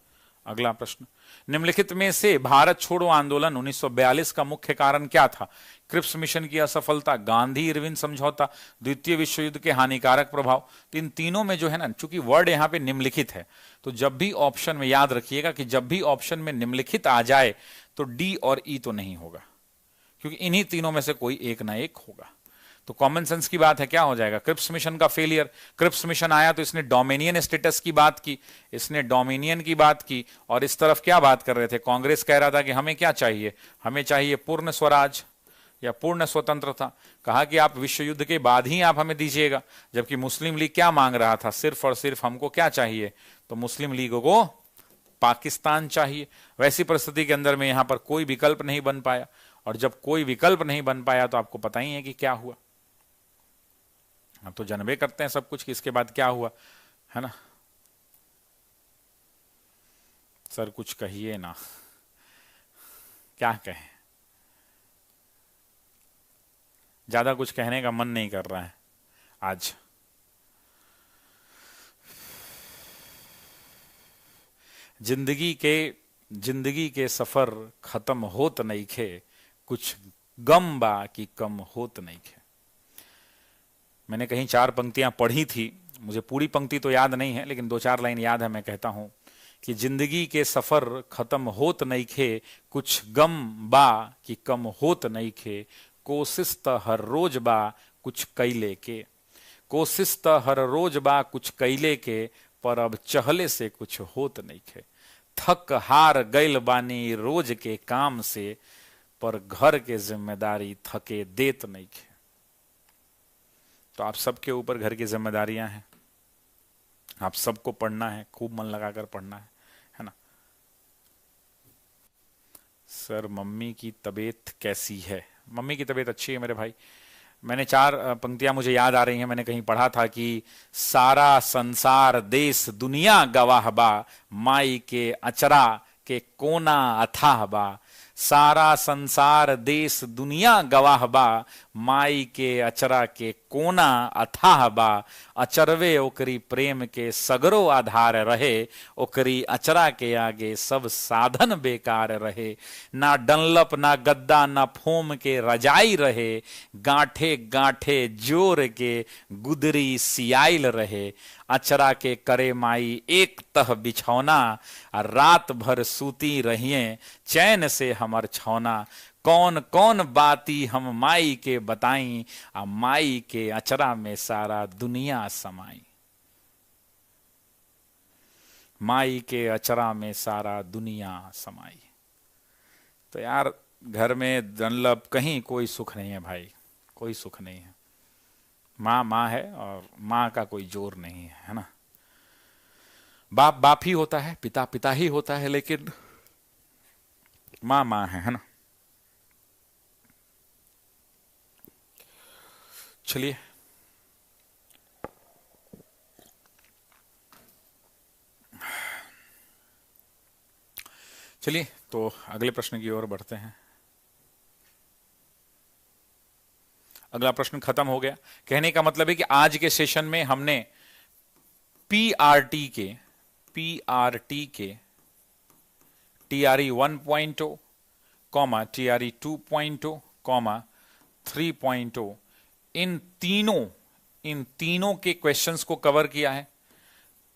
अगला प्रश्न। निम्नलिखित में से भारत छोड़ो आंदोलन 1942 का मुख्य कारण क्या था? क्रिप्स मिशन की असफलता, गांधी इरविन समझौता, द्वितीय विश्व युद्ध के हानिकारक प्रभाव। तो इन तीनों में जो है ना, चूंकि वर्ड यहां पे निम्नलिखित है, तो जब भी ऑप्शन में, याद रखिएगा कि जब भी ऑप्शन में निम्नलिखित आ जाए तो डी और ई तो नहीं होगा, क्योंकि इन्हीं तीनों में से कोई एक ना एक होगा। तो कॉमन सेंस की बात है, क्या हो जाएगा? क्रिप्स मिशन का फेलियर। क्रिप्स मिशन आया तो इसने डोमिनियन स्टेटस की बात की, इसने डोमिनियन की बात की, और इस तरफ क्या बात कर रहे थे? कांग्रेस कह रहा था कि हमें क्या चाहिए? हमें चाहिए पूर्ण स्वराज या पूर्ण स्वतंत्रता। कहा कि आप विश्व युद्ध के बाद ही आप हमें दीजिएगा, जबकि मुस्लिम लीग क्या मांग रहा था? सिर्फ और सिर्फ हमको क्या चाहिए? तो मुस्लिम लीग को पाकिस्तान चाहिए। वैसी परिस्थिति के अंदर में यहां पर कोई विकल्प नहीं बन पाया, और जब कोई विकल्प नहीं बन पाया तो आपको पता ही है कि क्या हुआ। अब तो जानबे करते हैं सब कुछ कि इसके बाद क्या हुआ, है ना। सर कुछ कहिए ना, क्या कहें, ज्यादा कुछ कहने का मन नहीं कर रहा है आज। जिंदगी के सफर खत्म होत नहीं खे, कुछ गम बा कि कम होत नहीं खे। मैंने कहीं 4 पंक्तियां पढ़ी थी, मुझे पूरी पंक्ति तो याद नहीं है, लेकिन 2-4 लाइन याद है। मैं कहता हूं कि जिंदगी के सफर खत्म होत नहीं खे, कुछ गम बा कि कम होत नहीं खे, कोशिश त हर रोज बा कुछ कैले के, कोशिश त हर रोज बा कुछ कैले के, पर अब चहले से कुछ होत नहीं खे। थक हार गइल बानी रोज के काम से, पर घर के जिम्मेदारी थके देत नहीं खे। तो आप सबके ऊपर घर की जिम्मेदारियां हैं, आप सबको पढ़ना है, खूब मन लगाकर पढ़ना है ना। सर मम्मी की तबीयत कैसी है? मम्मी की तबीयत अच्छी है मेरे भाई। मैंने 4 पंक्तियां मुझे याद आ रही हैं, मैंने कहीं पढ़ा था कि सारा संसार देश दुनिया गवाह बा, माई के अचरा के कोना अथाह बा। सारा संसार देश दुनिया गवाह बा, माई के अचरा के कोना अथाह बा। अचरवे ओकरी प्रेम के सगरो आधार रहे, ओकरी अचरा के आगे सब साधन बेकार रहे। ना डनलप ना गद्दा ना फोम के रजाई रहे, गांठे गांठे जोर के गुदरी सियाइल रहे। अचरा के करे माई एक तह बिछौना, रात भर सूती रहिए चैन से हमर छौना। कौन कौन बाती हम माई के बताई, आ माई के अचरा में सारा दुनिया समाई। माई के अचरा में सारा दुनिया समाई। तो यार घर में दुर्लभ कहीं कोई सुख नहीं है भाई, कोई सुख नहीं है। माँ माँ है और माँ का कोई जोर नहीं है, है ना। बाप बाप ही होता है, पिता पिता ही होता है, लेकिन माँ माँ है ना। चलिए चलिए तो अगले प्रश्न की ओर बढ़ते हैं। अगला प्रश्न खत्म हो गया। कहने का मतलब है कि आज के सेशन में हमने पीआरटी के TRE 1.0, TRE 2.0, 3.0 इन तीनों के क्वेश्चंस को कवर किया है।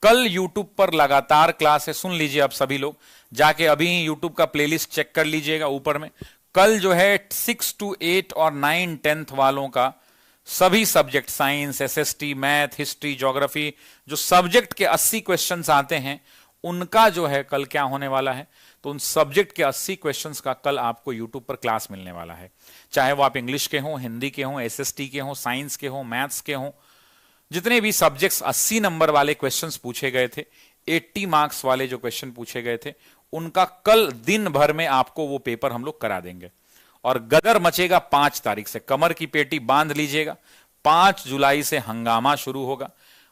कल YouTube पर लगातार क्लास है, सुन लीजिए आप सभी लोग, जाके अभी YouTube का प्लेलिस्ट चेक कर लीजिएगा ऊपर में। कल जो है 6 to 8 और 9 10th वालों का सभी subject, science, SST, math, history, geography, जो सब्जेक्ट के 80 क्वेश्चंस आते हैं उनका जो है कल क्या होने वाला है। तो उन सब्जेक्ट के 80 क्वेश्चंस का कल आपको YouTube पर क्लास मिलने वाला है। चाहे वो आप इंग्लिश के हों, हिंदी के हों, SST के हों, साइंस के हों, मैथ्स के हों, जितने भी सब्जेक्ट्स 80 नंबर वाले क्वेश्चंस पूछे गए थे, 80 मार्क्स वाले जो क्वेश्चन पूछे गए थे, उनका कल दिन भर में आपको वो पेपर हम लोग करा देंगे। और गदर मचेगा 5 तारीख से। कमर की पेटी बांध लीजिएगा, 5 जुलाई से हंगामा शुरू होगा।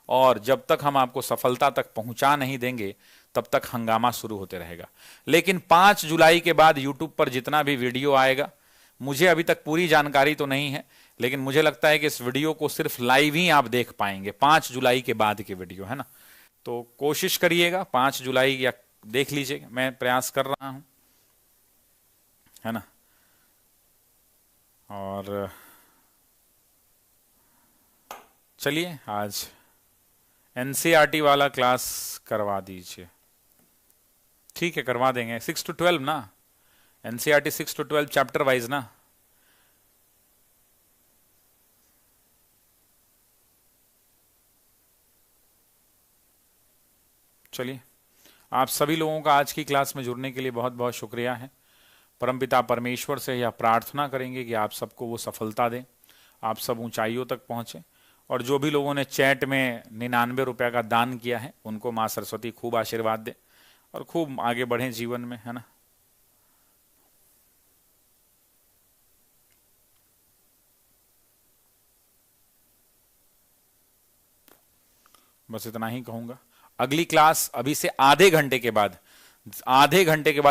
और जब तक हम आपको सफलता तक पहुंचा नहीं देंगे तब तक हंगामा शुरू होते रहेगा। लेकिन 5 जुलाई के बाद YouTube पर जितना भी वीडियो आएगा, मुझे अभी तक पूरी जानकारी तो नहीं है, लेकिन मुझे लगता है कि इस वीडियो को सिर्फ लाइव ही आप देख पाएंगे 5 जुलाई के बाद की वीडियो, है ना। तो कोशिश करिएगा 5 जुलाई या देख लीजिएगा, मैं प्रयास कर रहा हूं, है ना। और चलिए आज NCERT वाला क्लास करवा दीजिए। ठीक है, करवा देंगे। 6 to 12 ना, NCERT 6 to 12 चैप्टर वाइज ना। चलिए, आप सभी लोगों का आज की क्लास में जुड़ने के लिए बहुत बहुत शुक्रिया है। परमपिता परमेश्वर से यह प्रार्थना करेंगे कि आप सबको वो सफलता दें, आप सब ऊंचाइयों तक पहुंचे। और जो भी लोगों ने चैट में 99 रुपये का दान किया है, उनको माँ सरस्वती खूब आशीर्वाद दे और खूब आगे बढ़ें जीवन में, है ना। बस इतना ही कहूंगा। अगली क्लास अभी से आधे घंटे के बाद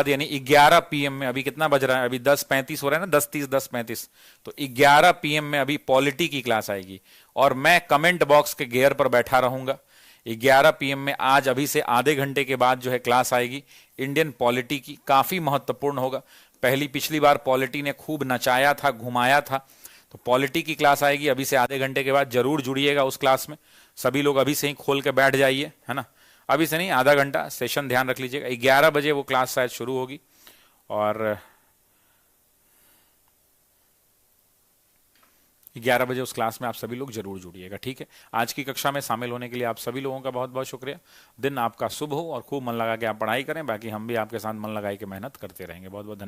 यानी 11 PM में, अभी कितना बज रहा है, अभी 10:35 हो रहा है ना, 10:30 10:35, तो 11 PM में अभी पॉलिटी की क्लास आएगी। और मैं कमेंट बॉक्स के घेर पर बैठा रहूंगा। 11 PM में आज अभी से आधे घंटे के बाद जो है क्लास आएगी इंडियन पॉलिटी की, काफी महत्वपूर्ण होगा। पिछली बार पॉलिटी ने खूब नचाया था, घुमाया था, तो पॉलिटी की क्लास आएगी अभी से आधे घंटे के बाद। जरूर जुड़िएगा उस क्लास में, सभी लोग अभी से ही खोल के बैठ जाइए, है ना। अभी से नहीं, आधा घंटा सेशन ध्यान रख लीजिएगा। 11 बजे वो क्लास शायद शुरू होगी और 11 बजे उस क्लास में आप सभी लोग जरूर जुड़िएगा, ठीक है। आज की कक्षा में शामिल होने के लिए आप सभी लोगों का बहुत बहुत शुक्रिया। दिन आपका शुभ हो और खूब मन लगा के आप पढ़ाई करें। बाकी हम भी आपके साथ मन लगा के मेहनत करते रहेंगे। बहुत बहुत धन्यवाद।